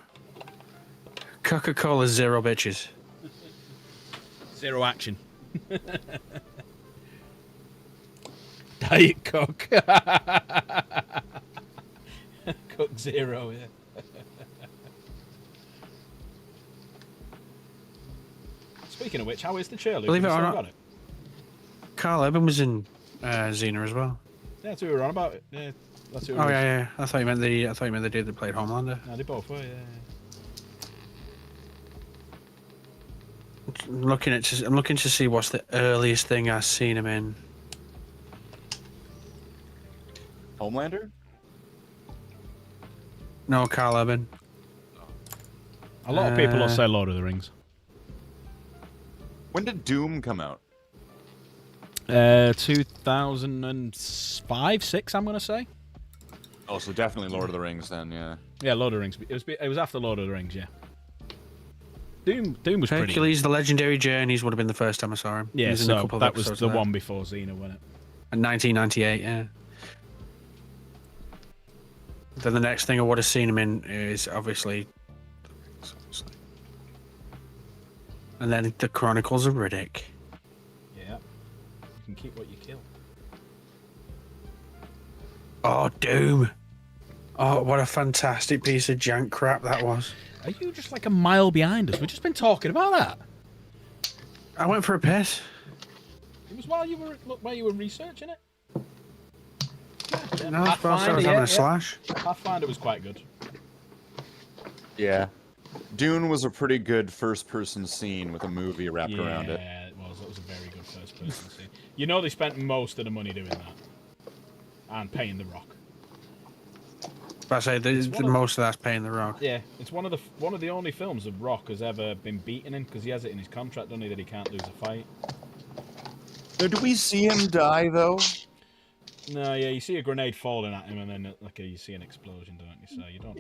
Coca-Cola Zero bitches. Zero action. Diet Coke. Coke Zero, yeah. Speaking of which, how is the chair, Luke? Believe it You or still not- got it? Carl Urban was in Xena as well. Yeah, that's who we were on about. Yeah, that's who it Oh was. yeah. I thought you meant the dude that played Homelander. No, they both were, yeah. I'm looking to see what's the earliest thing I've seen him in. Homelander? No, Carl Urban. A lot of people will say Lord of the Rings. When did Doom come out? 2005, 6, I'm gonna say. Oh, so definitely Lord of the Rings then, yeah. Yeah, Lord of the Rings. It was after Lord of the Rings, yeah. Doom was pretty. Hercules: The Legendary Journeys would have been the first time I saw him. He Yeah, was in a so couple of that was episodes the of that. one before Xena, wasn't it? In 1998, yeah. Then the next thing I would have seen him in is obviously, and then the Chronicles of Riddick. Yeah. You can keep what you kill. Oh, Doom! Oh, what a fantastic piece of jank crap that was. Are you just like a mile behind us? We've just been talking about that. I went for a piss. It was while you were researching it. No, I suppose I was having a slash. Pathfinder was quite good. Yeah. Dune was a pretty good first-person scene with a movie wrapped around it. Yeah, it was. That was a very good first-person scene. You know they spent most of the money doing that. And paying The Rock. But I say most of that's paying The Rock. Yeah, it's one of the only films that Rock has ever been beaten in, because he has it in his contract, doesn't he, that he can't lose a fight. Now, do we see him die, though? No, yeah, you see a grenade falling at him, and then you see an explosion, don't you? So you don't.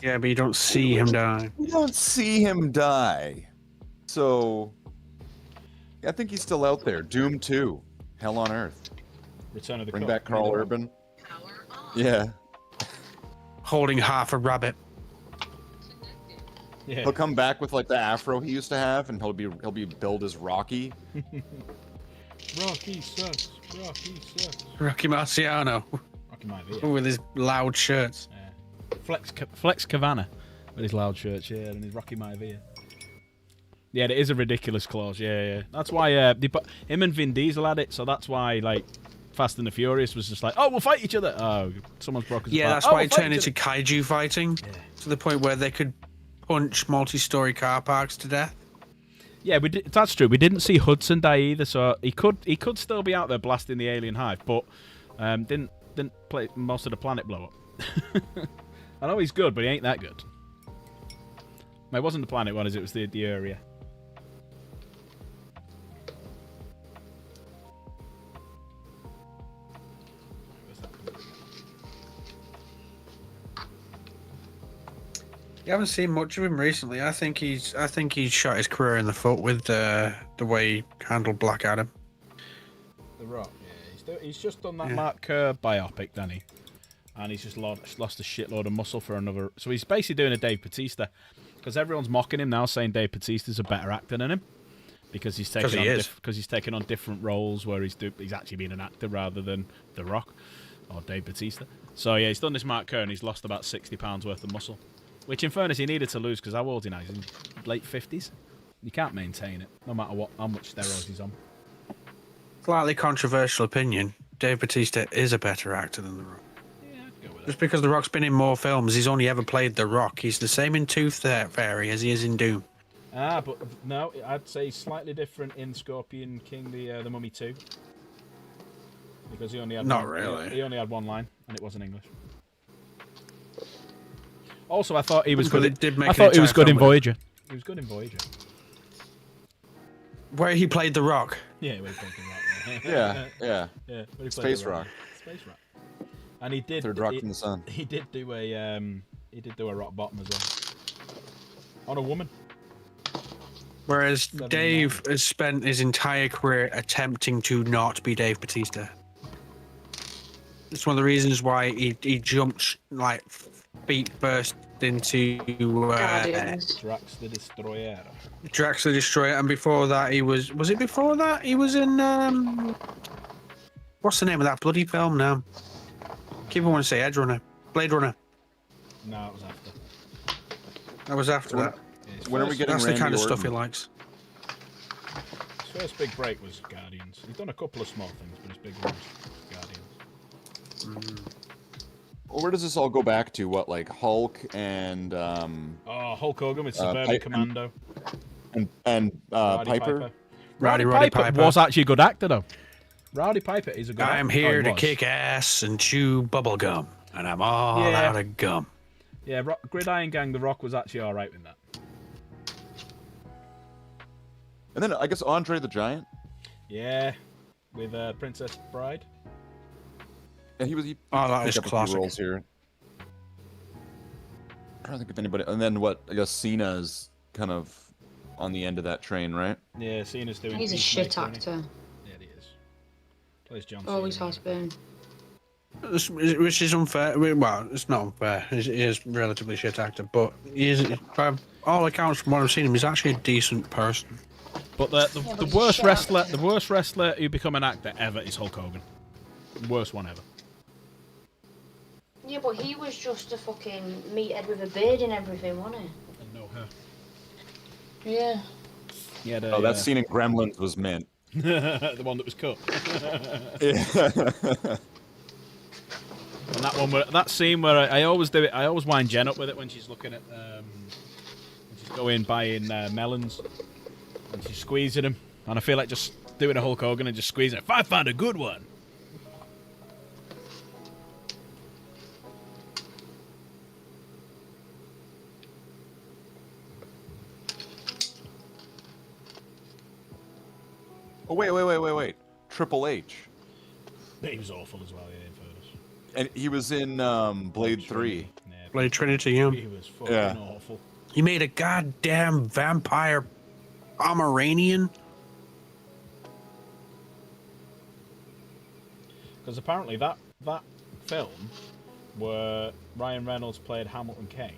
Yeah, but you don't see him die. We don't see him die. So, I think he's still out there. Doom 2. Hell on Earth. Return of the Bring Cook. back Carl Urban. Yeah. Holding half a rabbit. Yeah. He'll come back with like the afro he used to have, and he'll be billed as Rocky. Rocky sucks. Rocky sucks. Rocky Marciano. Rocky might be. With his loud shirts. Yeah. Flex Cavana with his loud shirts, yeah, and his Rocky Maivia. Yeah, it is a ridiculous clause. Yeah. That's why him and Vin Diesel had it, so that's why like Fast and the Furious was just like, oh, we'll fight each other. Oh, someone's broken. Yeah, that's why it turned into kaiju fighting. Yeah. To the point where they could punch multi-story car parks to death. Yeah, that's true. We didn't see Hudson die either, so he could still be out there blasting the alien hive, but didn't play most of the planet blow up. I know he's good, but he ain't that good. It wasn't the planet, what is it? It was the area. You haven't seen much of him recently. I think he's shot his career in the foot with the way he handled Black Adam. The Rock, yeah. He's just done that Yeah. Mark Kerr biopic, didn't he? And he's just lost a shitload of muscle for another. So he's basically doing a Dave Bautista, because everyone's mocking him now, saying Dave Bautista's a better actor than him, because he's taking on different roles where he's actually being an actor rather than The Rock or Dave Bautista. So yeah, he's done this Mark Kerr and he's lost about 60 pounds worth of muscle, which in fairness he needed to lose, because how old is he now? He's in late 50s. You can't maintain it, no matter how much steroids he's on. Slightly controversial opinion. Dave Bautista is a better actor than The Rock. Yeah, I'd go with that. Just because The Rock's been in more films, he's only ever played The Rock. He's the same in Tooth Fairy as he is in Doom. But no, I'd say slightly different in Scorpion King, the Mummy 2. Because he only had Not one, really. He only had one line, and it wasn't English. Also, I thought he was good. I thought he was good in Voyager. He was good in Voyager. Where he played The Rock. Yeah, where he played the Rock. Yeah. Yeah, where he played Space the Rock. Space Rock. And he did. Third Rock from the Sun. He did do a rock bottom as well. On a woman. Whereas Dave has spent his entire career attempting to not be Dave Bautista. It's one of the reasons why he jumped like feet first into Guardians. Drax the Destroyer. Drax the Destroyer, and before that he was it before that he was in what's the name of that bloody film now? Keep on wanting to say Edge Runner, Blade Runner. No, it was after. That was after that. When are we getting That's Randy the kind of stuff he Orton? likes. His first big break was Guardians. He's done a couple of small things, but his big one was Guardians. Well, where does this all go back to? What, like Hulk and Hulk Hogan with Suburban Pi- Commando. and Roddy Piper? Roddy Piper Piper. was actually a good actor, though. Rowdy Piper is a good actor. I'm here Oh, to he was. kick ass and chew bubble gum, and I'm all Yeah. out of gum. Yeah, Gridiron Gang, The Rock was actually alright with that. And then I guess Andre the Giant. Yeah, with Princess Bride. Yeah, he Oh, that is picked up a few classic. roles here. I'm trying to think of anybody. And then what? I guess Cena's kind of on the end of that train, right? Yeah, Cena's doing. He's a Peacemaker, shit isn't he? actor. Yeah, he is. Plays John. Always Cena. has been. Which is unfair. Well, it's not unfair. He is a relatively shit actor, but he is, by all accounts from what I've seen him, he's actually a decent person. But Yeah, the but worst shit wrestler, actor. the worst wrestler who become an actor ever is Hulk Hogan. Worst one ever. Yeah, but he was just a fucking meathead with a beard and everything, wasn't And no her. he? Yeah. Yeah, Oh, that scene in Gremlins was mint. the one that was cut. Yeah. And that one, that scene where I always do it. I always wind Jen up with it when she's looking at, when she's going buying melons, and she's squeezing them, and I feel like just doing a Hulk Hogan and just squeezing it. If I found a good one. Oh, wait. Triple H. But he was awful as well, yeah, in fairness. And he was in Blade 3. Yeah, Blade Trinity, yeah. he was fucking Yeah. awful. He made a goddamn vampire Pomeranian. Because apparently that film where Ryan Reynolds played Hamilton Kane,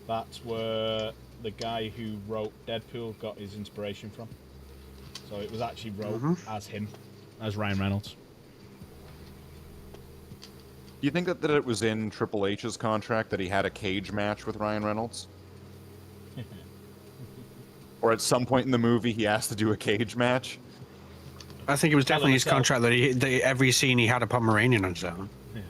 that's where the guy who wrote Deadpool got his inspiration from. So it was actually wrote as him, as Ryan Reynolds. Do you think that it was in Triple H's contract that he had a cage match with Ryan Reynolds? Or at some point in the movie he has to do a cage match? I think it was definitely his himself. contract that every scene he had a Pomeranian on his own. Yeah.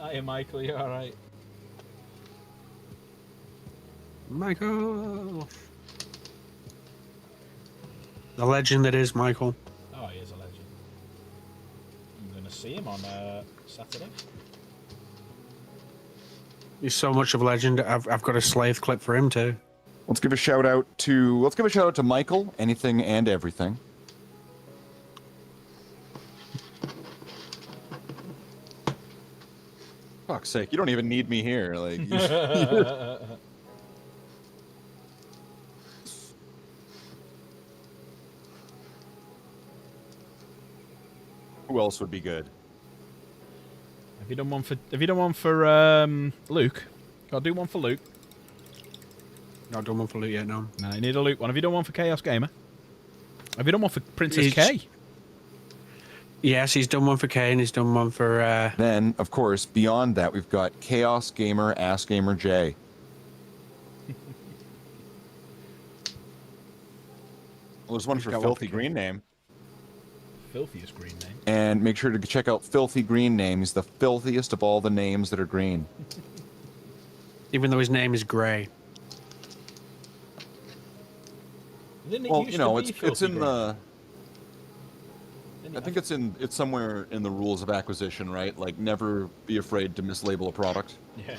Hiya, Michael, you alright? Michael. The legend that is Michael. Oh, he is a legend. I'm going to see him on Saturday. He's so much of a legend. I've got a slave clip for him too. Let's give a shout out to Michael, anything and everything. Fuck's sake, you don't even need me here. Like, who else would be good? Have you done one for Luke? Gotta do one for Luke. Not done one for Luke yet, no. No, you need a Luke one. Have you done one for Chaos Gamer? Have you done one for Princess He's- K? Yes, he's done one for Kane. He's done one for. Then, of course, beyond that, we've got Chaos Gamer, Ass Gamer J. Well, there's one for got one Filthy for Green Name. Filthiest green name. And make sure to check out Filthy Green Name. He's the filthiest of all the names that are green. Even though his name is Grey. Didn't it Well, used you know, to be it's Filthy in Green? the. Didn't I it? think it's somewhere in the rules of acquisition, right? Like, never be afraid to mislabel a product. Yeah.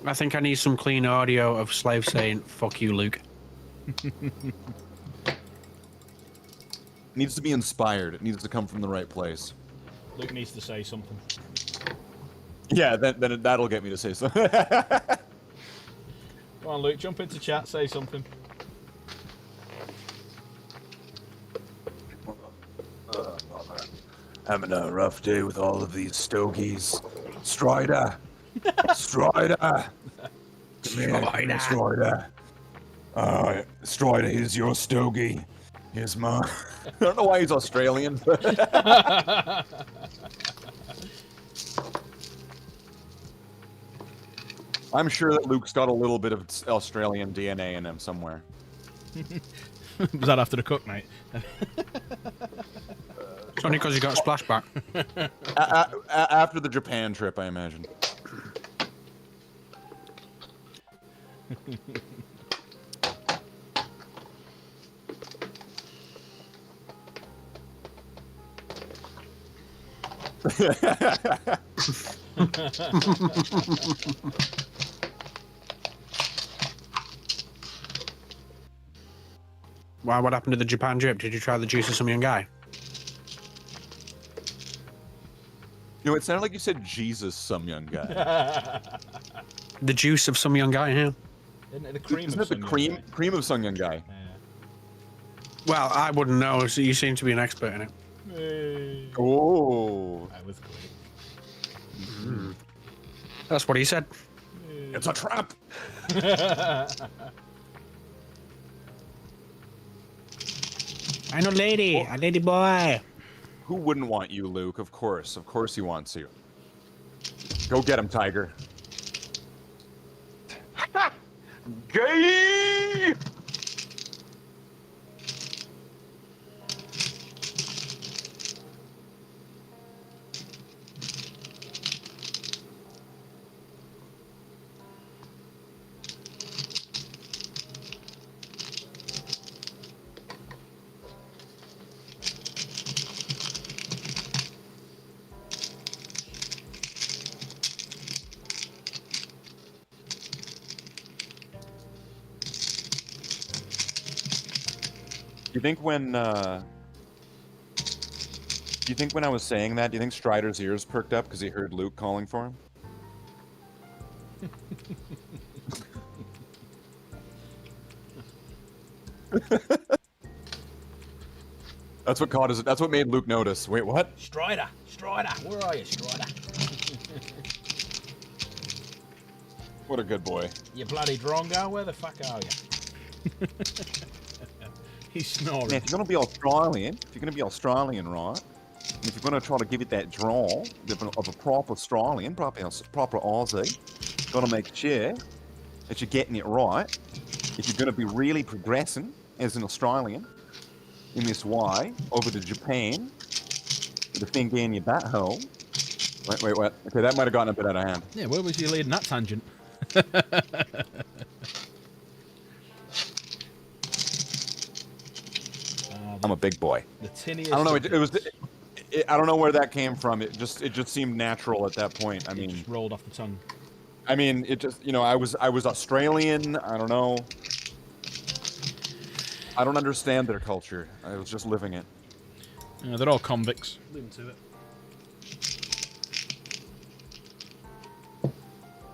I think I need some clean audio of Slave saying, "Fuck you, Luke." It needs to be inspired. It needs to come from the right place. Luke needs to say something. Yeah, then that'll get me to say something. Come on, Luke, jump into chat, say something. Having a rough day with all of these stogies. Strider! Strider! Come here, Strider. Strider, here's your stogie. Here's mine. I don't know why he's Australian. I'm sure that Luke's got a little bit of Australian DNA in him somewhere. Was that after the cook, mate? It's only because he got a splashback. After the Japan trip, I imagine. Why? What happened to the Japan drip? Did you try the juice of some young guy? You know, it sounded like you said Jesus, some young guy. The juice of some young guy, yeah. Isn't it the cream Isn't of it the some cream young guy? cream of some young guy? Yeah. Well, I wouldn't know. So you seem to be an expert in it. Hey. Oh, That was quick. That's what he said. it's a trap. I'm a lady, a lady boy. Who wouldn't want you, Luke? Of course he wants you. Go get him, Tiger. Gay! Do you think when I was saying that, do you think Strider's ears perked up because he heard Luke calling for him? That's what made Luke notice. Wait, what? Strider! Strider! Where are you, Strider? What a good boy. You bloody drongo, where the fuck are you? He's snoring. Man, if you're gonna be Australian, right? And if you're gonna try to give it that draw of a proper Australian, proper Aussie, gotta make sure that you're getting it right. If you're gonna be really progressing as an Australian in this way over to Japan with a finger in your butthole. Wait. Okay, that might have gotten a bit out of hand. Yeah, where was you leading that tangent? I'm a big boy. The tinniest. I don't know. of It was. bits. I don't know where that came from. It just seemed natural at that point. I It mean, just rolled off the tongue. it just I was Australian. I don't know. I don't understand their culture. I was just living it. Yeah, they're all convicts. Leave them to it.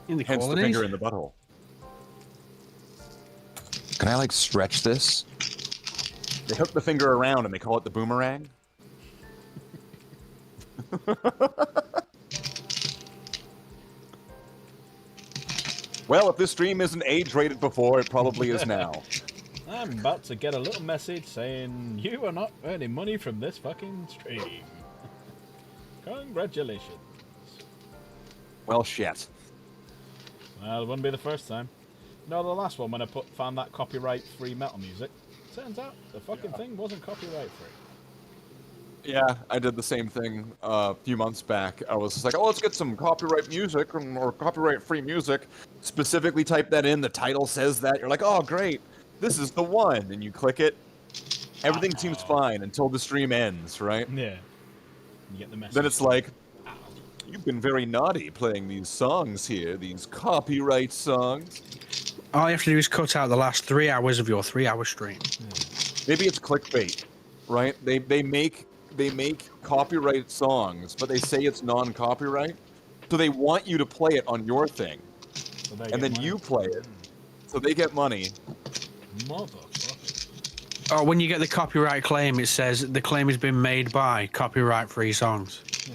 In the Hence the colonies. finger in the butthole. Can I like stretch this? They hook the finger around and they call it the boomerang. Well, if this stream isn't age-rated before, it probably is now. I'm about to get a little message saying you are not earning money from this fucking stream. Congratulations. Well, shit. Well, it wouldn't be the first time. No, the last one when I found that copyright-free metal music. Turns out the fucking thing wasn't copyright-free. Yeah, I did the same thing a few months back. I was just like, oh, let's get some copyright music or copyright-free music. Specifically type that in. The title says that. You're like, oh, great. This is the one. And you click it. Everything seems fine until the stream ends, right? Yeah. You get the message. Then it's like, you've been very naughty playing these songs here, these copyright songs. All you have to do is cut out the last 3 hours of your 3-hour stream. Maybe it's clickbait, right? They make copyright songs, but they say it's non-copyright, so they want you to play it on your thing, So they and get then money. you play it, so they get money. Motherfucker. Oh, when you get the copyright claim, it says the claim has been made by copyright-free songs. Yeah.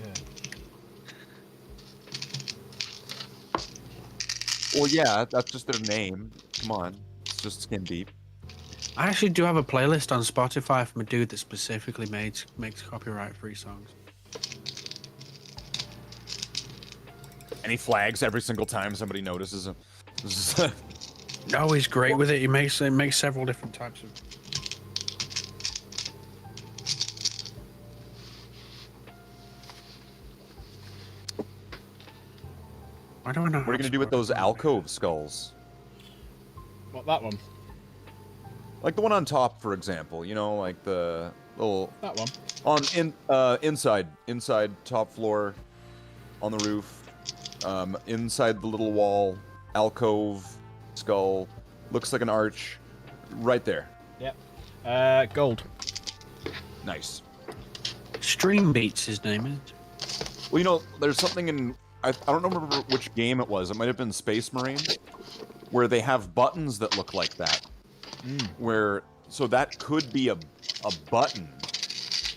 Well, yeah, that's just their name. Come on, it's just skin deep. I actually do have a playlist on Spotify from a dude that specifically makes copyright-free songs. And he flags every single time somebody notices him. No, he's great with it. He makes several different types of. I don't know. What are you gonna do with those alcove skulls? What, that one? Like the one on top, for example. You know, like the little That one. inside top floor, on the roof, inside the little wall, alcove, skull, looks like an arch, right there. Yep. Gold. Nice. Stream Beats, his name is. Well, you know, there's something in I don't remember which game it was. It might have been Space Marine, where they have buttons that look like that. So that could be a button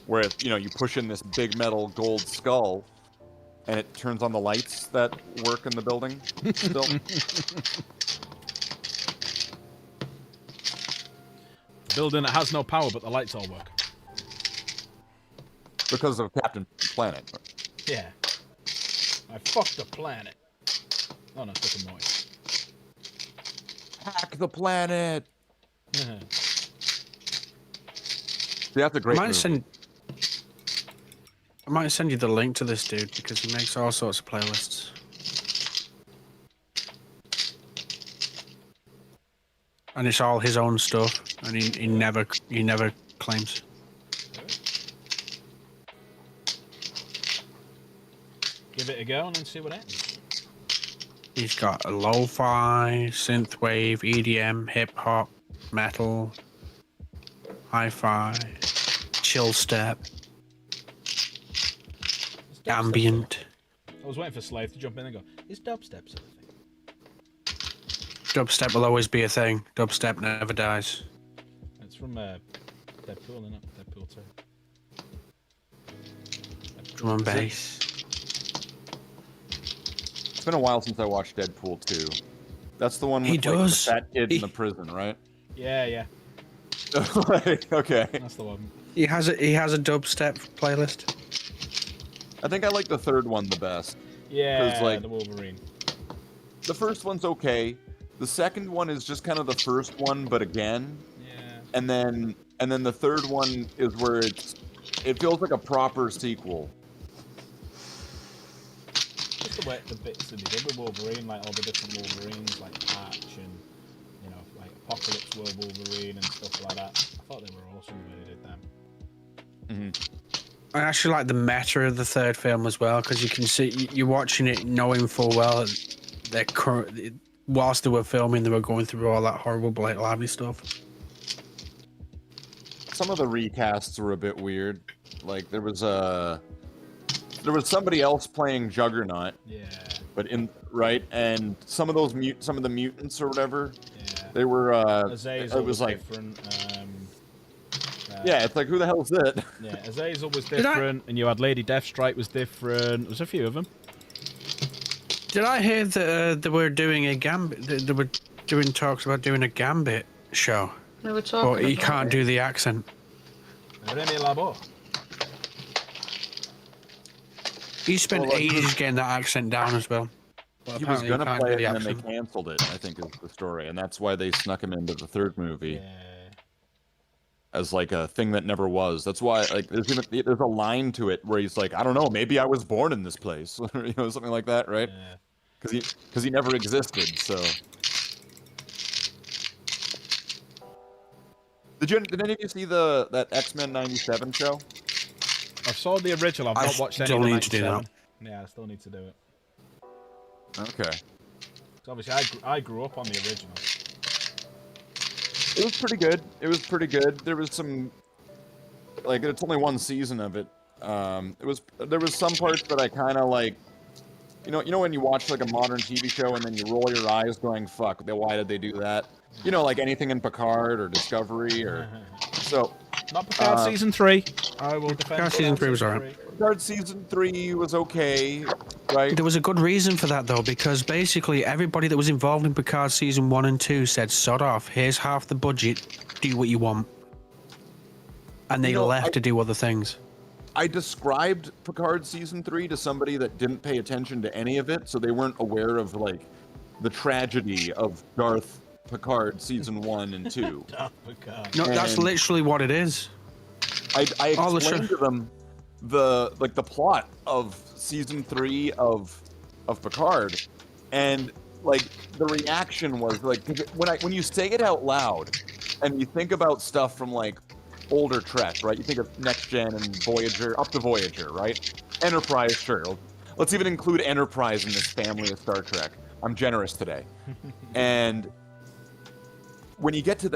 where you push in this big metal gold skull and it turns on the lights that work in the building still. The building that has no power, but the lights all work. Because of Captain Planet. Yeah. I fucked the planet. Oh no, it's fucking noise. Hack the planet! Yeah. That's a great I movie. might send you the link to this dude because he makes all sorts of playlists. And it's all his own stuff, and he never claims. Give it a go and then see what happens. He's got a lo-fi, synthwave, EDM, hip-hop, metal, hi-fi, chill step, It's dubstep. ambient. I was waiting for Slave to jump in and go, is dubstep sort of thing? Dubstep will always be a thing. Dubstep never dies. It's from Deadpool, isn't it? Deadpool 2. Drum and bass. It's been a while since I watched Deadpool 2. That's the one with He like, the does. fat kid He- in the prison, right? Yeah. Okay. That's the one. He has a dubstep playlist. I think I like the third one the best. Yeah, like- the Wolverine. The first one's okay. The second one is just kind of the first one, but again. Yeah. And then the third one is where it feels like a proper sequel. Just the way the bits that they did with Wolverine, like all the different Wolverines, like Patch and like Apocalypse World Wolverine and stuff like that. I thought they were awesome when they did them. I actually like the meta of the third film as well, because you can see you're watching it knowing full well that they're whilst they were filming, they were going through all that horrible Blake Lively stuff. Some of the recasts were a bit weird. Like there was somebody else playing Juggernaut. Yeah. But and some of those some of the mutants or whatever. Yeah. They were Azazel it was like different. yeah, it's like who the hell is it? Yeah, Azazel was different, and you had Lady Deathstrike was different. There was a few of them. Did I hear that they were doing a Gambit? They were doing talks about doing a Gambit show. We were talking. But he can't do the accent. Remy Labo. He spent ages getting that accent down as well. He was gonna play it, and then they canceled it. I think is the story, and that's why they snuck him into the third movie. Yeah. As like a thing that never was. That's why like there's a line to it where he's like, I don't know, maybe I was born in this place, you know, something like that, right? Yeah. Because he never existed. So did any of you see that X-Men '97 show? I saw the original. I've not watched any of the 97. Yeah, I still need to do it. Okay. So obviously, I grew up on the original. It was pretty good. It was pretty good. There was some, like, it's only one season of it. There was some parts that I kind of like, you know when you watch like a modern TV show and then you roll your eyes going, fuck, why did they do that? You know, like anything in Picard or Discovery or, so. Not Picard season 3. I will defend Picard season 3 was alright. Picard season 3 was okay, right? There was a good reason for that though, because basically everybody that was involved in Picard season 1 and 2 said, sod off, here's half the budget, do what you want. And they left to do other things. I described Picard season 3 to somebody that didn't pay attention to any of it, so they weren't aware of like the tragedy of Darth Picard season 1 and 2. No, that's literally what it is. I explained to them the plot of season 3 of Picard, and like the reaction was like when you say it out loud and you think about stuff from like older Trek, right? You think of Next Gen and Voyager, up to Voyager, right? Enterprise, sure. Let's even include Enterprise in this family of Star Trek. I'm generous today. And when you get to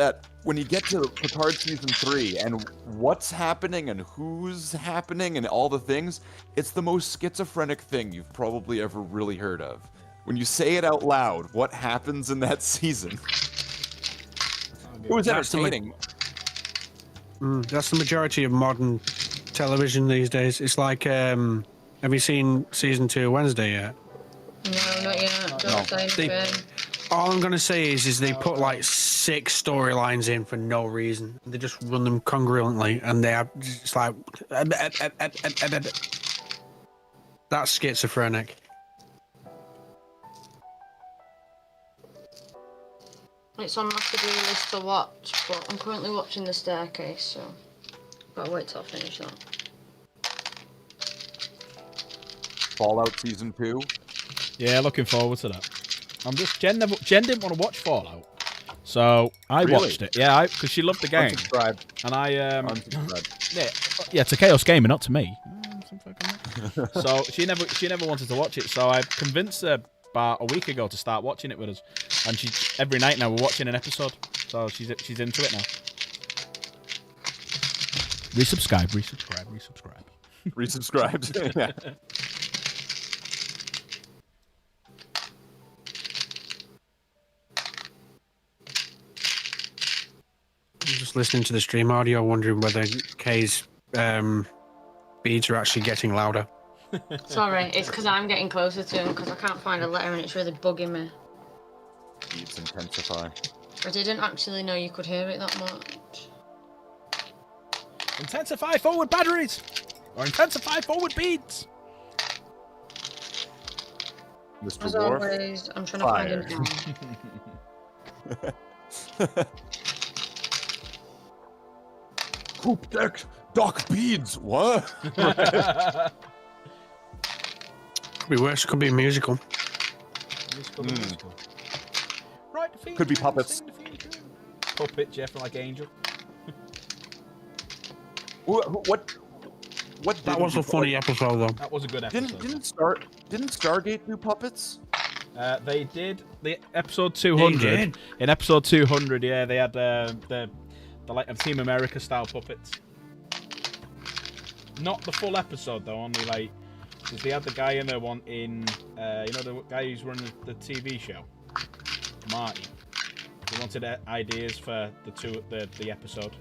Picard season 3 and what's happening and who's happening and all the things, it's the most schizophrenic thing you've probably ever really heard of. When you say it out loud, what happens in that season? It was entertaining. That's the majority of modern television these days. It's like, have you seen season 2 of Wednesday yet? No, not yet. Don't say anything. All I'm gonna say is they put like 6 storylines in for no reason. They just run them congruently, and they have it's like that's schizophrenic. It's on my to-do list to watch, but I'm currently watching The Staircase, so gotta wait till I finish that. Fallout season 2. Yeah, looking forward to that. I'm just Jen didn't want to watch Fallout, so I watched it. Yeah, because she loved the game. Unsubscribed. And I Unsubscribed. yeah, to Chaos Gaming, not to me. So she never wanted to watch it. So I convinced her about a week ago to start watching it with us, and she every night now we're watching an episode. So she's into it now. Resubscribe. Resubscribed. Yeah. I'm just listening to the stream audio, wondering whether Kay's beads are actually getting louder. Sorry, it's because I'm getting closer to him because I can't find a letter and it's really bugging me. Beats intensify. I didn't actually know you could hear it that much. Intensify forward batteries, or intensify forward beads. Mr. As Worf. always, I'm trying to find him now. Poop deck, Doc Beads. What? Could be worse. Could be a musical. Right, Could be puppets. Puppet Jeff like Angel. What What That was a funny episode, though. That was a good episode. Didn't Stargate do puppets? They did the episode 200. They did. In episode 200, yeah, they had the like Team America style puppets. Not the full episode though, only like because they had the guy in there wanting, the guy who's running the TV show, Marty. He wanted ideas for the episode.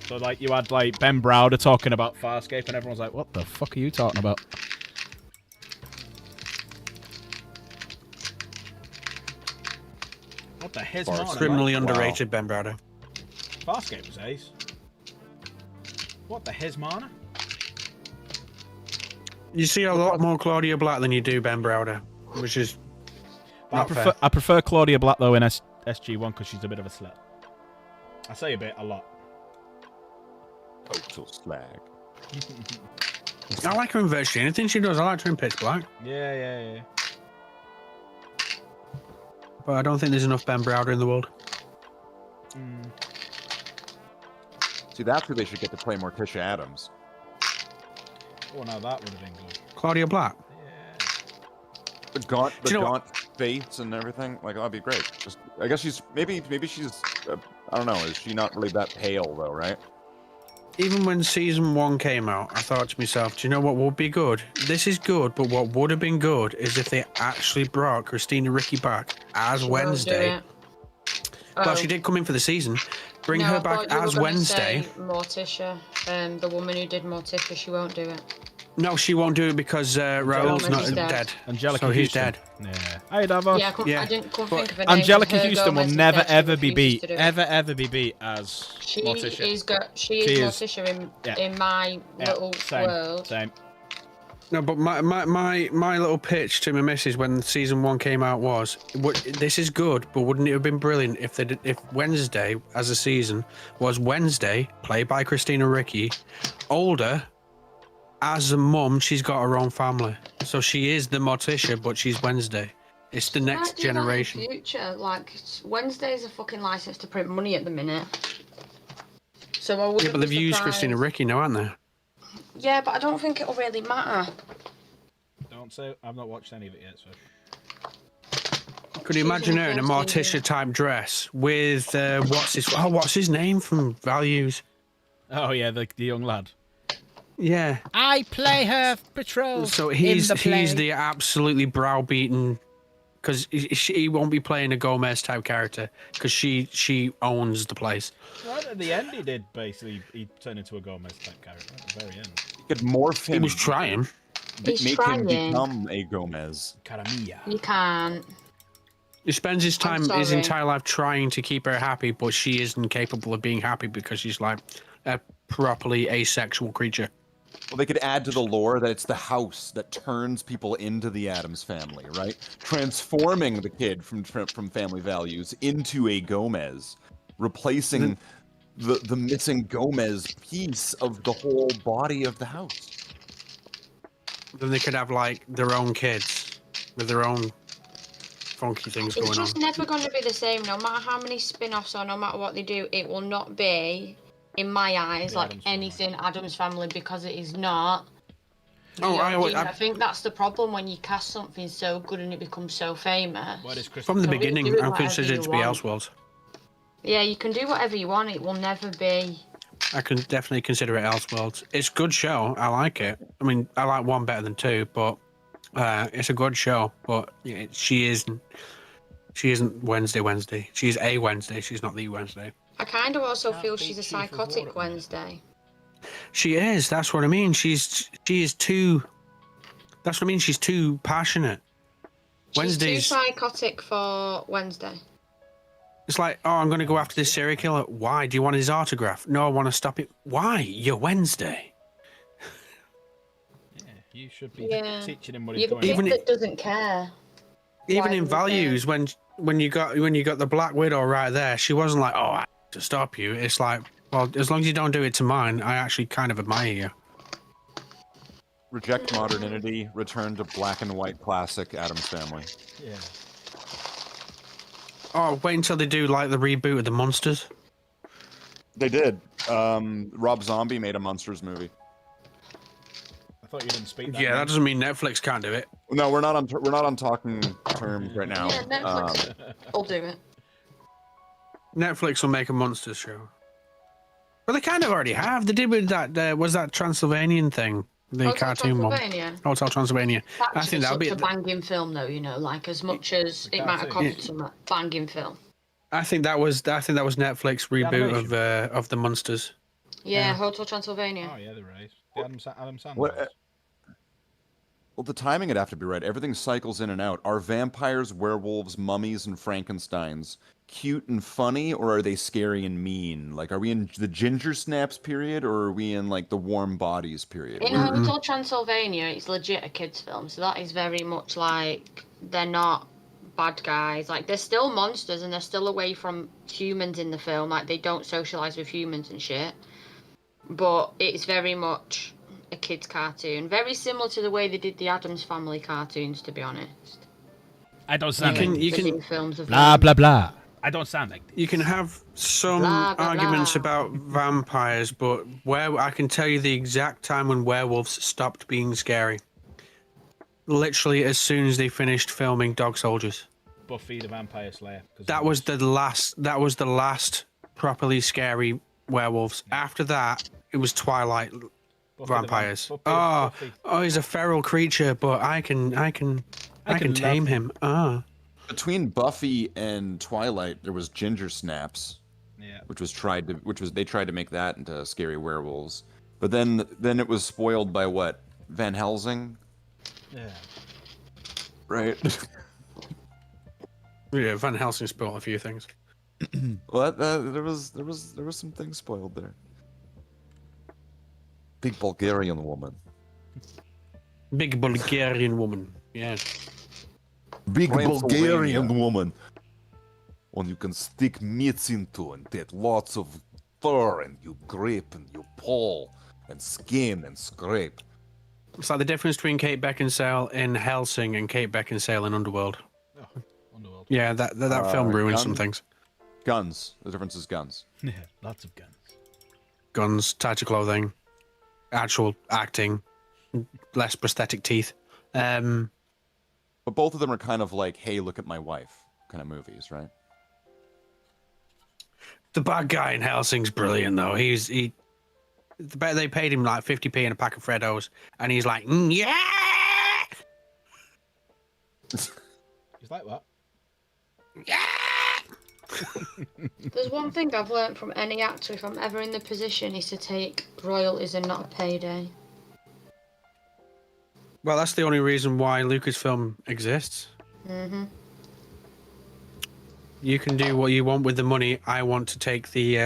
So like you had like Ben Browder talking about Farscape, and everyone's like, "What the fuck are you talking about?" What the hell's Criminally Wow. underrated, Ben Browder. Farscape was ace. What the Hesmana? You see a lot more Claudia Black than you do Ben Browder, which is not fair. I prefer Claudia Black though in SG1 because she's a bit of a slut. I say a lot. Total slag. I like her in virtually anything she does. I like her in Pitch Black, Yeah. but I don't think there's enough Ben Browder in the world. See, that's who they should get to play Morticia Adams. Oh no, that would have been good. Claudia Black. Yeah. The gaunt, Do you know gaunt face and everything. Like, that'd be great. Just, I guess maybe she's. I don't know. Is she not really that pale though? Right? Even when season 1 came out, I thought to myself, do you know what would be good? This is good, but what would have been good is if they actually brought Christina Ricci back as She won't do Wednesday. it. Well, she did come in for the season. Bring No, her I back thought you were as gonna Wednesday. say Morticia, the woman who did Morticia, she won't do it. No, she won't do it because Raoul's not Roman's dead. dead. Angelica So he's Houston. dead. Yeah. Hey, Davos. Yeah, Yeah, I didn't couldn't but think of her name. Angelica Her Houston will Gomez is never dead, she ever be refuses beat. to do it. Ever be beat as She Morticia. she is Morticia in my little same, world. Same. No, but my little pitch to my missus when season 1 came out was, this is good, but wouldn't it have been brilliant if Wednesday as a season was Wednesday, played by Christina Ricci, older, as a mum, she's got her own family, so she is the Morticia, but she's Wednesday. It's the next Can't do that in generation. Future, like Wednesday's a fucking license to print money at the minute. So I wouldn't Yeah, but they've be used surprised. Christina Ricci now, haven't they? Yeah, but I don't think it'll really matter. Don't say I've not watched any of it yet. So Could you She's imagine in her in a the first season. Morticia type dress with what's his name from Values? oh yeah, the young lad. Yeah. I play her patrol. So he's the absolutely browbeaten, because he won't be playing a Gomez type character because she owns the place. Right at the end, he did basically. He turned into a Gomez type character at the very end. You could morph He him. was trying. He's make him trying. become a Gomez. Caramilla. You can't. He spends his I'm time, his sorry. entire life, trying to keep her happy, but she isn't capable of being happy because she's like a properly asexual creature. Well, they could add to the lore that it's the house that turns people into the Addams family, right? Transforming the kid from Family Values into a Gomez, replacing the missing Gomez piece of the whole body of the house. Then they could have like their own kids with their own funky things It's going on. just never going to be the same. No matter how many spin-offs or no matter what they do, it will not be, in my eyes, The like Addams Family. anything Adam's Family, because it is not. Oh, I think that's the problem when you cast something so good and it becomes so famous. What is Chris? From the So we beginning, do it I whatever considered it you to be want. Elseworlds. Yeah, you can do whatever you want. It will never be. I can definitely consider it Elseworlds. It's a good show. I like it. I mean, I like 1 better than 2, but it's a good show. But yeah, she isn't Wednesday. She's a Wednesday. She's not the Wednesday. I kind of also Can't feel beat she's a Chief of War psychotic at the minute. Wednesday. She is. That's what I mean. She is too. That's what I mean. She's too passionate. Wednesdays. She's too psychotic for Wednesday. It's like, oh, I'm going to go after this serial killer. Why? Do you want his autograph? No, I want to stop it. Why? You're Wednesday. Yeah, you should be Yeah. teaching him what he's You're the doing. kid Even that doesn't care. Even Why in would they? Values, when you got the Black Widow right there, she wasn't like, oh, I have to stop you. It's like, well, as long as you don't do it to mine, I actually kind of admire you. Reject modernity, return to black and white classic Addams Family. Yeah. Oh, wait until they do like the reboot of the Monsters. They did. Rob Zombie made a Monsters movie. thought you didn't speak that. Yeah, that doesn't mean Netflix can't do it. No, we're not on talking terms right now. Yeah, Netflix will do it. Netflix will make a monsters show. But they kind of already have. They did with that. Was that Transylvanian thing? The Hotel cartoon one. Transylvania. Hotel Transylvania. That's I think that'll such be. a banging film, though. You know, like as much as it might have cartoon. cost some banging film. I think that was Netflix reboot of the monsters. Yeah, Hotel Transylvania. Oh yeah, they're right. The Adam Sandler. What? Well, the timing would have to be right. Everything cycles in and out. Are vampires, werewolves, mummies, and Frankensteins cute and funny, or are they scary and mean? Like, are we in the ginger snaps period, or are we in like the warm bodies period? In Hotel Transylvania, it's legit a kids' film, so that is very much like they're not bad guys. Like they're still monsters and they're still away from humans in the film. Like they don't socialize with humans and shit. But it's very much a kids' cartoon, very similar to the way they did the Addams Family cartoons, to be honest. I don't sound You can films of blah blah blah. I don't sound like this. You can have some Blah, blah, arguments blah. about vampires, but where I can tell you the exact time when werewolves stopped being scary. Literally, as soon as they finished filming Dog Soldiers. Buffy the Vampire Slayer. That was the last. That was the last properly scary werewolves. After that, it was Twilight vampires. Buffy. Oh, he's a feral creature, but I can tame him. Ah. Between Buffy and Twilight, there was Ginger Snaps, Yeah. they tried to make that into scary werewolves. But then it was spoiled by what? Van Helsing, Yeah. right? Yeah, Van Helsing spoiled a few things. Well, there was some things spoiled there. Big Bulgarian woman. Big Bulgarian woman. Yeah. Big Transylvania. Bulgarian woman. One you can stick meats into and get lots of fur and you grip and you pull and skin and scrape. It's like the difference between Kate Beckinsale in Helsing and Kate Beckinsale in Underworld. Oh, Underworld. Yeah, that film ruined some guns. things. Guns. The difference is guns. Yeah, lots of guns. Guns, types of clothing, actual acting, less prosthetic teeth. But both of them are kind of like, hey, look at my wife kind of movies, right? The bad guy in Helsing's brilliant though. They paid him like 50p and a pack of Freddos, and he's like, yeah. He's like that. There's one thing I've learnt from any actor, if I'm ever in the position, is to take royalties and not a payday. Well, that's the only reason why Lucasfilm exists. Mm-hmm. You can do what you want with the money. I want to take the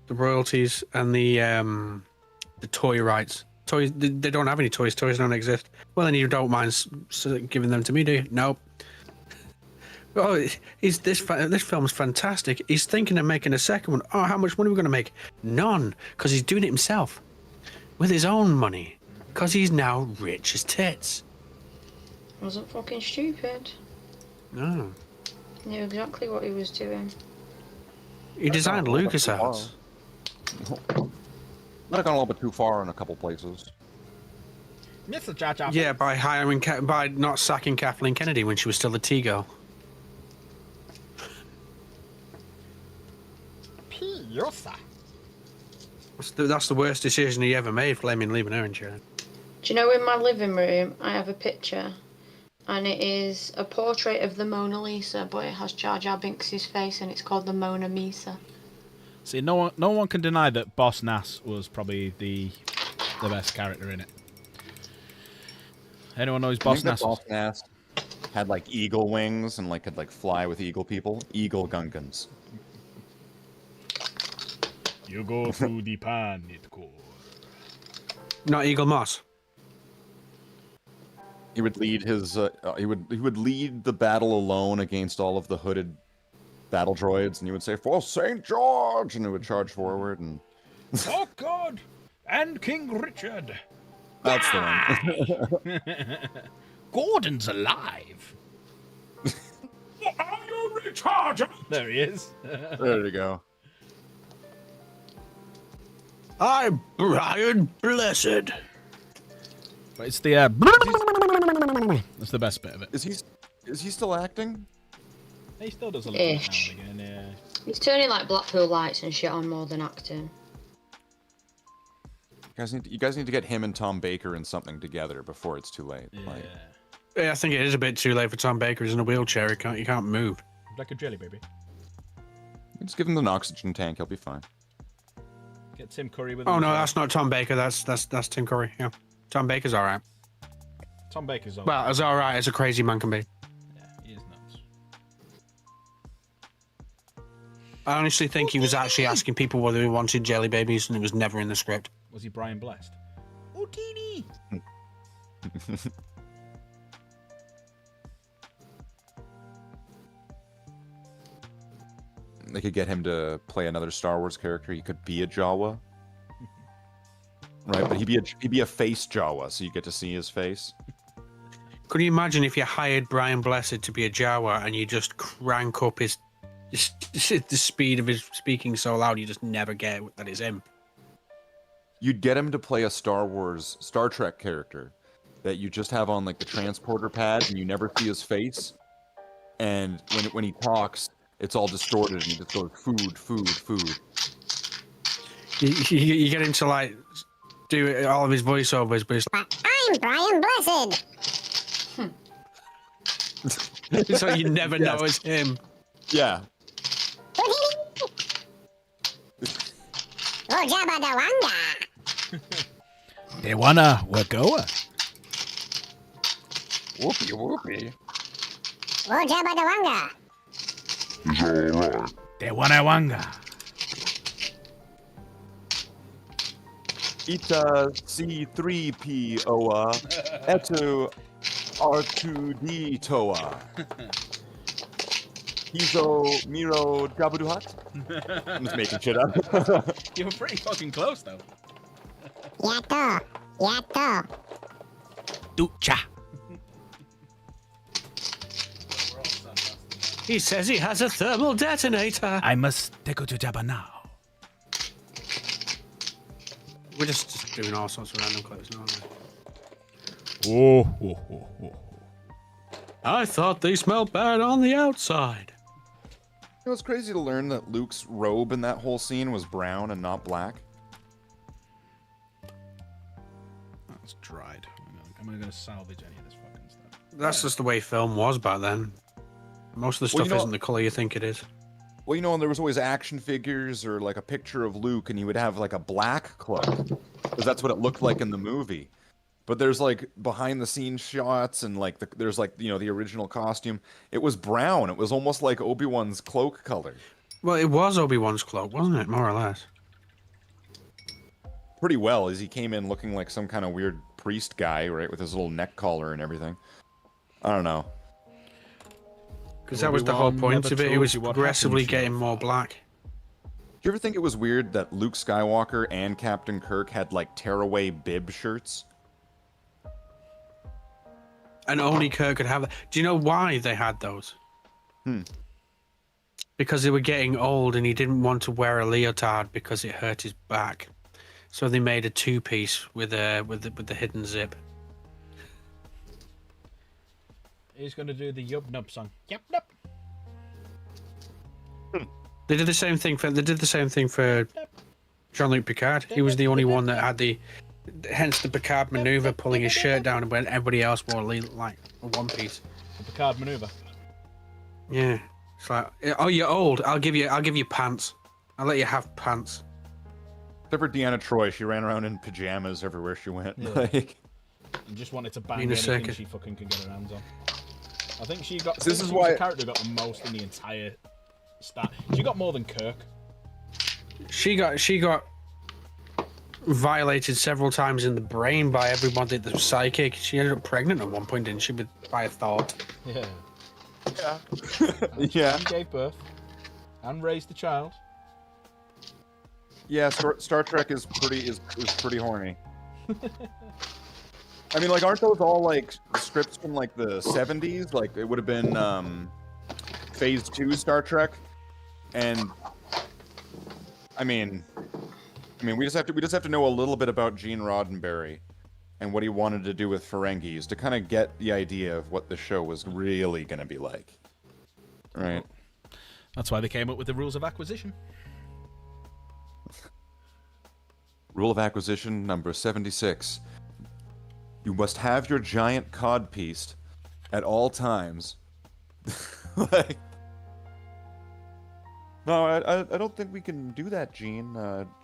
royalties and the toy rights. Toys. They don't have any toys. Toys don't exist. Well, then you don't mind giving them to me, do you? Nope. Oh, this film's fantastic. He's thinking of making a second one. Oh, how much money are we going to make? None, because he's doing it himself. With his own money. Because he's now rich as tits. Wasn't fucking stupid. No. Knew exactly what he was doing. He designed LucasArts. Might have gone a little bit too far in a couple places. Mr. Jar Jar. Yeah, by not sacking Kathleen Kennedy when she was still a T-girl. Piosa. That's the worst decision he ever made, leaving her in charge. Do you know, in my living room, I have a picture, and it is a portrait of the Mona Lisa, but it has Jar Jar Binks' face, and it's called the Mona Misa. See, no one can deny that Boss Nass was probably the best character in it. Anyone knows Boss Nass? Boss Nass had like eagle wings and could fly with eagle people. Eagle Gungans. You go through the pan, it goes. Not Eagle Moss. He would lead his. He would lead the battle alone against all of the hooded battle droids, and he would say, "For Saint George!" and he would charge forward. And Oh God! And King Richard. that's the one. Gordon's alive. Are you retarded? There he is. There you go. I'm Brian Blessed. But it's the that's the best bit of it. Is he still acting? He still does a little bit Ish. now and again. Yeah. He's turning like Blackpool lights and shit on more than acting. You guys need to get him and Tom Baker in something together before it's too late. Yeah. Like, Yeah, I think it is a bit too late for Tom Baker. He's in a wheelchair. He can't move. Like a jelly baby. just give him an oxygen tank. He'll be fine. Get Tim Curry with. Oh him no, as well. that's not Tom Baker. That's Tim Curry. Yeah, Tom Baker's all right. Tom Baker's on. Well, as all right as a crazy man can be. Yeah, he is nuts. I honestly think he was actually asking people whether they wanted jelly babies, and it was never in the script. Was he Brian Blessed? Oh, teeny. They could get him to play another Star Wars character. He could be a Jawa, right? But he'd be a face Jawa, so you get to see his face. Could you imagine if you hired Brian Blessed to be a Jawa and you just crank up the speed of his speaking so loud you just never get that it's him? You'd get him to play a Star Trek character that you just have on like the transporter pad, and you never see his face. And when he talks, it's all distorted, and he just goes food, food, food. You get him to like do all of his voiceovers, but it's like, I'm Brian Blessed. so you never know it's him. Yeah. Oh, Jabba the Wanga. They wanna Wagoa. Whoopee whoopee. Oh, Jabba the Wanga. They wanna Wanga. Ita C3P Oa Etu R2D Toa. Hizo Miro Jabuduhat? I'm just making shit up. You were pretty fucking close though. Yato. Yato. Ducha. He says he has a thermal detonator. I must take you to Jabba now. We're just doing all sorts of random clips now, aren't we? Oh. I thought they smelled bad on the outside. It was crazy to learn that Luke's robe in that whole scene was brown and not black. That's dried. I'm gonna salvage any of this fucking stuff. That's just the way film was back then. Most of the Well, stuff you know- isn't the color you think it is. Well, you know, there was always action figures or like a picture of Luke, and he would have like a black cloak, because that's what it looked like in the movie. But there's like behind the scenes shots, and like there's like, you know, the original costume. It was brown. It was almost like Obi-Wan's cloak color. Well, it was Obi-Wan's cloak, wasn't it? More or less. Pretty well, as he came in looking like some kind of weird priest guy, right, with his little neck collar and everything. I don't know. Because that was the whole Obi-Wan point never of it. It told was you what progressively happened, getting more black. Do you ever think it was weird that Luke Skywalker and Captain Kirk had like tearaway bib shirts? And only Kirk could have that. Do you know why they had those? Because they were getting old and he didn't want to wear a leotard because it hurt his back. So they made a two-piece with the hidden zip. He's gonna do the Yub Nub song. Yep, nub. They did the same thing for Jean-Luc Picard. He was the only one that had hence the Picard maneuver, pulling his shirt down when everybody else wore like a one-piece. The Picard maneuver. Yeah, it's like, oh, you're old. I'll give you pants. I'll let you have pants. Except for Deanna Troi, she ran around in pajamas everywhere she went. Yeah. Like, And just wanted to bang Need a anything second. she fucking could get her hands on. I think she got. This I think is she was why- the character got the most in the entire stat. She got more than Kirk. She got violated several times in the brain by everybody that was psychic. She ended up pregnant at one point, didn't she? By a thought. Yeah. yeah. She gave birth and raised the child. Yeah, Star Trek is pretty horny. I mean, like, aren't those all like scripts from like the 70s? Like, it would have been Phase 2 Star Trek, and I mean, mean, we just have to know a little bit about Gene Roddenberry and what he wanted to do with Ferengis to kind of get the idea of what the show was really going to be like. Right. That's why they came up with the rules of acquisition. Rule of acquisition number 76. You must have your giant codpiece at all times. Like, no, I don't think we can do that, Gene.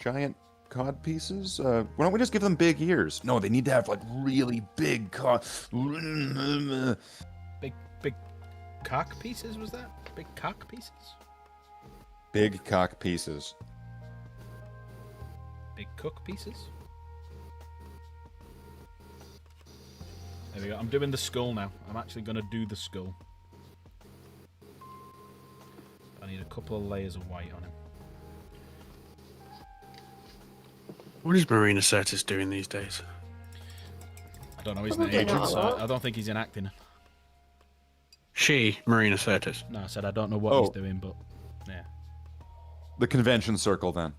Giant cod pieces? Why don't we just give them big ears? No, they need to have, like, really big cod... Big cock pieces, was that? Big cock pieces? Big cock pieces. Big cook pieces? There we go. I'm doing the skull now. I'm actually going to do the skull. I need a couple of layers of white on him. What is Marina Sirtis doing these days? I don't know his Probably name, not a so lot. I don't think he's in acting. She, Marina Sirtis. No, I said I don't know what he's doing, but yeah. The convention circle, then.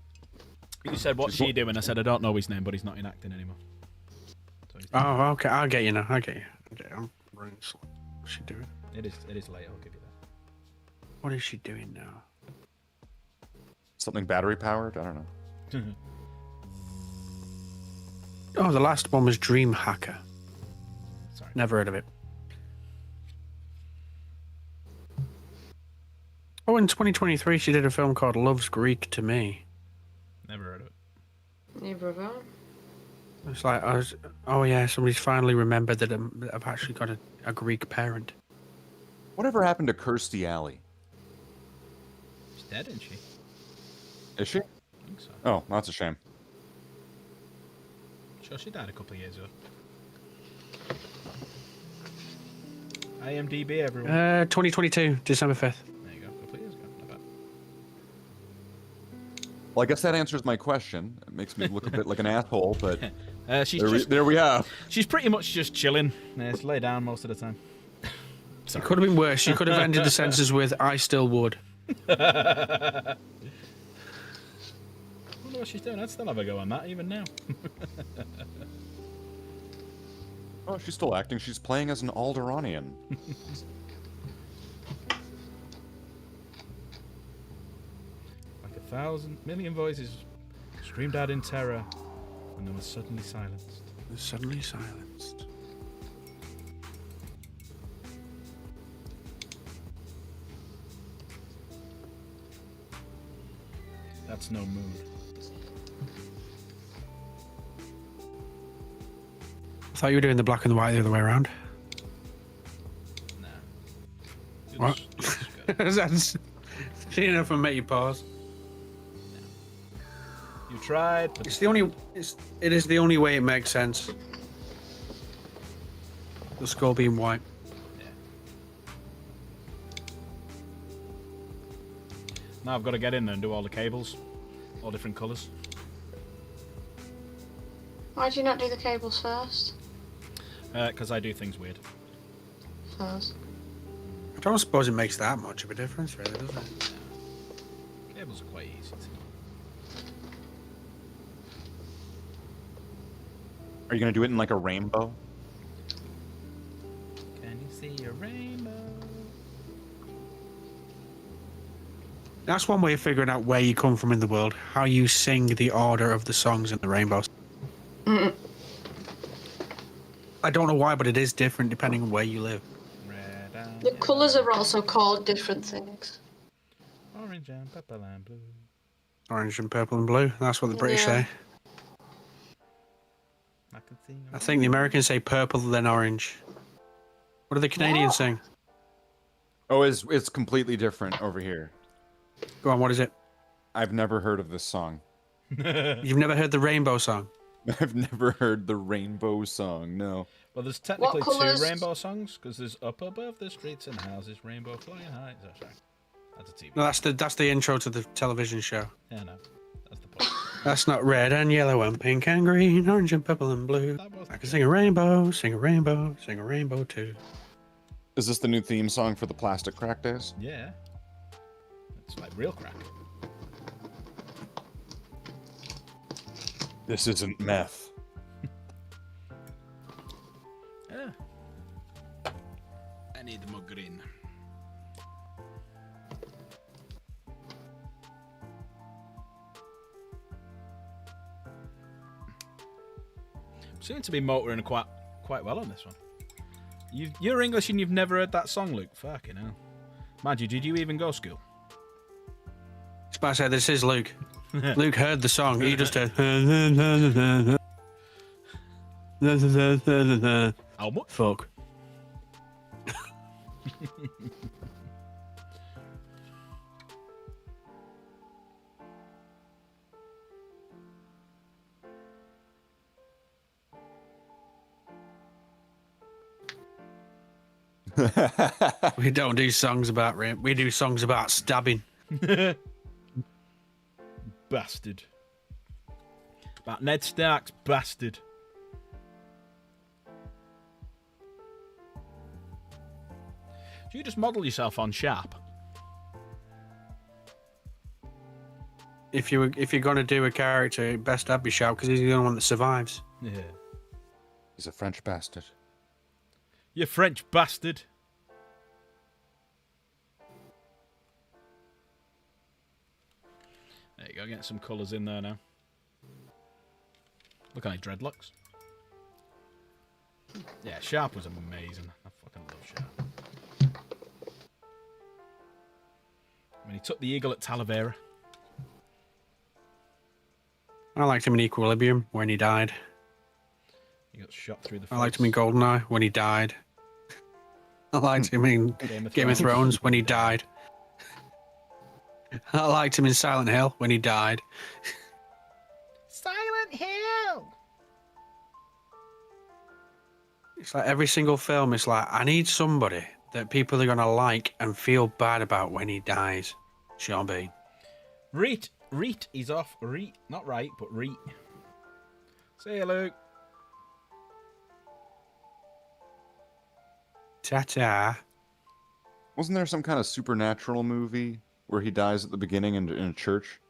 You said, what's she doing? I said, I don't know his name, but he's not in acting anymore. So he's Oh, okay. I'll get you now. I'll get you. Okay, I'm running slow. What's she doing? It is late, I'll give you that. What is she doing now? Something battery powered? I don't know. Oh, the last one was Dream Hacker. Sorry. Never heard of it. Oh, in 2023, she did a film called Love's Greek to Me. Never heard of it. Hey, brother. It's like, oh yeah, somebody's finally remembered that I've actually got a Greek parent. Whatever happened to Kirstie Alley? She's dead, isn't she? Is she? I think so. Oh, that's a shame. Sure, she died a couple of years ago. IMDb, everyone. 2022, December 5th. There you go, a couple of years ago. Not bad. Well, I guess that answers my question. It makes me look a bit like an asshole, but She's we have. She's pretty much just chilling. Yeah, just lay down most of the time. It could have been worse. She could have ended the sentence with, I still would. I wonder what she's doing. I'd still have a go on that, even now. Oh, she's still acting. She's playing as an Alderanian. Like 1,000,000,000 voices screamed out in terror when they were suddenly silenced. Suddenly silenced. That's no mood. I thought you were doing the black and the white the other way around. Nah. What? That's enough to make you pause. You tried, but It's the only. It is the only way it makes sense. The skull being white. now I've got to get in there and do all the cables, all different colours. Why'd you not do the cables first? Because I do things weird. First. I don't suppose it makes that much of a difference, really, does it? Cables are quite easy to. Are you gonna do it in like a rainbow? Can you see a rainbow? That's one way of figuring out where you come from in the world. How you sing the order of the songs in the rainbows. I don't know why, but it is different depending on where you live. Red and The yellow, colours are also called different things. orange and purple and blue. Orange and purple and blue. That's what the British Yeah. say. I can see. I think the Americans say purple, then orange. What do the Canadians What? sing? Oh, it's completely different over here. Go on, what is it? I've never heard of this song. You've never heard the rainbow song? I've never heard the rainbow song. No. Well, there's technically two colours- rainbow songs because there's up above the streets and houses, rainbow flying high. Oh, sorry. That's a TV. No, that's the intro to the television show. Yeah, no, that's the point. That's not red and yellow and pink and green, orange and purple and blue. That was I can sing a rainbow, sing a rainbow, sing a rainbow too. Is this the new theme song for the Plastic Crack Days? Yeah. It's like real crack. This isn't meth. Yeah. I need more green. Seem to be motoring quite well on this one. You're English and you've never heard that song, Luke. Fucking hell. Mind you, did you even go school? I was about to say, this is Luke. Luke heard the song. He just heard. How much? Fuck. We don't do songs about rape. We do songs about stabbing. Bastard. About Ned Stark's bastard. Do you just model yourself on Sharp? If you're gonna do a character, best I'd be Sharp because he's the only one that survives. Yeah. He's a French bastard. You French bastard. There you go, get some colours in there now. Look at my dreadlocks. Yeah, Sharp was amazing. I fucking love Sharp. When he took the eagle at Talavera. I liked him in Equilibrium when he died. He got shot through the face. I liked him in Goldeneye when he died. I liked him in Game of Thrones when he died. I liked him in Silent Hill when he died. Silent Hill! It's like every single film, it's like, I need somebody that people are going to like and feel bad about when he dies. Sean Bean. Reet is off. Reet. Not right, but Reet. See you, Luke. Ta-ta. Wasn't there some kind of supernatural movie where he dies at the beginning in a church?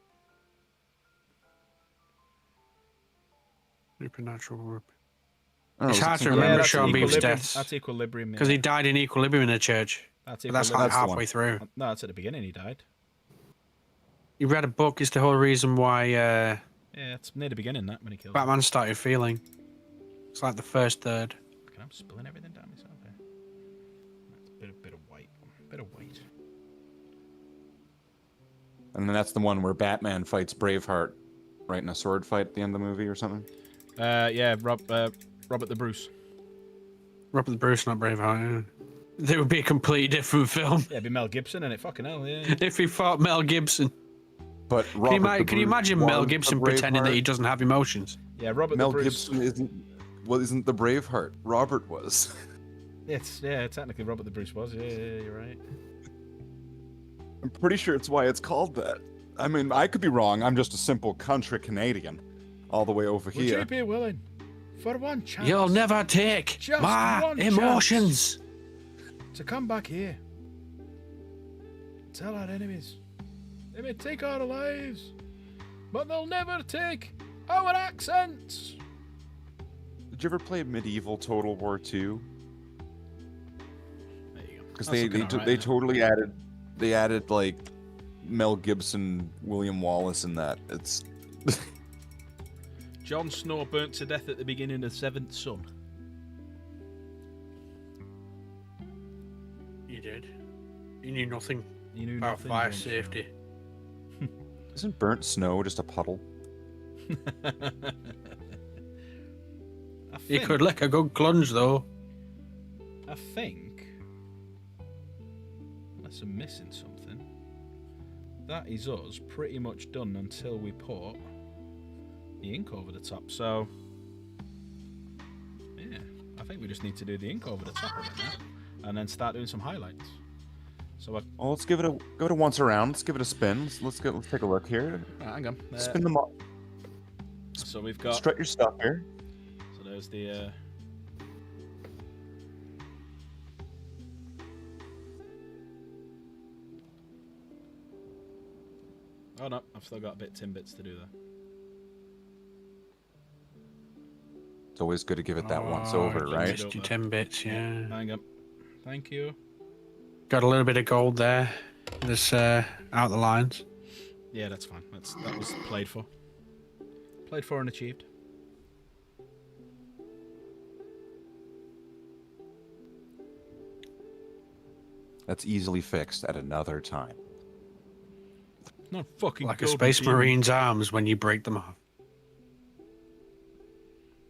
Supernatural group. I don't know, It's was it hard to something- remember that's Sean Bean's Equilibrium. deaths. That's Equilibrium. Because he died in Equilibrium in a church. That's But that's Equilibrium. like That's the halfway one. through. No, that's at the beginning he died. You read a book, it's the whole reason why Yeah, it's near the beginning that when he killed him. Batman started feeling. It's like the first third. Can I'm spilling everything down myself here. That's a bit of white. Bit of white. And then that's the one where Batman fights Braveheart, right, in a sword fight at the end of the movie or something. Yeah, Robert the Bruce. Robert the Bruce, not Braveheart. Yeah. It would be a completely different film Yeah, it'd be Mel Gibson and it. Fucking hell, yeah. if he fought Mel Gibson. But Can Robert you, the can you Bruce imagine was Mel the Gibson pretending that he Braveheart? doesn't have emotions? Yeah, Robert Mel the Bruce. Gibson isn't the Braveheart. Robert was. Yeah, technically Robert the Bruce was. Yeah, you're right. I'm pretty sure it's why it's called that. I mean, I could be wrong. I'm just a simple country Canadian, all the way over Would you here. be willing for one chance You'll never take Just my one emotions. to come back here? Tell our enemies they may take our lives, but they'll never take our accents. Did you ever play medieval Total War 2? There you go. Because That's looking alright, they isn't it? totally added like Mel Gibson, William Wallace in that. It's Jon Snow burnt to death at the beginning of Seventh Son. You did. You knew nothing You knew about nothing, fire Jon Snow. safety. isn't burnt snow just a puddle? I You think, could lick a good clunge though. I think, unless I'm missing something, that is us pretty much done until we put the ink over the top. So, yeah, I think we just need to do the ink over the top of it now, and then start doing some highlights. So, Well, let's give it a once around. Let's give it a spin. Let's take a look here. hang on. Spin them up. So we've got. Strut your stuff here. So there's the. Oh no, I've still got tin bits to do there. It's always good to give it that once Oh, over, I right? mixed Just your up 10 bits, yeah. Hang up. Thank you. Got a little bit of gold there. This out the lines. Yeah, that's fine. That was played for. Played for and achieved. That's easily fixed at another time. Not fucking Like a golden Space demon. Marine's arms when you break them off.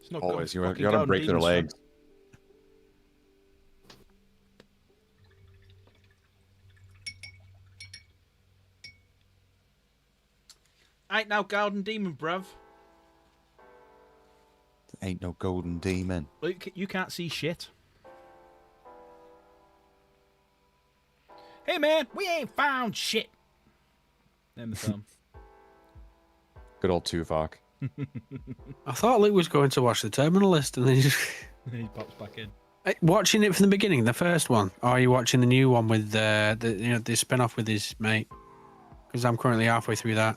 It's not Always, you fucking gotta golden break their demons, son. legs. Ain't no golden demon, bruv. Ain't no golden demon. Look, you can't see shit. Hey man, we ain't found shit. Name the film. Good old Tuvok. I thought Luke was going to watch the Terminal List and then he just... He pops back in. Watching it from the beginning, the first one, or are you watching the new one with the spin-off with his mate? Because I'm currently halfway through that.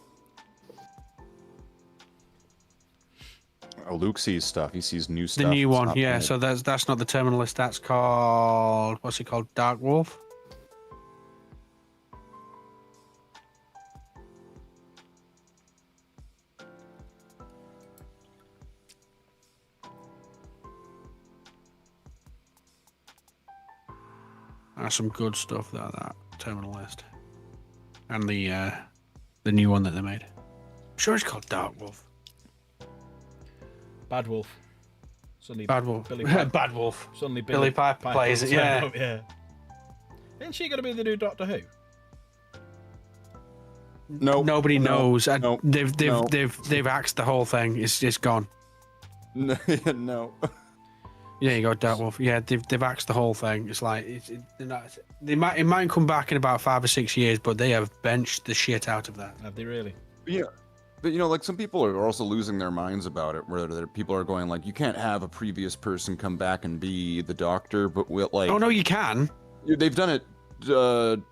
Oh, Luke sees stuff. He sees new stuff. The new It's one, not yeah. bad. So that's not the Terminal List. That's called, what's it called? Dark Wolf. That's some good stuff that Terminal List, and the new one that they made. I'm sure it's called Dark Wolf. Bad Wolf. Suddenly, Bad Wolf. Billy Piper. Bad Wolf. Suddenly, Billy Piper plays it. turn Yeah. up, yeah. Isn't she gonna be the new Doctor Who? No. Nobody no, knows. no, They've axed the whole thing. It's gone. No. no. Yeah, you go Dark Wolf. Yeah, they've axed the whole thing. It's like it might come back in about 5 or 6 years, but they have benched the shit out of that. Have they really? Yeah. But like some people are also losing their minds about it, where people are going like, you can't have a previous person come back and be the Doctor, but we'll like. Oh no, you can. They've done it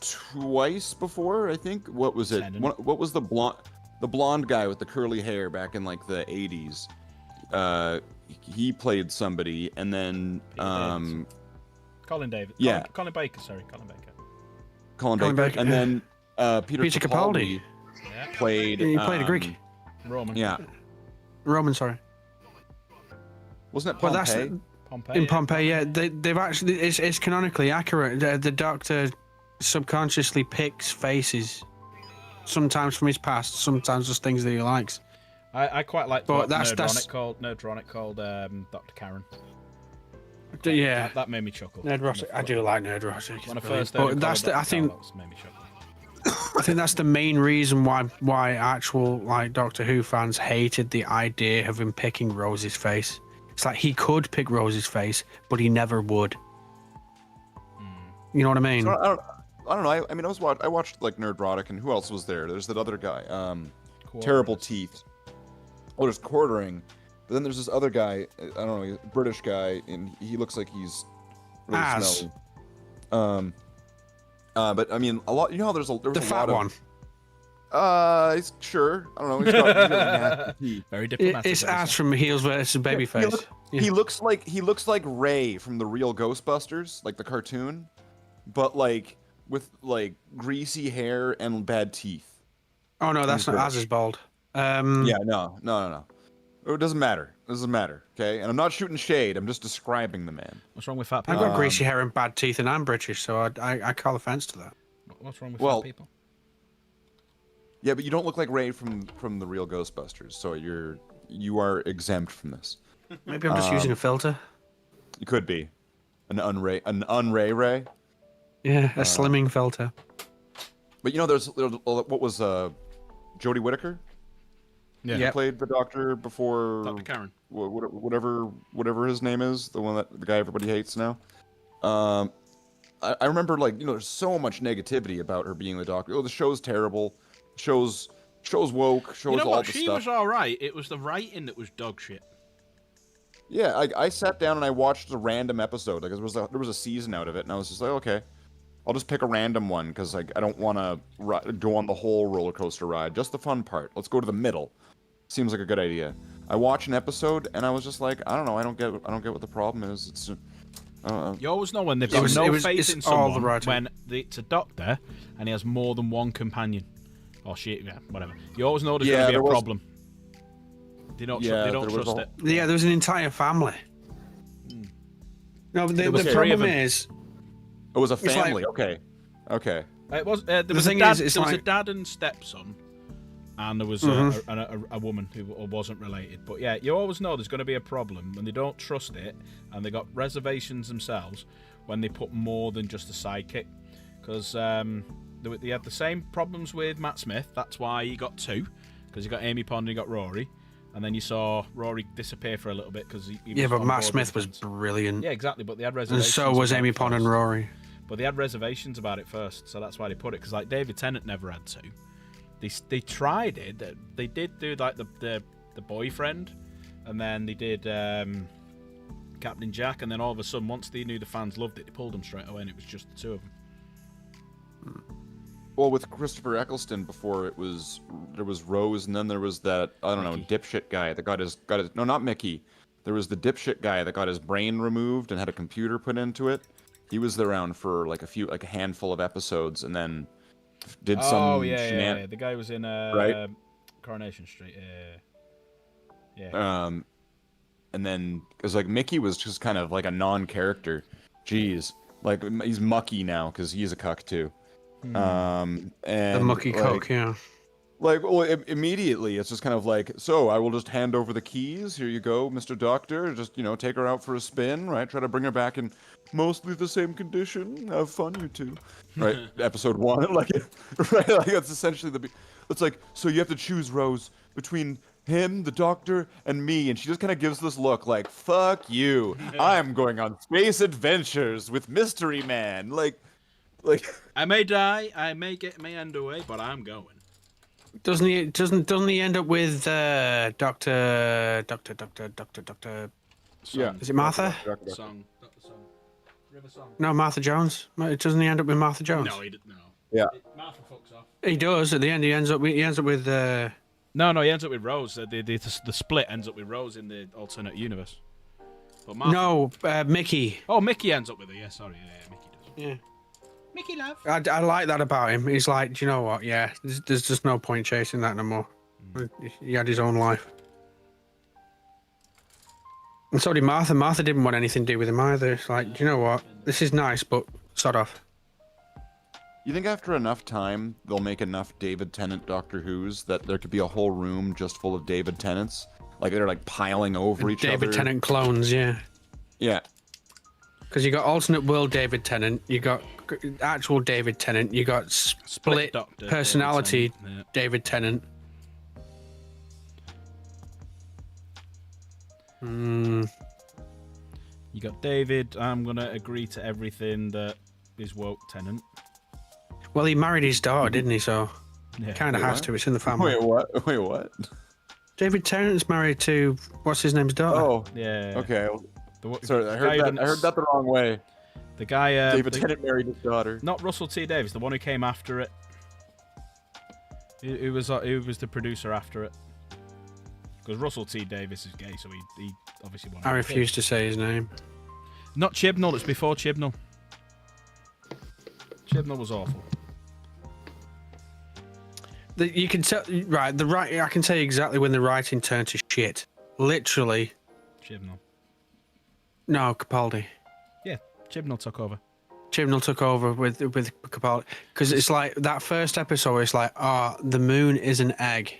twice before, I think. What was it? What was the blonde guy with the curly hair back in like the 80s? He played somebody, and then Colin David. Yeah. Colin Baker. Sorry, Colin Baker. Colin Colin Baker, Baker, and then Peter Capaldi. Yeah. played. He played a Greek. Roman. Yeah, Roman, sorry. wasn't it Well, Pompeii? that's Pompeii. in Pompeii. Yeah, they've actually it's canonically accurate. The Doctor subconsciously picks faces, sometimes from his past, sometimes just things that he likes. I quite like But what that's- Nerdronic called Dr. Karen. Yeah. That made me chuckle. Nerd Rossick. I do like Nerd Rossick. When I It's first brilliant. heard But that's the, I think made me chuckle. I think that's the main reason why actual like Doctor Who fans hated the idea of him picking Rose's face. It's like he could pick Rose's face, but he never would. You know what I mean? So, I don't know. I mean, I watched like Nerdrotic, and who else was there? There's that other guy. Terrible Teeth. Oh, there's Quartering. But then there's this other guy. I don't know, he's a British guy, and he looks like he's really Az. smelly. But I mean, a lot. You know how there was The a fat lot one. of. Sure. I don't know. He's got really nasty teeth. Very diplomatic. It's Az from Heels versus Babyface. He looks like Ray from the real Ghostbusters, like the cartoon, but like with like greasy hair and bad teeth. Oh no, that's He's not British. Az is bald. Yeah, no. It doesn't matter. It doesn't matter. Okay, and I'm not shooting shade. I'm just describing the man. What's wrong with fat I've people? got greasy hair and bad teeth, and I'm British, so I call offence to that. What's wrong with Well, fat people? Yeah, but you don't look like Ray from the real Ghostbusters, so you are exempt from this. Maybe I'm just using a filter. You could be an unray Ray. Yeah, a slimming filter. But you know, there's what was Jodie Whittaker? Yeah. He Yep. played the Doctor before Dr. Karen. whatever his name is, the guy everybody hates now. I remember, like, you know, there's so much negativity about her being the Doctor. Oh, the show's terrible. Show's woke. Show's You know all what? the She stuff. was all right. It was the writing that was dog shit. Yeah, I sat down and I watched a random episode. Like, there was a season out of it, and I was just like, okay, I'll just pick a random one because like I don't want to go on the whole roller coaster ride. Just the fun part. Let's go to the middle. Seems like a good idea. I watch an episode and I was just like, I don't know, I don't get what the problem is. It's You always know when they've It got was- no it was- faith it's in all the someone writing. when it's a doctor and he has more than one companion. Or she, yeah, whatever. You always know there's Yeah, going to be there a was- problem. They don't, Yeah, they don't there was trust a- it. Yeah, there was an entire family. No, but There the was three of problem them. is, it was a like- family. Okay. It was there was thing a dad. is, it's There was a like- dad and stepson, and there was a woman who wasn't related. But yeah, you always know there's going to be a problem when they don't trust it, and they got reservations themselves when they put more than just a sidekick. Because they had the same problems with Matt Smith. That's why he got two, because you got Amy Pond and you got Rory, and then you saw Rory disappear for a little bit because he yeah, was but on Matt board Smith with was the fans. brilliant. Yeah, exactly. But they had And reservations. so was about Amy it Pond and first. Rory. But they had reservations about it first, so that's why they put it. Because like David Tennant never had two. They tried it. They did do like the boyfriend, and then they did Captain Jack, and then all of a sudden, once they knew the fans loved it, they pulled them straight away, and it was just the two of them. Well, with Christopher Eccleston before there was Rose, and then there was that Mickey. dipshit guy that got his no, not Mickey. There was the dipshit guy that got his brain removed and had a computer put into it. He was around for like a handful of episodes, and then did some Oh yeah. The guy was in Right? Coronation Street. Yeah. And then because like Mickey was just kind of like a non-character. Jeez, like he's mucky now because he's a cuck too. And The mucky like, cook, yeah. Like, well, immediately it's just kind of like, so I will just hand over the keys. Here you go, Mr. Doctor. Just take her out for a spin, right? Try to bring her back in mostly the same condition. Have fun, you two. Right? Episode 1, like, right? Like that's essentially it's like, so you have to choose, Rose, between him, the Doctor, and me, and she just kind of gives this look like, fuck you. I'm going on space adventures with Mystery Man. Like. I may die, I may get my end away, but I'm going. Doesn't he end up with Doctor? Yeah. Is it Martha? Song. River Song. No, Martha Jones. Doesn't he end up with Martha Jones? No, he didn't. No. Yeah. Martha fucks off. He does. At the end, he ends up with. No, he ends up with Rose. The split ends up with Rose in the alternate universe. But Martha... No, Mickey. Oh, Mickey ends up with her. Yeah, sorry. Yeah, Mickey does. Yeah. Mickey love. I like that about him. He's like, do you know what? Yeah, there's just no point chasing that no more. He had his own life. And so did Martha. Martha didn't want anything to do with him either. It's like, do you know what? This is nice, but sod off. You think after enough time, they'll make enough David Tennant Doctor Who's that there could be a whole room just full of David Tennants? Like they're like piling over each other. David Tennant clones, yeah. Yeah. Because you got alternate world David Tennant, you got actual David Tennant, you got split Doctor, personality David Tennant, David Tennant. You got David. I'm gonna agree to everything that is woke Tennant. Well, he married his daughter, didn't he? So Yeah. kind of has what? to. It's in the family. Wait, what? Wait, what? David Tennant's married to what's his name's daughter. Oh, Yeah. okay. The, Sorry, I heard that. I heard that the wrong way. The guy. David Tennant married his daughter. Not Russell T Davies, the one who came after it. Who was the producer after it? Because Russell T Davies is gay, so he obviously wanted. I a refuse kid. to say his name. Not Chibnall. It's before Chibnall. Chibnall was awful. You can tell, right? I can tell you exactly when the writing turned to shit. Literally, Chibnall. no, Capaldi. Yeah, Chibnall took over. Chibnall took over with Capaldi because it's like that first episode. It's like, the moon is an egg.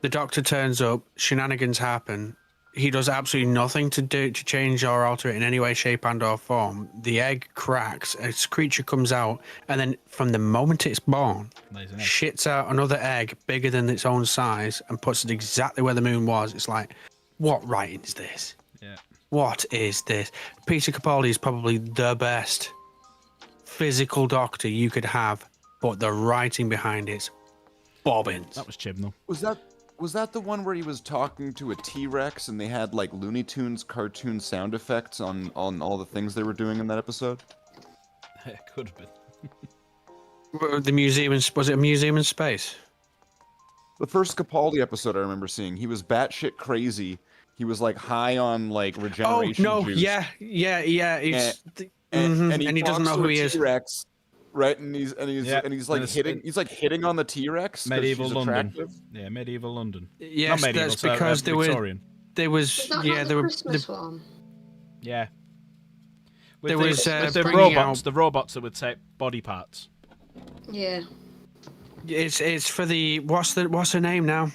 The Doctor turns up. Shenanigans happen. He does absolutely nothing to change or alter it in any way, shape, and/or form. The egg cracks. A creature comes out, and then from the moment it's born, Lays an egg. shits out another egg bigger than its own size and puts it exactly where the moon was. It's like, what writing is this? Yeah. What is this? Peter Capaldi is probably the best physical Doctor you could have, but the writing behind it's bobbins. That was Chibnall. Was that the one where he was talking to a T-Rex and they had like Looney Tunes cartoon sound effects on all the things they were doing in that episode? It could have been. The museum was it a museum in space? The first Capaldi episode I remember seeing, he was batshit crazy. He was like high on like Oh regeneration no, juice. yeah. He's, And and he doesn't talks know to who a he is. T-Rex, right? And he's Yep, like and it's hitting on the T-Rex because medieval she's London. attractive. Yeah, medieval London. Yes, Not medieval, that's so, because Victorian. there Is was that yeah not the there were Christmas one? Yeah. There the, was, with the bringing robots, out- the robots that would take body parts. Yeah. it's for the what's her name now?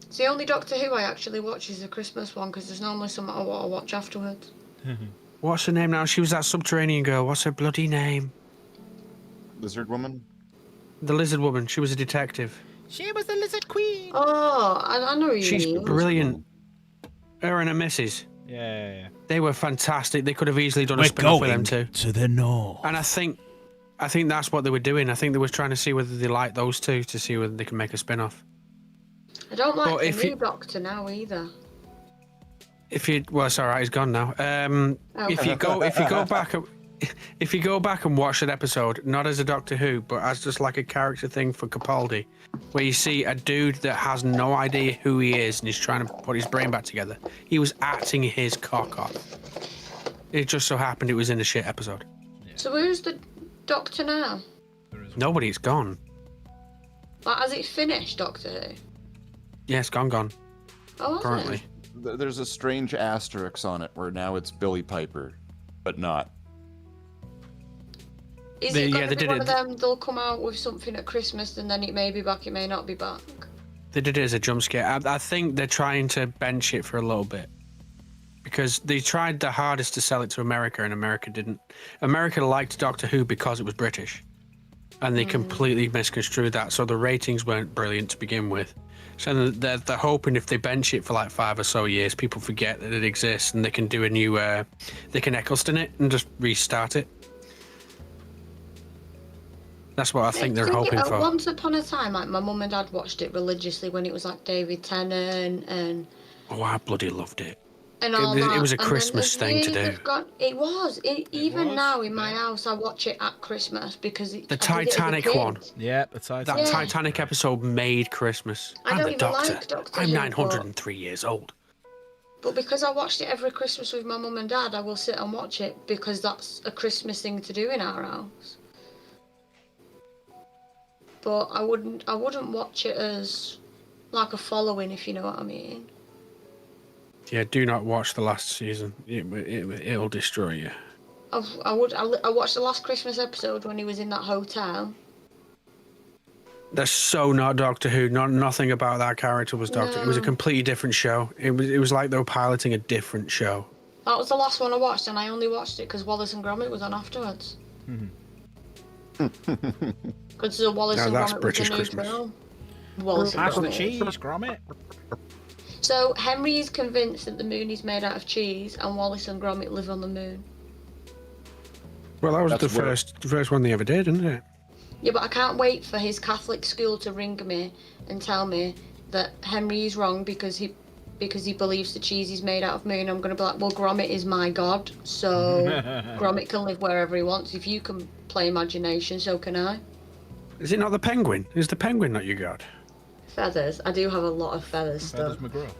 It's the only Doctor Who I actually watch is the Christmas one because there's normally something I want to watch afterwards. What's her name now? She was that subterranean girl. What's her bloody name? Lizard woman. The lizard woman. She was a detective. She was the lizard queen. Oh, I know who you She's mean. brilliant. Her and her missus. Yeah. They were fantastic. They could have easily done a spin-off with them too. to the north. And I think that's what they were doing. I think they were trying to see whether they liked those two to see whether they can make a spin-off. I don't like But the if new you- Doctor now either. Well, it's all right. He's gone now. If you go back and watch that episode, not as a Doctor Who, but as just like a character thing for Capaldi, where you see a dude that has no idea who he is and he's trying to put his brain back together, he was acting his cock off. It just so happened it was in a shit episode. So who's the Doctor now? Nobody's gone. Like, has it finished, Doctor Who? Yeah, it's gone. Oh, has Currently. There's a strange asterisk on it where now it's Billy Piper, but not. Is They- it yeah, going they to be did one it- of them, they'll come out with something at Christmas and then it may be back, it may not be back? They did it as a jump scare. I think they're trying to bench it for a little bit. Because they tried the hardest to sell it to America and America didn't. America liked Doctor Who because it was British. And they completely misconstrued that. So the ratings weren't brilliant to begin with. So they're hoping if they bench it for like 5 or so years, people forget that it exists and they can do a new, they can Eccleston it and just restart it. That's what I think they're hoping for. Once upon a time, like my mum and dad watched it religiously when it was like David Tennant and Oh, I bloody loved it. all It that. was a And then Christmas as thing to years do. have gone- it was. Even was, now in my yeah. house, I watch it at Christmas because The I did it as a Titanic kid. one. Yeah, the Titan. That Yeah. Titanic episode made Christmas. I I'm don't the even Doctor. like Doctor I'm Who, 903 years old. But because I watched it every Christmas with my mum and dad, I will sit and watch it because that's a Christmas thing to do in our house. But I wouldn't watch it as like a following, if you know what I mean. Yeah, do not watch the last season. It'll destroy you. I watched the last Christmas episode when he was in that hotel. That's so not Doctor Who. Nothing about that character was Doctor. It was a No. completely different show. It was like they were piloting a different show. That was the last one I watched, and I only watched it because Wallace and Gromit was on afterwards. Because Wallace Now and that's Gromit British was a new Christmas. film. Wallace and That's the Gromit. cheese, Gromit. So Henry is convinced that the moon is made out of cheese, and Wallace and Gromit live on the moon. Well, that was That's the where- first one they ever did, isn't it? Yeah, but I can't wait for his Catholic school to ring me and tell me that Henry is wrong because he believes the cheese is made out of moon. I'm gonna be like, well, Gromit is my god, so Gromit can live wherever he wants. If you can play imagination, so can I. Is it not the penguin? Is the penguin not your god? Feathers. I do have a lot of feathers still. Feathers McGraw.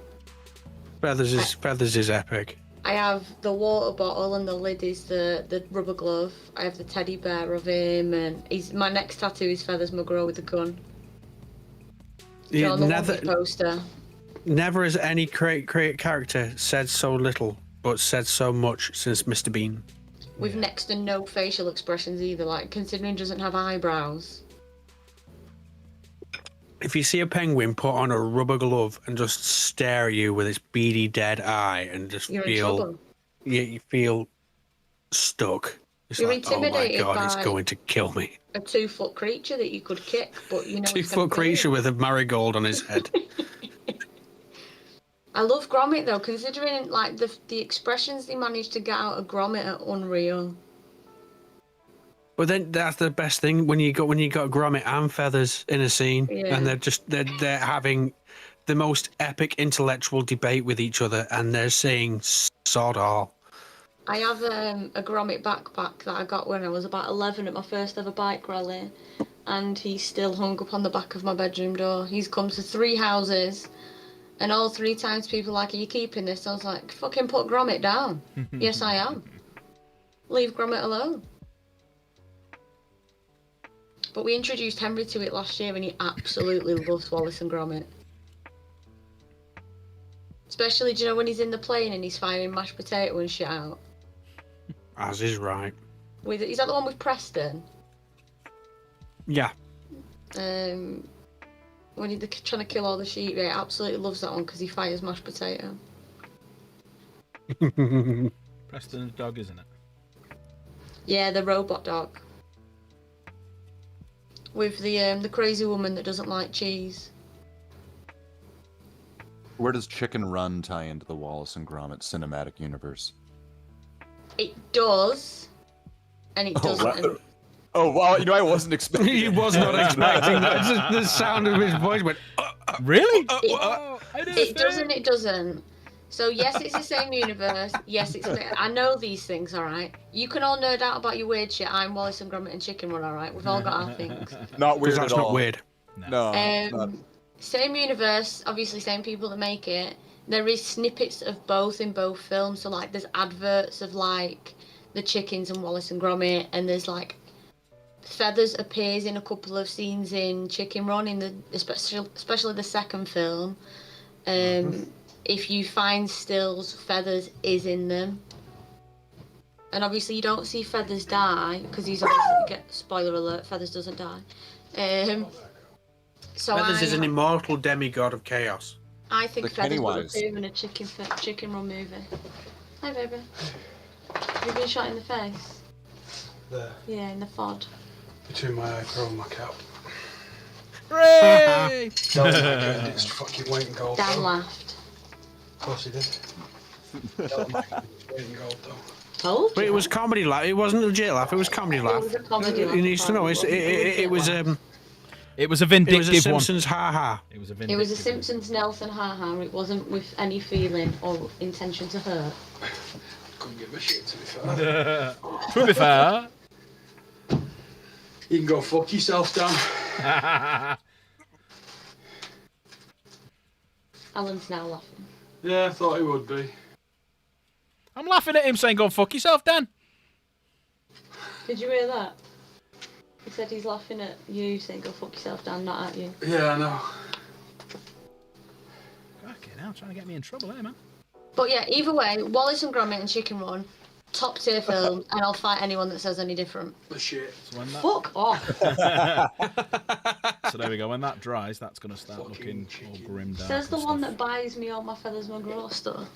Feathers is epic. I have the water bottle and the lid is the rubber glove. I have the teddy bear of him, and my next tattoo is Feathers McGraw with a gun. Yeah, On the never, wanted poster. never has any great character said so little, but said so much since Mr. Bean. With next to no facial expressions either, like considering he doesn't have eyebrows. If you see a penguin put on a rubber glove and just stare at you with its beady dead eye and just You're in trouble. you feel stuck. It's You're like, oh my intimidated god, it's by- going to kill me. A 2-foot creature that you could kick, but you know. 2-foot creature with a marigold on his head. I love Gromit though, considering like the expressions they managed to get out of Gromit are unreal. But then that's the best thing when you got Gromit and Feathers in a scene, Yeah. and they're having the most epic intellectual debate with each other, and they're saying sod all. I have a Gromit backpack that I got when I was about 11 at my first ever bike rally, and he's still hung up on the back of my bedroom door. He's come to 3 houses, and all 3 times people are like, "Are you keeping this?" I was like, "Fucking put Gromit down." Yes, I am. Leave Gromit alone. But we introduced Henry to it last year, and he absolutely loves Wallace and Gromit. Especially, do you know when he's in the plane and he's firing mashed potato and shit out? As is right. Is that the one with Preston? Yeah. When they're trying to kill all the sheep, yeah, he absolutely loves that one because he fires mashed potato. Preston's dog, isn't it? Yeah, the robot dog. With the crazy woman that doesn't like cheese. Where does Chicken Run tie into the Wallace and Gromit cinematic universe? It does, and it doesn't. Oh, wow, you know, I wasn't expecting He was not expecting that. Just the sound of his voice went, Really? It does and it doesn't. So yes, it's the same universe. Yes, it's. I know these things, all right. You can all nerd out about your weird shit. I'm Wallace and Gromit and Chicken Run, all right. We've all got our things. Not weird that's at not all. weird. No. not- Same universe, obviously same people that make it. There is snippets of both in both films. So like, there's adverts of like the chickens and Wallace and Gromit, and there's like Feathers appears in a couple of scenes in Chicken Run, in the especially the second film. If you find stills, Feathers is in them. And obviously you don't see Feathers die, because he's obviously, spoiler alert, Feathers doesn't die. So Feathers is an immortal demigod of chaos. I think The Feathers will Pennywise. appear in a Chicken Run movie. Hi, baby. Have you been shot in the face? There, Yeah, in the fod. between my eyebrow and my cap. Hooray! Don't like it, it's fucking weight in gold. Dan though. laughed. Of course he did. Don't like it, it's weight in gold though. Told But you. it was comedy laugh. It wasn't a legit laugh. It was comedy It laugh. was a comedy laugh. You need to know. It was It was a it was a vindictive one. Simpsons ha ha. It was a It vindictive was a one. Simpsons Nelson ha-ha. It wasn't with any feeling or intention to hurt. Couldn't give a shit to be fair. To be fair. You can go fuck yourself, Dan. Alan's now laughing. Yeah, I thought he would be. I'm laughing at him saying, "Go and fuck yourself, Dan." Did you hear that? He said he's laughing at you saying go fuck yourself, Dan, not at you. Yeah, I know. Fucking hell, trying to get me in trouble, eh, man? But yeah, either way, Wallace and Gromit and Chicken Run, top tier film, and I'll fight anyone that says any different. The shit. So when that, Fuck off. so there we go. When that dries, that's gonna start Fucking looking all chicken. grim dark. Says the and one stuff. that buys me all my Feathers McGraw stuff.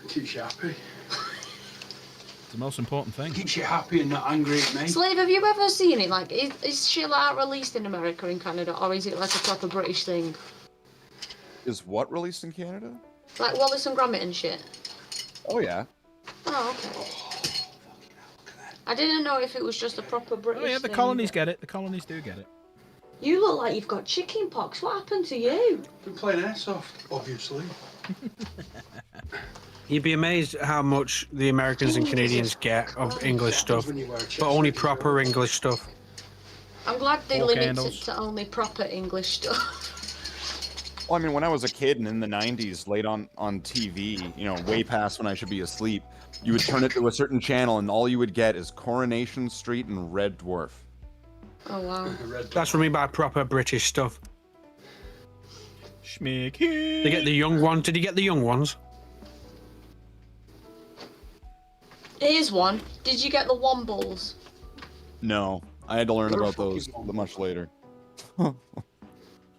Keeps you happy. It's the most important thing. Keeps you happy and not angry at me. Slave, have you ever seen it? Like, is shit like that released in America, in Canada, or is it like a proper British thing? Is what released in Canada? Like Wallace and Gromit and shit? Oh, yeah. Oh, okay. I didn't know if it was just a proper British Oh yeah, the thing. colonies get it. The colonies do get it. You look like you've got chicken pox. What happened to you? Been playing airsoft, obviously. You'd be amazed at how much the Americans and Canadians get of English stuff, When you wear a chest but only plate, proper English stuff. I'm glad they Four limit candles. it to only proper English stuff. Well, I mean, when I was a kid and in the 90s, late on TV, you know, way past when I should be asleep, you would turn it to a certain channel and all you would get is Coronation Street and Red Dwarf. Oh wow. a red That's what I mean by proper British stuff. Schmicky. They get the young ones. Did you get the young ones? Here's one. Did you get the Wombles? No, I had to learn They're about fucking those wrong. much later. What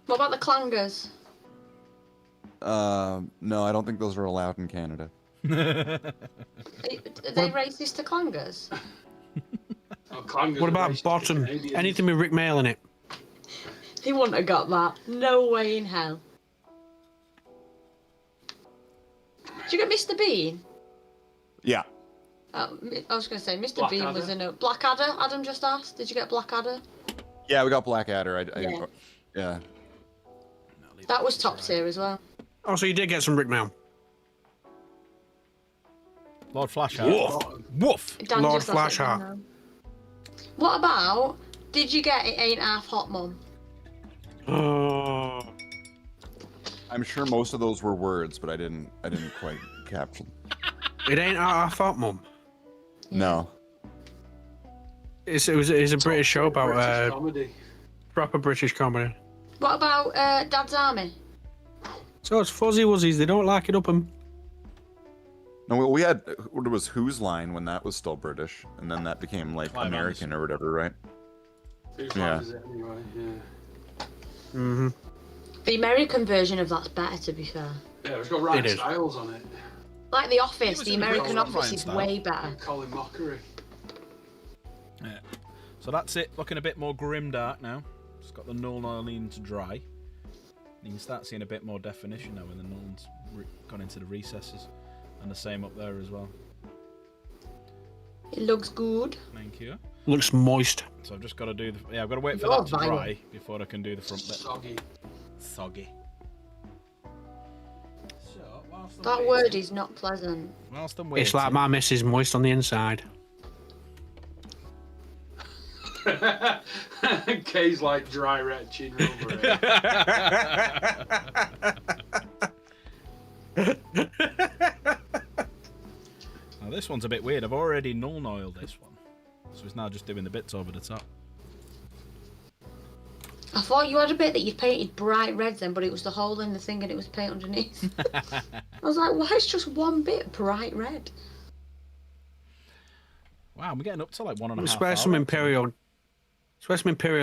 about the Clangers? No, I don't think those are allowed in Canada. Are they racist to Clangers? Oh, clangers What are about racist to bottom? Canadians. Anything with Rick Mail in it? He wouldn't have got that. No way in hell. Did you get Mr. Bean? Yeah. I was going to say, Mr. Bean was in a... Blackadder? Adam just asked. Did you get Blackadder? Yeah, we got Blackadder. Yeah. Yeah. That was top tier as well. Oh, so you did get some Rick Mail. Lord Flashheart. Woof. Dan Lord just asked it, Flashheart. didn't he? What about Did you get it ain't half hot, Mum? Oh. I'm sure most of those were words, but I didn't quite capture them. It ain't our fault, Mum. No. It's a British show about British comedy. proper British comedy. What about Dad's Army? So it's Fuzzy Wuzzies. They don't like it up 'em. No, we had it was Who's Line when that was still British, and then that became like Clive American or whatever, right? Whose Yeah. line is it anyway? Yeah. Mm-hmm. The American version of that's better, to be fair. Yeah, it's got Ryan It is. Stiles on it. Like The Office, was the in the American British one, Office Ryan is Stiles. way better. And Colin Mockery. Yeah. So that's it. Looking a bit more grimdark now. It's got the null oil needing to dry. You can start seeing a bit more definition now when the null's gone into the recesses, and the same up there as well. It looks good. Thank you. Looks moist. So I've just got to do the. Yeah, I've got to wait for You're that to violent. dry before I can do the front bit. Soggy. Soggy. So whilst I'm That waiting- word is not pleasant. Whilst I'm waiting. It's like my missus moist on the inside. Kay's like dry retching over it. Now this one's a bit weird. I've already null oiled this one, so it's now just doing the bits over the top. I thought you had a bit that you painted bright red then, but it was the hole in the thing and it was paint underneath. I was like, why is just one bit bright red? Wow, I'm getting up to like 1.5 I swear hours. some Imperial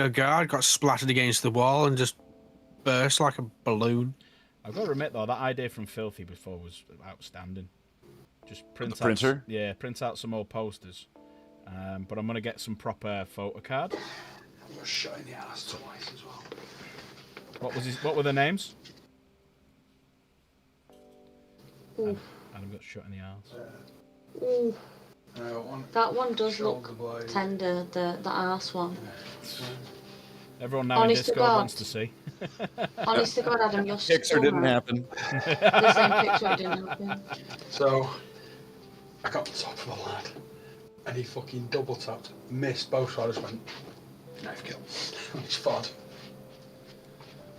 Guard got splattered against the wall and just burst like a balloon. I've got to admit though, that idea from Filthy before was outstanding. Just print The out, printer? yeah, print out some old posters. But I'm gonna get some proper photo card. I got shot in the ass twice as well. What were the names? Ooh. Adam got shot in the arse. Ooh, I got one that one does shoulder look blade. tender, the arse one. Everyone now Honest to in Discord God. wants to see. Honest to God, Adam, you're Picture didn't stunner. happen. The same picture it didn't happen. So, I got the top of the lad, and he fucking double tapped, missed both, so I just went, knife kill. It's fod.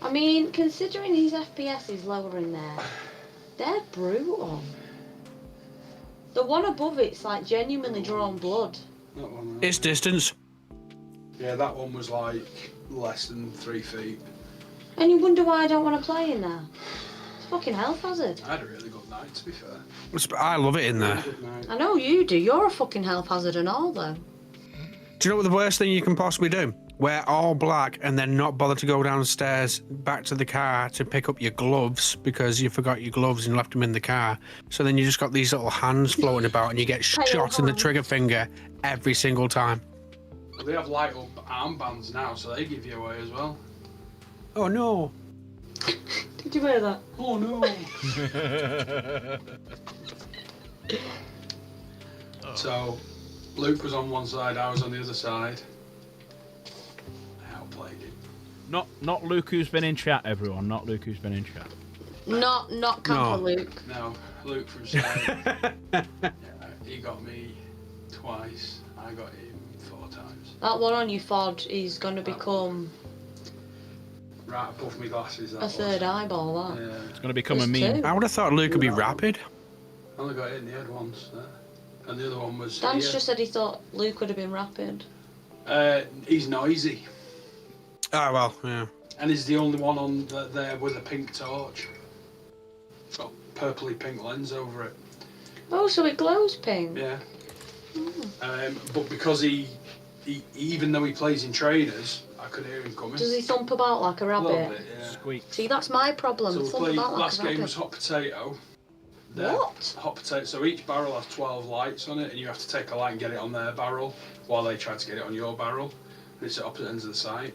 I mean, considering his FPS is lower in there, they're brutal. The one above it's like genuinely drawn blood. That one, It's distance. yeah, that one was like less than 3 feet. And you wonder why I don't want to play in there. It's fucking health hazard. I had a really good night, to be fair. I love it in there. Really good night. I know you do. You're a fucking health hazard and all, though. Do you know what the worst thing you can possibly do? Wear all black and then not bother to go downstairs back to the car to pick up your gloves because you forgot your gloves and left them in the car. So then you just got these little hands floating about and you get shot in the hands. trigger finger every single time. Well, they have light up armbands now, so they give you away as well. Oh no. Did you hear that? Oh no! So, Luke was on one side, I was on the other side. I outplayed him. Not Luke who's been in chat, everyone. Not Luke who's been in chat. Not Camper No. Luke. No, Luke from side. Yeah, he got me twice. I got him 4 times. That one on you, Fod, is going to become Right above my glasses. That a was. third eyeball, that. Yeah, It's going to become a There's meme. two. I would have thought Luke would be rapid. I only got hit in the head once. And the other one was. Dan's here. just said he thought Luke would have been rapid. He's noisy. Oh well, yeah. And he's the only one on there with a pink torch. It's got purpley pink lens over it. Oh, so it glows pink. Yeah. But because he, even though he plays in trainers, I could hear him coming. Does he thump about like a A little rabbit? bit, yeah. Squeak. See, that's my problem. So we Thump played, about like last a game rabbit. was hot potato. What? Hot potato. So each barrel has 12 lights on it, and you have to take a light and get it on their barrel, while they try to get it on your barrel. And it's at opposite ends of the site.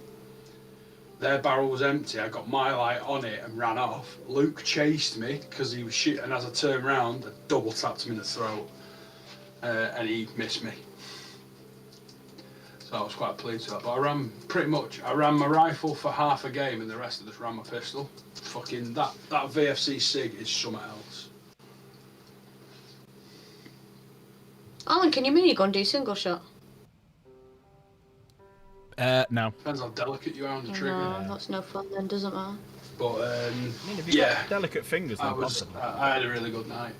Their barrel was empty. I got my light on it and ran off. Luke chased me because he was shooting, and as I turned round, I double tapped him in the throat, and he missed me. So I was quite pleased with that. But I ran my rifle for half a game, and the rest I just ran my pistol. Fucking that VFC SIG is something else. Alan, can you minigun do single shot? No. Depends how delicate you are on the Oh, trigger. no, that's no fun then, doesn't matter. But I mean, if you've yeah, got delicate fingers, then I had a really good night.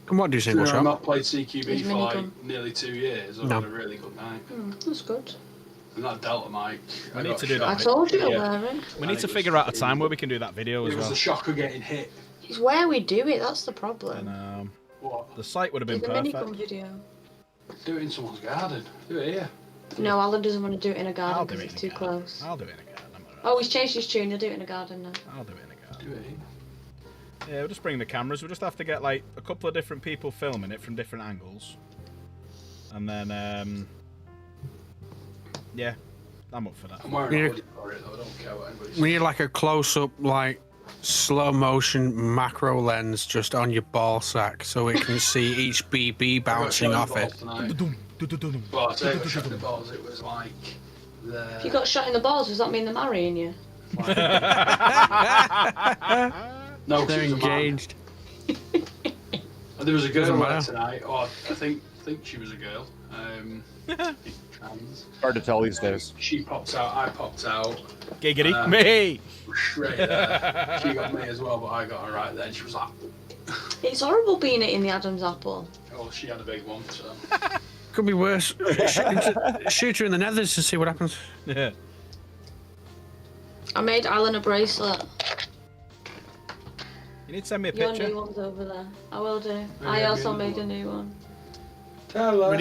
And what do you think, I've Bushel? not played CQB His for like minigun. nearly 2 years. I've No. had a really good night. That's good. And that Delta mic. We I need got to do shot. that. I told you to Yeah. wear it. We need to figure out a time where we can do that video as It was well. the shock of getting hit. It's where we do it, that's the problem. And What? the site would have Do been the minigun perfect. video. Do it in someone's garden. Do it here. No, Alan doesn't want to do it in a I'll garden do because it it's in too a garden. close. I'll do it in a garden. I'm alright. Oh, he's changed his tune, he'll do it in a garden now. I'll do it in a garden. Do it here. Yeah, we'll just bring the cameras. We'll just have to get like a couple of different people filming it from different angles. And then, yeah, I'm up for that. I'm wearing Yeah. a hoodie for it though. I don't care what anybody says. We need like a close-up, like slow motion macro lens just on your ball sack, so we can see each BB bouncing off it. Well, I say, shot the balls. It was like If you got shot in the balls, does that mean they're marrying you? No, They're she was a man. engaged. And there was a girl Doesn't there matter. tonight. Oh, I think she was a girl. Trans. Hard to tell these days. She popped out. I popped out. Giggity, Uh, me! Straight there. She got me as well, but I got her right then. She was like, It's horrible being it in the Adam's apple. oh, she had a big one. So Could be worse. Shoot her in the nethers and see what happens. Yeah. I made Alan a bracelet. You need to send me a Your picture. new one's over there. I will do. Maybe I I'll also get made another a new one.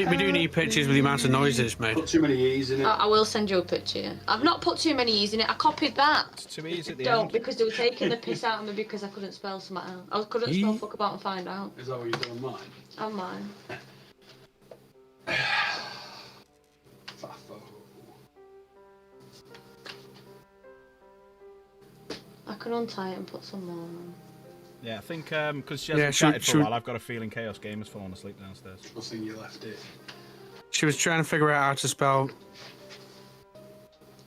We do need pictures with the amount of noise it's made. put too many E's in it. I will send you a picture. Yeah. I've not put too many E's in it. I copied that. It's too easy at the Don't, end. because they were taking the piss out of me because I couldn't spell something out. I couldn't spell E? fuck about and find out. Is that what you're doing mine? On mine. Faffo. I can untie it and put some more on. Yeah, I think because she Yeah, hasn't chatted for a while, I've got a feeling Chaos Gamer's fallen asleep downstairs. Trust thing you left it. She was trying to figure out how to spell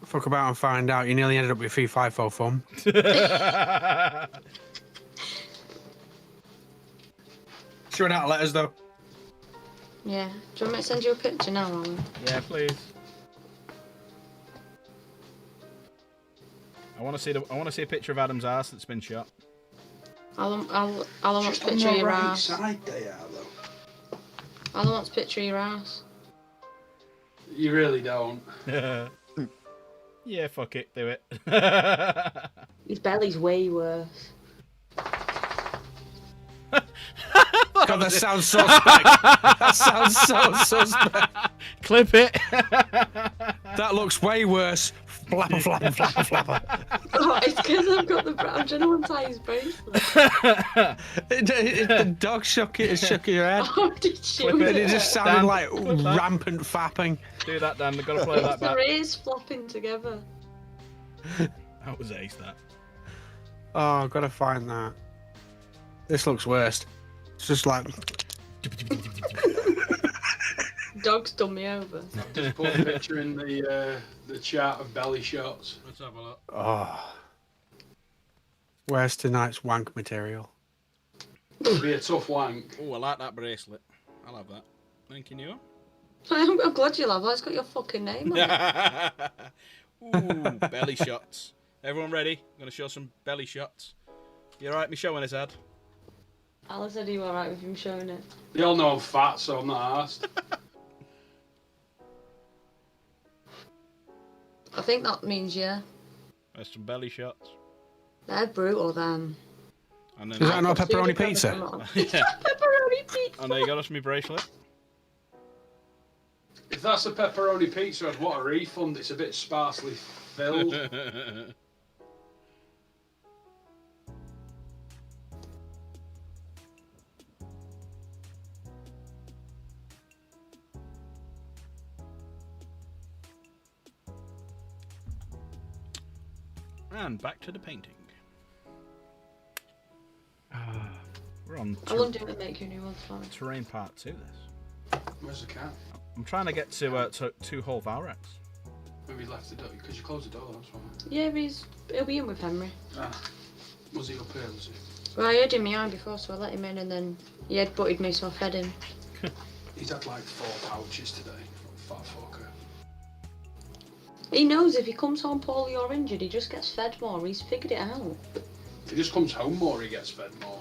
fuck about and find out. You nearly ended up with 354 fun. She ran out of letters though. Yeah. Do you want me to send you a picture now, Alan? Yeah, please. I want to see a picture of Adam's ass that's been shot. Alan wants a Just on picture of the your right ass. side they are though. Alan wants a picture of your ass. You really don't. Yeah, fuck it, do it. His belly's way worse. God, that sounds suspect. That sounds so suspect. Clip it. That looks way worse. Flapper, flapper, flapper, flapper. Oh, it's because I've got the. I'm trying to untie his bracelet. The dog shook your head. Oh, did you? Clip And it just sounded Dan, like clip that. rampant fapping. Do that, Dan. They've got to play that Their back. ears flopping together. That was ace, that. Oh, I've got to find that. This looks worse. It's just like. Dog's done me over. Just put a picture in the chart of belly shots. Let's have a look. Oh. Where's tonight's wank material? It'll be a tough wank. Oh, I like that bracelet. I'll have that. Thank you, Neil. I'm glad you love it. It's got your fucking name on it. Ooh, belly shots. Everyone ready? I'm going to show some belly shots. You alright me showing his head? Alan said, are you alright with him showing it? They all know I'm fat, so I'm not asked. I think that means yeah. There's some belly shots. They're brutal, them. And then, Is that not Let's do the pepperoni pizza? pepperoni. Yeah. Pepperoni pizza. And there you got us my bracelet. If that's a pepperoni pizza, I'd want a refund. It's a bit sparsely filled. And back to the painting. We're on I won't do it, make you new ones for me. terrain part 2 this. Where's the cat? I'm trying to get to 2-hole Valrex. Maybe he left the door because you closed the door. That's why. Yeah, but he'll be in with Henry. Ah, was he up here? Was he? Well, I heard him behind before, so I let him in, and then he headbutted me, so I fed him. He's had like 4 pouches today. Fat fucker. He knows if he comes home poorly or injured, he just gets fed more. He's figured it out. If he just comes home more, he gets fed more.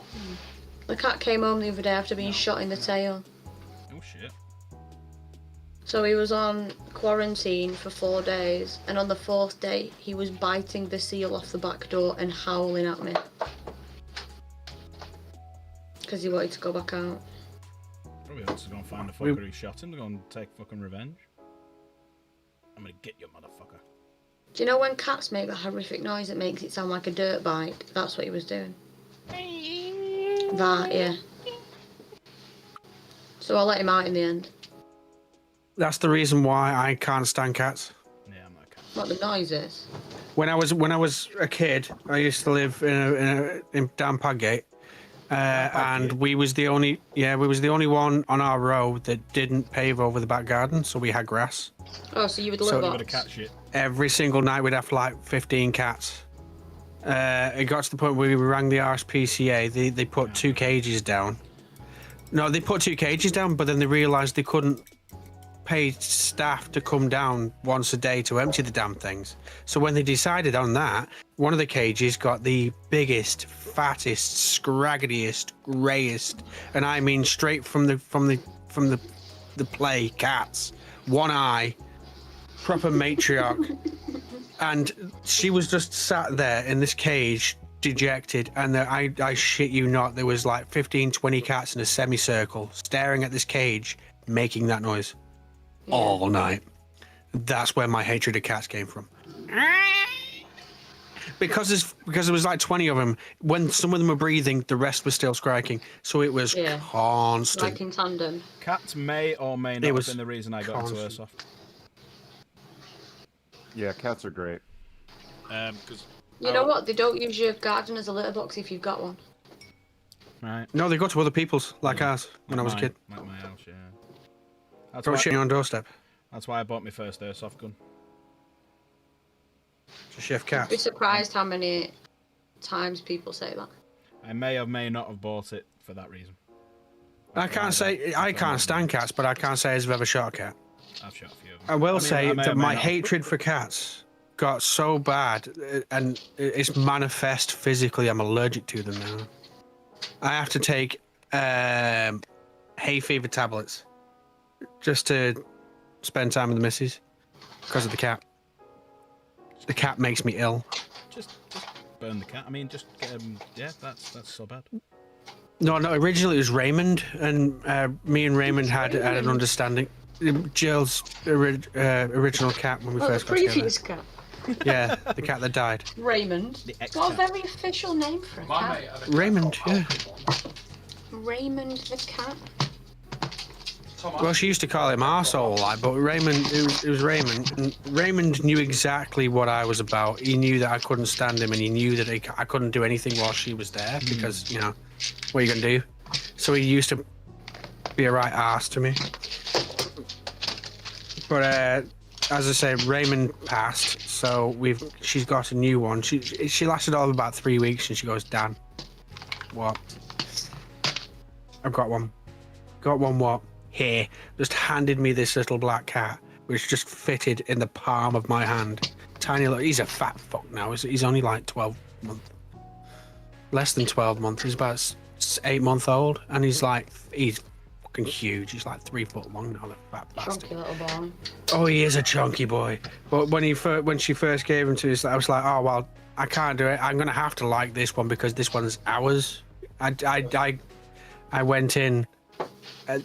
The cat came home the other day after being shot in the tail. Oh shit. So he was on quarantine for 4 days, and on the 4th day, he was biting the seal off the back door and howling at me. Because he wanted to go back out. Probably wants to go and find the fucker who shot him. They're going to take fucking revenge. I'm going to get you, motherfucker. Do you know when cats make that horrific noise that makes it sound like a dirt bike? That's what he was doing. That, yeah. So I let him out in the end. That's the reason why I can't stand cats. Yeah, I'm not a cat. What the noises? When I was a kid, I used to live in down Padgate, and we was the only one on our road that didn't pave over the back garden, so we had grass. Oh, so you would So- live Bit of cat shit. Every single night we'd have like 15 cats. It got to the point where we rang the RSPCA. They put 2 cages down. No, they put 2 cages down, but then they realised they couldn't pay staff to come down once a day to empty the damn things. So when they decided on that, one of the cages got the biggest, fattest, scraggiest, greyest, and I mean straight from the play cats. One eye, proper matriarch. And she was just sat there in this cage, dejected, and I shit you not, there was like 15, 20 cats in a semicircle staring at this cage, making that noise all night. That's where my hatred of cats came from. Because there was like 20 of them. When some of them were breathing, the rest was still striking. So it was constant. Like in tandem. Cats may or may not have been the reason I got into Airsoft. Yeah, cats are great. Because You know what? They don't use your garden as a litter box if you've got one. right. No, they go to other people's, like ours, when I was a kid. Like my house, yeah. That's Throw why, shit on your doorstep. that's why I bought my first airsoft gun. To shift I'd be cats. surprised how many times people say that. I may not have bought it for that reason. I can't stand cats, but I can't say I've ever shot a cat. I've shot a few of them. I will I say may or that may my not. hatred for cats got so bad, and it's manifest physically. I'm allergic to them now. I have to take hay fever tablets just to spend time with the missus because of the cat. The cat makes me ill. Just burn the cat. I mean, just get him. Yeah, that's so bad. No, originally it was Raymond, and me and Raymond had an understanding. Jill's original cat when we Oh, the first got together. previous cat. Yeah, the cat that died. Raymond. The ex What a cat. very official name for a My cat. mate had a cat Raymond, called yeah. Falcon. Raymond the cat. Tom, Well, she used to call him arsehole, like, but Raymond, it was Raymond. And Raymond knew exactly what I was about. He knew that I couldn't stand him, and he knew that I couldn't do anything while she was there because, you know, what are you going to do? So he used to be a right arse to me. But as I said, Raymond passed, so she's got a new one. She lasted all of about 3 weeks, and she goes, Dan, what? I've got one. Got one what? Here. Just handed me this little black cat, which just fitted in the palm of my hand. Tiny little. He's a fat fuck now. He's only like 12 months. Less than 12 months. He's about 8 months old, and he's fucking huge. He's like 3 foot long now, that fat bastard. Chunky little boy. Oh, he is a chunky boy. But when she first gave him to us, I was like, oh well, I can't do it. I'm gonna have to like this one because this one's ours. I went in at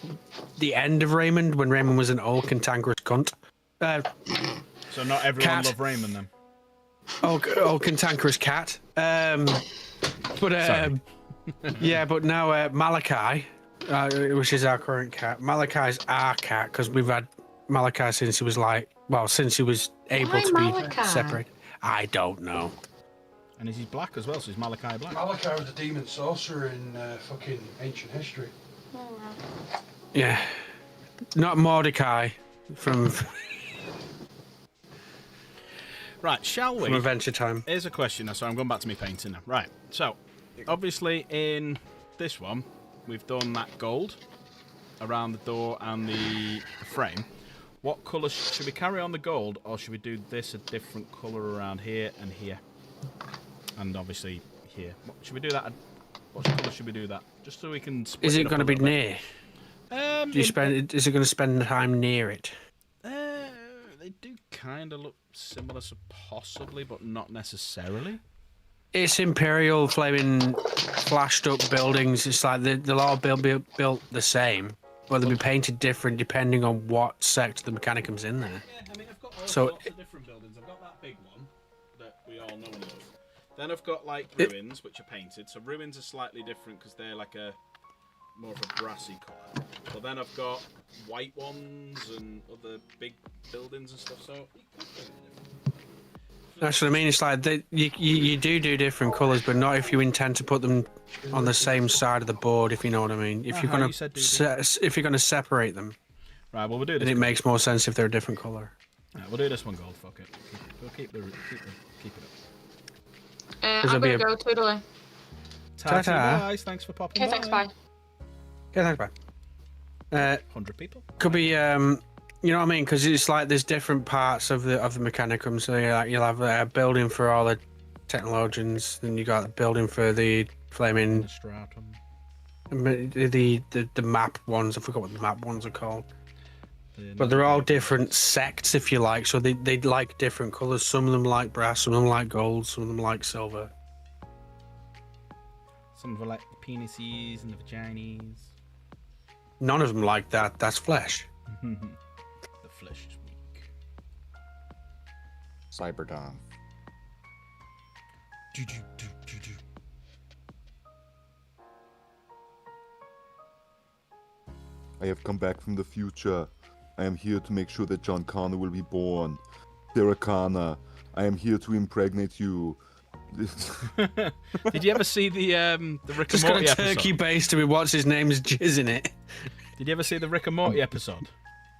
the end of Raymond when Raymond was an old cantankerous cunt. So not everyone Cat. loved Raymond then. Old cantankerous cat. Sorry. Yeah, but now Malachi, which is our current cat. Malachi's our cat because we've had Malachi since he was since he was able Why to be Malachi? separate. I don't know. And he's black as well, so he's Malachi Black. Malachi was a demon sorcerer in fucking ancient history. Yeah, not Mordecai from Right, shall we? Adventure Time. Here's a question now, so I'm going back to me painting now. Right, so, obviously in this one, we've done that gold around the door and the frame. What colour should we carry on the gold, or should we do this a different colour around here and here, and obviously here? Should we do that? What colour should we do that? Just so we can. Split Is it going to be near? Do you spend? Is it going to spend time near it? They do kind of look similar, so possibly, but not necessarily. It's Imperial flaming flashed up buildings. It's like they'll all be built the same, but they'll be painted different depending on what sector the Mechanicum's in there. Yeah, I mean, I've got lots of different buildings. I've got that big one that we all know and love. Then I've got like ruins, which are painted. So ruins are slightly different because they're like a more of a brassy colour. But then I've got white ones and other big buildings and stuff. So that's what I mean. It's like you do different colours, but not if you intend to put them on the same side of the board. If you know what I mean. If you're gonna if you're gonna separate them, right? Well, we'll do this. And it makes more sense if they're a different colour. Right, we'll do this one gold. Fuck it. We'll keep it up. I'm gonna go toodaloo. Ta-ta. Guys, thanks for popping by. Okay, thanks, bye. Okay, thanks, bye. 100 people. Could be, you know what I mean? Because it's like there's different parts of the Mechanicum. So you'll have a building for all the technologians, then you got a building for the flaming stratum. The map ones. I forgot what the map ones are called. But they're all different sects, if you like. So they like different colours. Some of them like brass, some of them like gold, some of them like silver. Some of them like the penises and the vaginas. None of them like that. That's flesh. The flesh is weak. Cyberdom. I have come back from the future. I am here to make sure that John Connor will be born. Sarah Connor, I am here to impregnate you. Did you ever see the Rick and Just got Morty a episode? turkey base to be what's his name's jizz in it. Did you ever see the Rick and Morty episode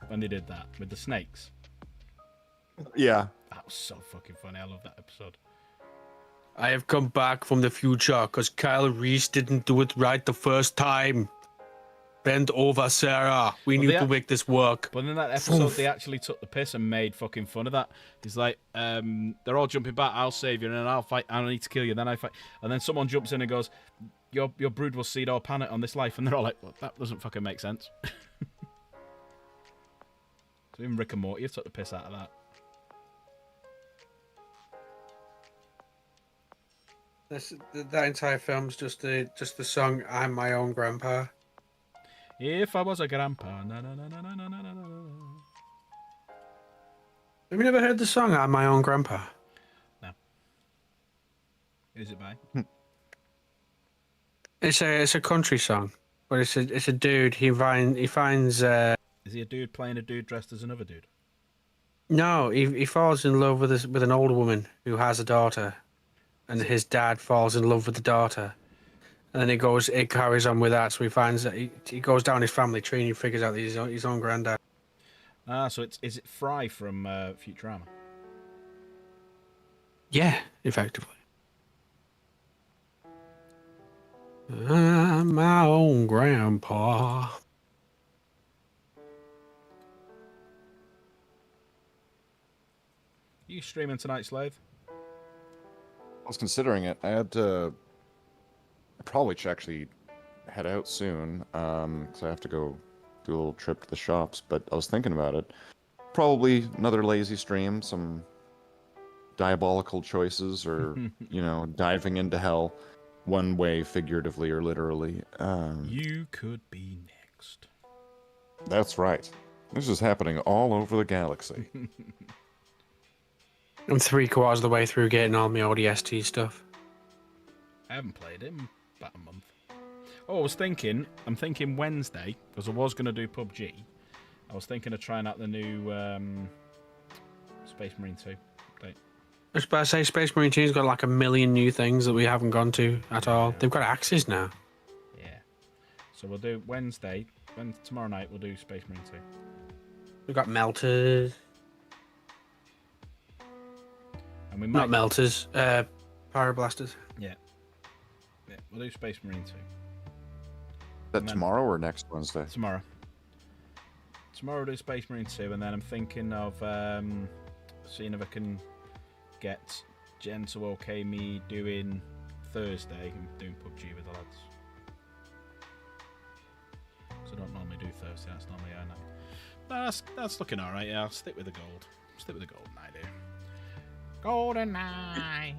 when they did that with the snakes? Yeah. That was so fucking funny. I love that episode. I have come back from the future because Kyle Reese didn't do it right the first time. Bend over, Sarah. We need to make this work. But in that episode, they actually took the piss and made fucking fun of that. He's like, they're all jumping back. I'll save you, and then I'll fight. I need to kill you. Then I fight, and then someone jumps in and goes, "Your brood will seed our planet on this life." And they're all like, well, "That doesn't fucking make sense." So even Rick and Morty have took the piss out of that. That entire film's just the song "I'm My Own Grandpa." If I was a grandpa, na na na na na na na na. Have you never heard the song "I'm My Own Grandpa"? No. Who's it by? It's a country song, but it's a dude. He finds. Is he a dude playing a dude dressed as another dude? No, he falls in love with an older woman who has a daughter, and his dad falls in love with the daughter. And then it carries on with that. So he finds that he goes down his family tree and he figures out that he's his own granddad. Ah, so is it Fry from Futurama? Yeah, effectively. I'm my own grandpa. You streaming tonight, Slave? I was considering it. I had to. I probably should actually head out soon, because I have to go do a little trip to the shops, but I was thinking about it. Probably another lazy stream, some diabolical choices, or, diving into hell, one way, figuratively or literally. You could be next. That's right. This is happening all over the galaxy. I'm 3/4 of the way through getting all my ODST stuff. I haven't played it in about a month. Oh, I'm thinking Wednesday, because I was going to do PUBG. I was thinking of trying out the new Space Marine 2 update. I was about to say, Space Marine 2's got like a million new things that we haven't gone to at all. They've got axes now. Yeah. So we'll do Wednesday. Tomorrow night we'll do Space Marine 2. We've got melters. And we might... Not melters, pyroblasters. Yeah. We'll do Space Marine 2. Is that tomorrow or next Wednesday? Tomorrow. tomorrow we'll do Space Marine 2, and then I'm thinking of seeing if I can get Jen to okay me doing Thursday. I'm doing PUBG with the lads. So I don't normally do Thursday, that's normally our night. No, that's looking alright, yeah, I'll stick with the gold. Stick with the golden idea. Golden eye!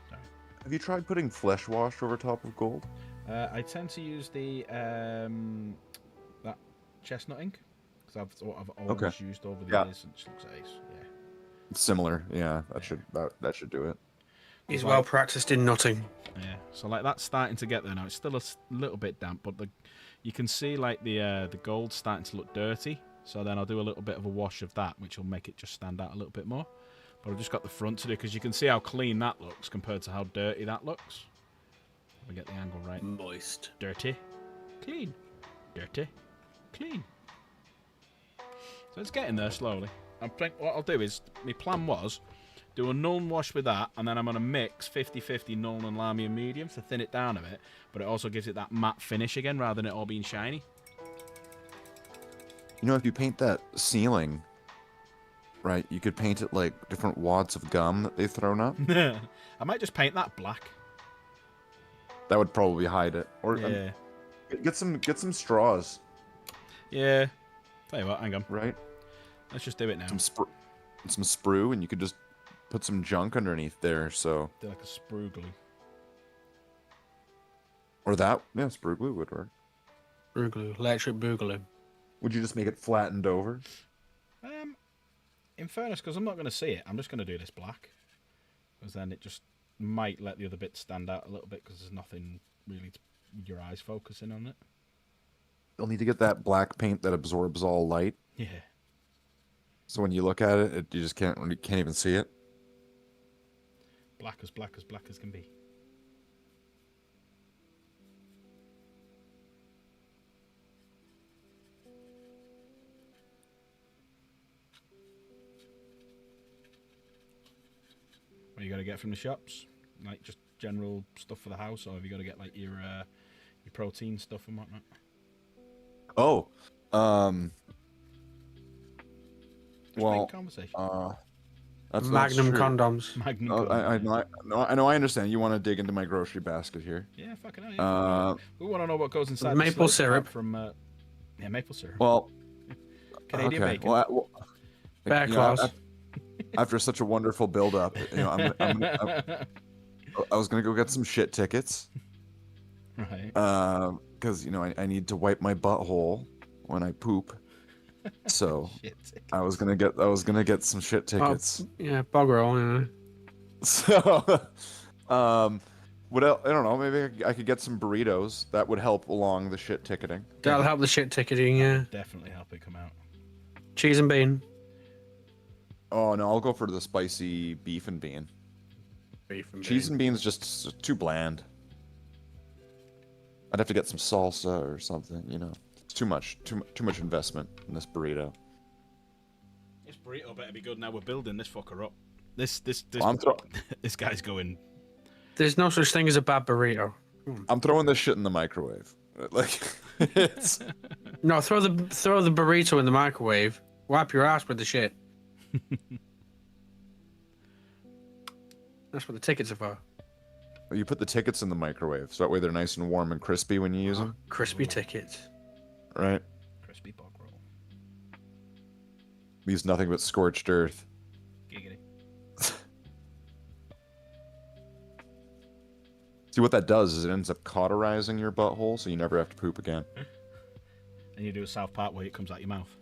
Sorry. Have you tried putting flesh wash over top of gold? I tend to use the that chestnut ink because I've always used over the years and it just looks ace. Yeah. Similar, yeah. That should do it. He's well practiced in nutting. Yeah. So like that's starting to get there now. It's still a little bit damp, but you can see like the gold starting to look dirty. So then I'll do a little bit of a wash of that, which will make it just stand out a little bit more. But I've just got the front to do because you can see how clean that looks compared to how dirty that looks. Let me get the angle right. Moist. Dirty. Clean. Dirty. Clean. So it's getting there slowly. I think what I'll do is, my plan was, do a Nuln wash with that, and then I'm going to mix 50-50 Nuln and Lamian medium to thin it down a bit, but it also gives it that matte finish again, rather than it all being shiny. You know, if you paint that ceiling, right, you could paint it like different wads of gum that they've thrown up. I might just paint that black. That would probably hide it. Or yeah. Get some straws. Yeah. Tell you what, hang on. Right. Let's just do it now. Some sprue, and you could just put some junk underneath there. So. Do like a sprue glue. Or that, yeah, sprue glue would work. Sprue glue, electric boogaloo. Would you just make it flattened over? In fairness, because I'm not going to see it, I'm just going to do this black. Because then it just might let the other bit stand out a little bit because there's nothing really your eyes focusing on it. You'll need to get that black paint that absorbs all light. Yeah. So when you look at it, you just can't even see it. Black as can be. What you got to get from the shops? Like just general stuff for the house, or have you got to get like your protein stuff and whatnot? Oh, well, conversation. That's Magnum true. condoms. Magnum condoms. I know. I understand. You want to dig into my grocery basket here? Yeah, fucking hell. Yeah. We want to know what goes inside maple syrup from. Yeah, maple syrup. Well, Canadian okay. bacon. Well, Bear claws. After such a wonderful build-up, I was gonna go get some shit tickets. Right. Because I need to wipe my butthole when I poop. So I was gonna get some shit tickets. Yeah, bog roll. Yeah. So, what else? I don't know. Maybe I could get some burritos. That would help along the shit ticketing. That'll help the shit ticketing. Yeah. Definitely help it come out. Cheese and bean. Oh no, I'll go for the spicy beef and bean. Cheese and beans just too bland. I'd have to get some salsa or something. It's too much investment in this burrito. This burrito better be good. Now we're building this fucker up. This this guy's going. There's no such thing as a bad burrito. I'm throwing this shit in the microwave. Like it's. No, throw the burrito in the microwave. Wipe your ass with the shit. That's what the tickets are for. You put the tickets in the microwave, so that way they're nice and warm and crispy when you use them. Crispy tickets. Right. Crispy bog roll. Leaves nothing but scorched earth. Giggity. See, what that does is it ends up cauterizing your butthole, so you never have to poop again. And you do a South Park where it comes out your mouth.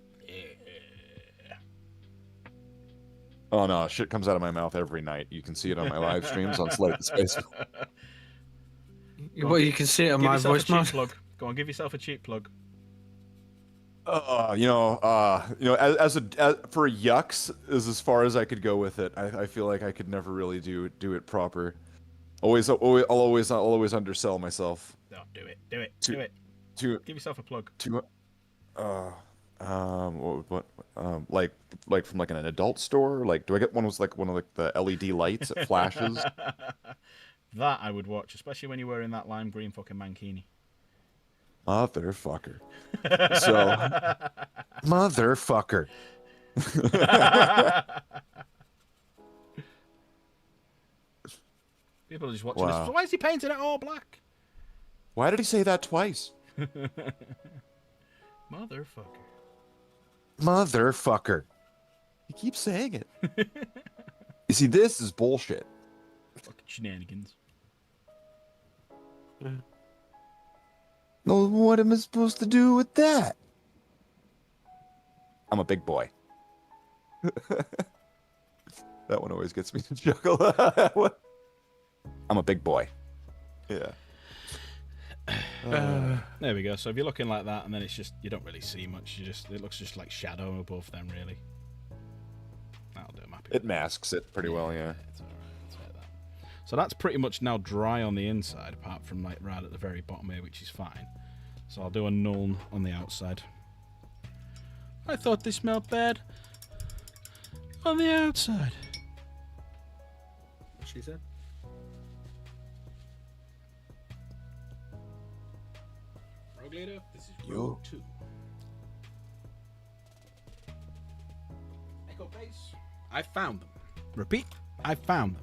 Oh no, shit comes out of my mouth every night. You can see it on my live streams on Slate the Space. Well, you can see it on my voice mod. Plug. Go on, give yourself a cheap plug. For yucks is as far as I could go with it. I feel like I could never really do it proper. I'll always undersell myself. No, do it. Give yourself a plug. Like from an adult store? Like, do I get one with one of the LED lights that flashes? That I would watch, especially when you're wearing that lime green fucking mankini. Motherfucker. So, motherfucker. People are just watching Wow. this. So why is he painting it all black? Why did he say that twice? Motherfucker. Motherfucker. He keeps saying it. You see, this is bullshit. Fucking shenanigans. No, what am I supposed to do with that? I'm a big boy. That one always gets me to chuckle. I'm a big boy. Yeah. There we go. So if you're looking like that, and then it's just you don't really see much. It looks just like shadow above them, really. That'll do. I'm happy. It masks it pretty well, yeah. It's all right. It's like that. So that's pretty much now dry on the inside, apart from like right at the very bottom here, which is fine. So I'll do a null on the outside. I thought they smelled bad on the outside. She said. Rogue Leader, this is Yo. Rogue 2. Echo base. I found them. Repeat, I found them.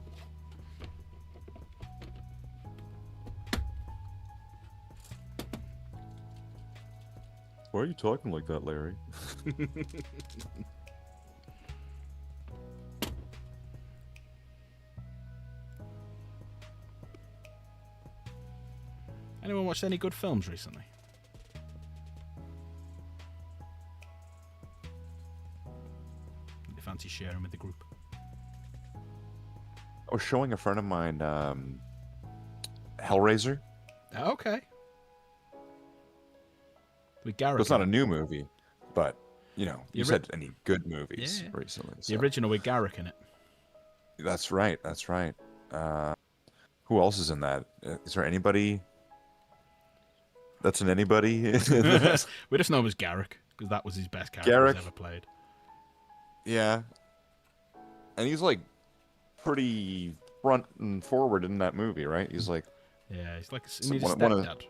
Why are you talking like that, Larry? Anyone watched any good films recently? You fancy sharing with the group? I was showing a friend of mine Hellraiser. Okay. With Garrick. It's not a new movie, but, you know, you The said any good movies Yeah. recently. The so- original with Garrick in it. That's right. That's right. Who else is in that? Is there anybody? That's an anybody? in this? We just know him as Garrick, because that was his best character Garrick. he's ever played. Yeah. And he's like pretty front and forward in that movie, right? He's like, Yeah, he's like So he's a one of- stepdad.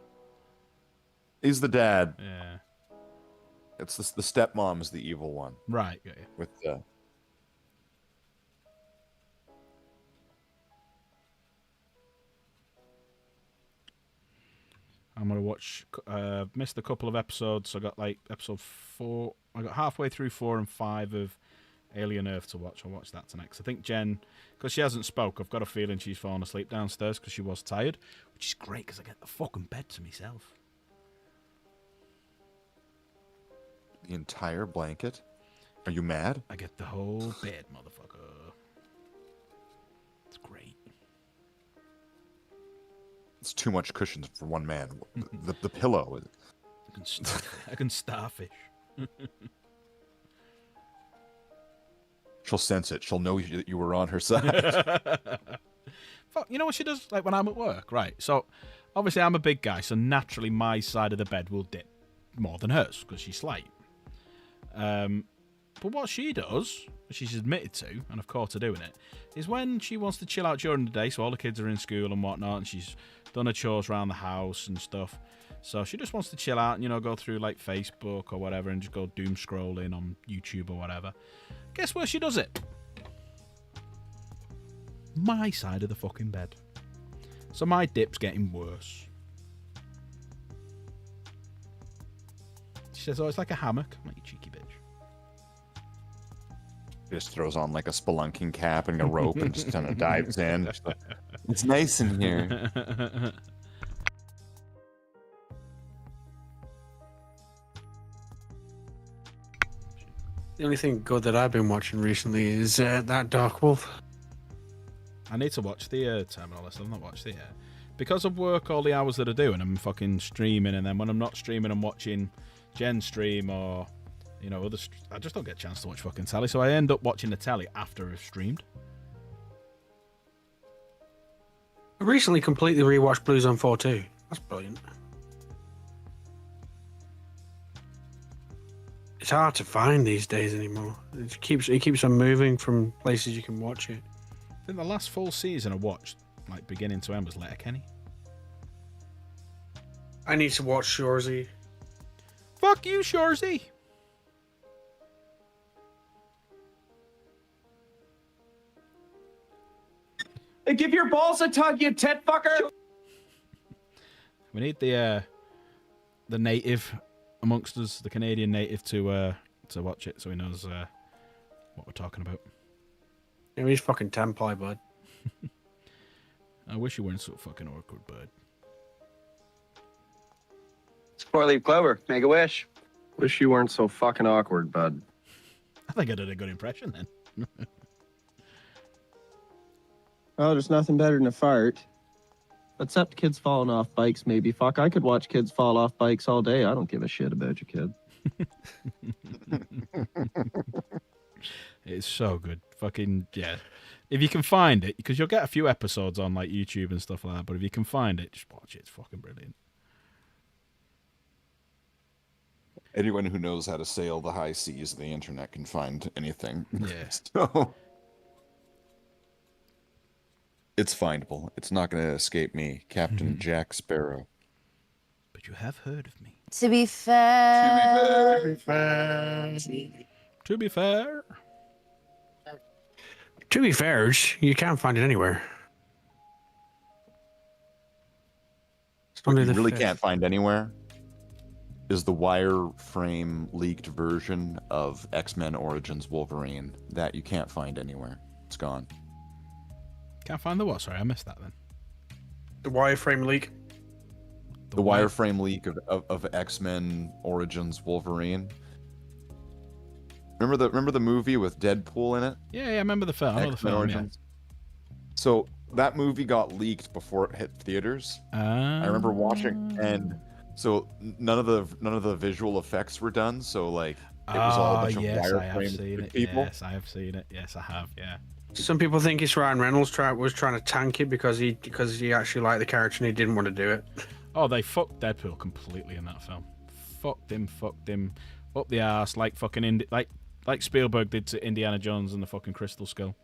he's the dad. Yeah. It's the stepmom is the evil one Right, got you. with the. I'm gonna watch. Missed a couple of episodes. I got like episode 4. I got halfway through 4 and 5 of Alien Earth to watch. I'll watch that tonight. 'Cause I think Jen, because she hasn't spoke, I've got a feeling she's fallen asleep downstairs because she was tired, which is great because I get the fucking bed to myself. The entire blanket? Are you mad? I get the whole bed, motherfucker. It's great. It's too much cushion for one man. The pillow is. I can starfish. She'll sense it. She'll know that you were on her side. Fuck, you know what she does? Like when I'm at work, right? So, obviously I'm a big guy, so naturally my side of the bed will dip more than hers because she's slight. But what she does, she's admitted to, and I've caught her doing it, is when she wants to chill out during the day, so all the kids are in school and whatnot, and she's done her chores around the house and stuff. So she just wants to chill out and, you know, go through like Facebook or whatever and just go doom scrolling on YouTube or whatever. Guess where she does it? My side of the fucking bed. So my dip's getting worse. She says, oh, it's like a hammock. I'm like, you cheeky bitch. Just throws on like a spelunking cap and a rope and just kind of dives in. Just like, it's nice in here. The only thing good that I've been watching recently is that Dark Wolf. I need to watch the Terminal. I've not watched it yet. Because of work, all the hours that I do, and I'm fucking streaming, and then when I'm not streaming, I'm watching Jen stream or, you know, I just don't get a chance to watch fucking telly, so I end up watching the telly after I've streamed. I recently completely rewatched Blue Zone 4 too. That's brilliant. It's hard to find these days anymore. It keeps on moving from places you can watch it. I think the last full season I watched, like beginning to end, was Letterkenny. I need to watch Shorzy. Fuck you, Shorzy. Hey, give your balls a tug, you tit fucker! We need the native amongst us, the Canadian native, to watch it so he knows what we're talking about. Yeah, he's fucking Tempai, bud. I wish you weren't so fucking awkward, bud. It's 4-leaf clover. Make a wish. Wish you weren't so fucking awkward, bud. I think I did a good impression then. Oh, there's nothing better than a fart. Except kids falling off bikes, maybe. Fuck, I could watch kids fall off bikes all day. I don't give a shit about your kid. It's so good. Fucking, yeah. If you can find it, because you'll get a few episodes on like YouTube and stuff like that, but if you can find it, just watch it. It's fucking brilliant. Anyone who knows how to sail the high seas of the internet can find anything. Yeah. So it's findable. It's not going to escape me, Captain Jack Sparrow. But you have heard of me. To be fair. To be fair. To be fair. To be fair, you can't find it anywhere. It's What only you the really fifth. can't find anywhere is the wireframe leaked version of X-Men Origins Wolverine. That you can't find anywhere. It's gone. Can't find the what? Sorry, I missed that then. The wireframe leak. The wireframe leak of X-Men Origins Wolverine. Remember the movie with Deadpool in it? Yeah, I remember the film. I know the X-Men film, yeah. Origins. So that movie got leaked before it hit theaters. I remember watching, and so none of the visual effects were done. So like it was all a bunch of yes, I have wireframe seen it. people. Yes, I have seen it. Yes, I have. Yeah. Some people think it's Ryan Reynolds was trying to tank it because he actually liked the character and he didn't want to do it. Oh, they fucked Deadpool completely in that film. Fucked him up the arse like fucking like Spielberg did to Indiana Jones and the fucking Crystal Skull.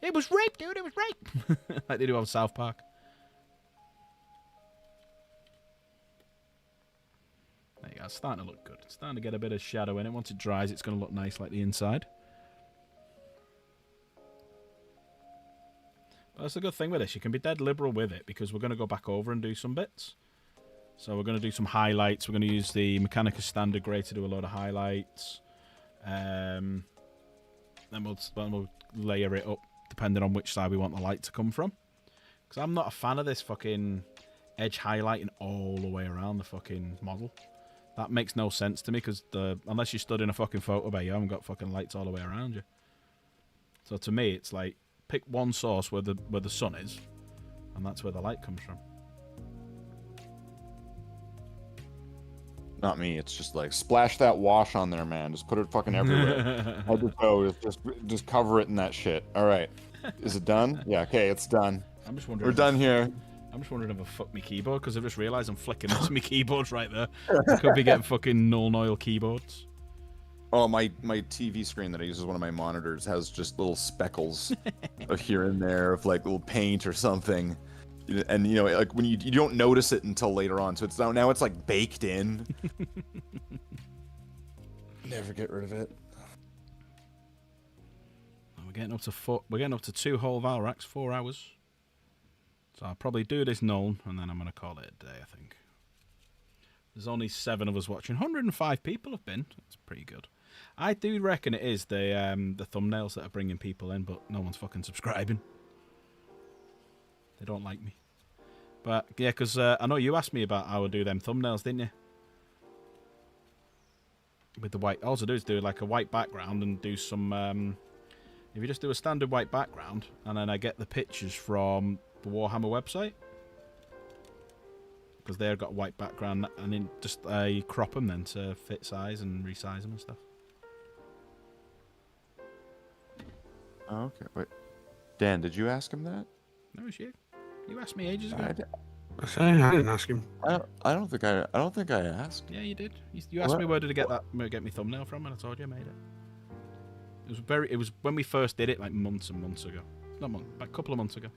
It was rape, dude. It was rape. Like they do on South Park. There you go. It's starting to look good. It's starting to get a bit of shadow in it. Once it dries, it's going to look nice like the inside. But that's a good thing with this. You can be dead liberal with it because we're going to go back over and do some bits. So we're going to do some highlights. We're going to use the Mechanicus Standard Grey to do a load of highlights. Then we'll layer it up depending on which side we want the light to come from. Because I'm not a fan of this fucking edge highlighting all the way around the fucking model. That makes no sense to me because unless you stood in a fucking photo bay, you haven't got fucking lights all the way around you. So to me, it's like pick one source where the sun is, and that's where the light comes from. Not me. It's just like splash that wash on there, man. Just put it fucking everywhere. I just go. Just cover it in that shit. All right. Is it done? Yeah. Okay. It's done. I'm just wondering. We're done here. I'm just wondering if I fucked my keyboard because I just realised I'm flicking into my keyboards right there. I could be getting fucking null oil keyboards. Oh, my TV screen that I use as one of my monitors has just little speckles of here and there of like little paint or something. And you know, like when you don't notice it until later on, so it's now it's like baked in. Never get rid of it. We're getting up to 2 whole Valrax, 4 hours. So I'll probably do this null, and then I'm going to call it a day, I think. There's only 7 of us watching. 105 people have been. That's pretty good. I do reckon it is the thumbnails that are bringing people in, but no one's fucking subscribing. They don't like me. But, yeah, because I know you asked me about how I do them thumbnails, didn't you? With the white... All I do is do like a white background and do some... if you just do a standard white background, and then I get the pictures from the Warhammer website, because they've got a white background, and then just I crop them then to fit size and resize them and stuff. Oh, okay. Wait. Dan, did you ask him that? No, it was you. You asked me ages ago. I didn't ask him. I don't think I asked. Yeah, you did. You asked me where did I get my thumbnail from, and I told you I made it. It was when we first did it, like months and months ago. Not months, like a couple of months ago.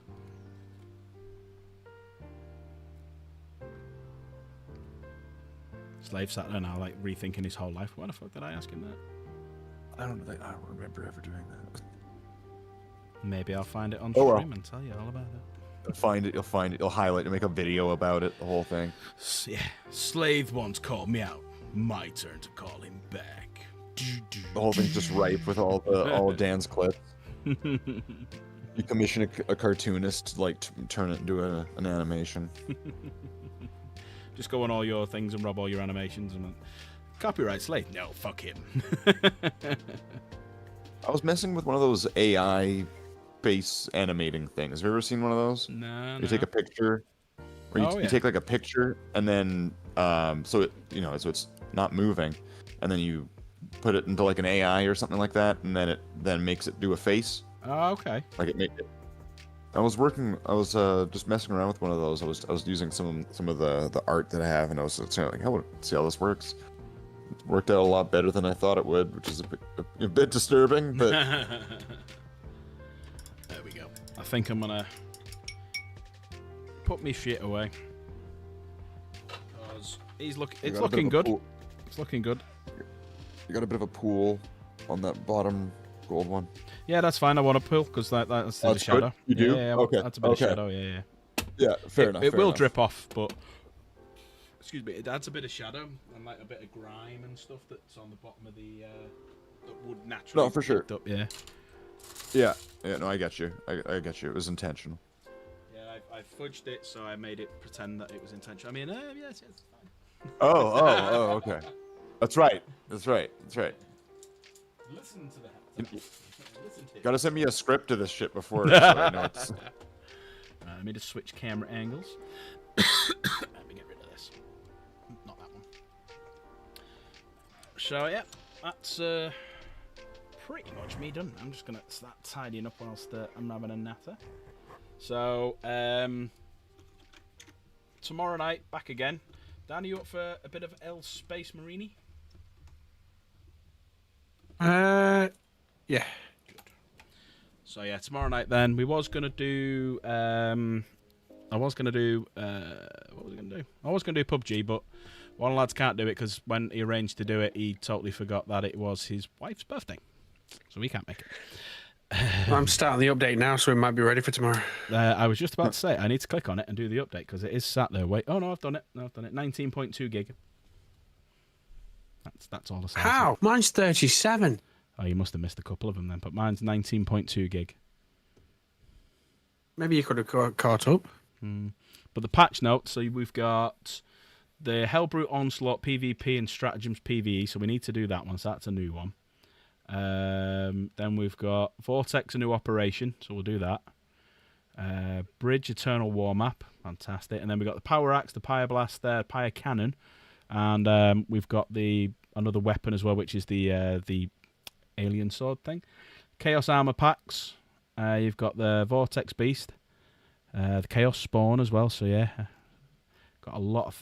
Slave sat there now, like rethinking his whole life. Why the fuck did I ask him that? I don't remember ever doing that. Maybe I'll find it on Oh, stream well. and tell you all about it. You'll find it. You'll highlight it. Make a video about it. The whole thing. Yeah, Slave once called me out. My turn to call him back. The whole thing's just ripe with all of Dan's clips. You commission a cartoonist to like turn it into an animation. Just go on all your things and rob all your animations and copyright Slave. No, fuck him. I was messing with one of those AI face animating things. Have you ever seen one of those? No. You take a picture, or you take like a picture, and then so it's not moving, and then you put it into like an AI or something like that, and then it makes it do a face. Oh, okay. Like it made it. I was just messing around with one of those. I was using some of the art that I have, and I was like, I want to see how this works. It worked out a lot better than I thought it would, which is a bit disturbing, but. There we go. I think I'm gonna put me shit away. Because it's looking good. It's looking good. You got a bit of a pool on that bottom gold one. Yeah, that's fine. I want a pool because that's the shadow. You do? Yeah, okay. That's a bit of shadow. Yeah. Yeah, fair enough. It fair will enough. drip off, but excuse me, it adds a bit of shadow and like a bit of grime and stuff that's on the bottom of the that would naturally. No, for sure. Up, yeah. Yeah. No, I get you. I get you. It was intentional. Yeah, I fudged it, so I made it pretend that it was intentional. I mean, yes, it's fine. Oh, okay. That's right. Listen to that. Listen to it. Gotta send me a script to this shit before. So I know it's... Let me just switch camera angles. Let me get rid of this. Not that one. So yeah, that's pretty much me done. I'm just gonna start tidying up whilst I'm having a natter. So tomorrow night back again. Dan, are you up for a bit of El Space Marini? Yeah. Good. So yeah, tomorrow night then we was gonna do what was I gonna do? I was gonna do PUBG, but one of the lads can't do it because when he arranged to do it, he totally forgot that it was his wife's birthday, so he can't make it. I'm starting the update now, so we might be ready for tomorrow. I was just about to say I need to click on it and do the update because it is sat there. Wait, oh no, I've done it. 19.2 gig. That's all the size. How? Mine's 37. Oh, you must have missed a couple of them then, but mine's 19.2 gig. Maybe you could have caught up. But the patch notes, so we've got the Hellbrute Onslaught PvP and Stratagems PvE, so we need to do that one, so that's a new one. Then we've got Vortex, a new operation, so we'll do that. Bridge, Eternal War Map, fantastic. And then we've got the Power Axe, the Pyre Blaster, Pyre Cannon, and we've got another weapon as well, which is the alien sword thing. Chaos Armor Packs, you've got the Vortex Beast, the Chaos Spawn as well, so yeah. Got a lot of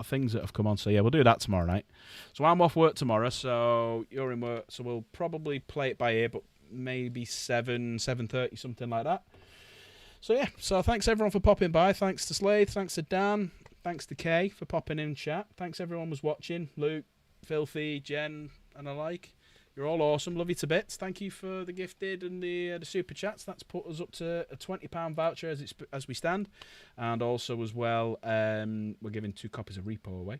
things that have come on, so yeah, we'll do that tomorrow night. So I'm off work tomorrow, so you're in work, so we'll probably play it by ear, but maybe 7:30, something like that. So yeah, so thanks everyone for popping by. Thanks to Slade, thanks to Dan, thanks to Kay for popping in chat. Thanks everyone was watching. Luke, Filthy, Jen, and the like. You're all awesome. Love you to bits. Thank you for the gifted and the super chats. That's put us up to a £20 voucher as we stand. And also as well, we're giving 2 copies of Repo away.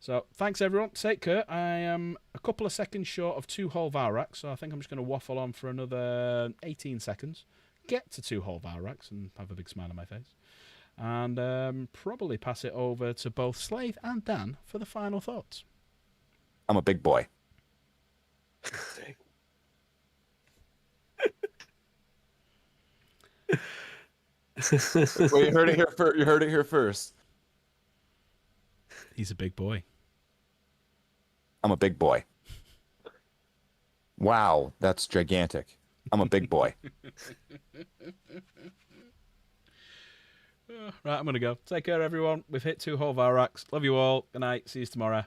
So thanks everyone. Take care. I am a couple of seconds short of 2-hole Valrax, so I think I'm just going to waffle on for another 18 seconds. Get to 2-hole Valrax and have a big smile on my face. And probably pass it over to both Slade and Dan for the final thoughts. I'm a big boy. Well, you heard it here first. He's a big boy. I'm a big boy. Wow, that's gigantic. I'm a big boy. Right, I'm going to go. Take care, everyone. We've hit 2-hole Valrax. Love you all. Good night. See you tomorrow.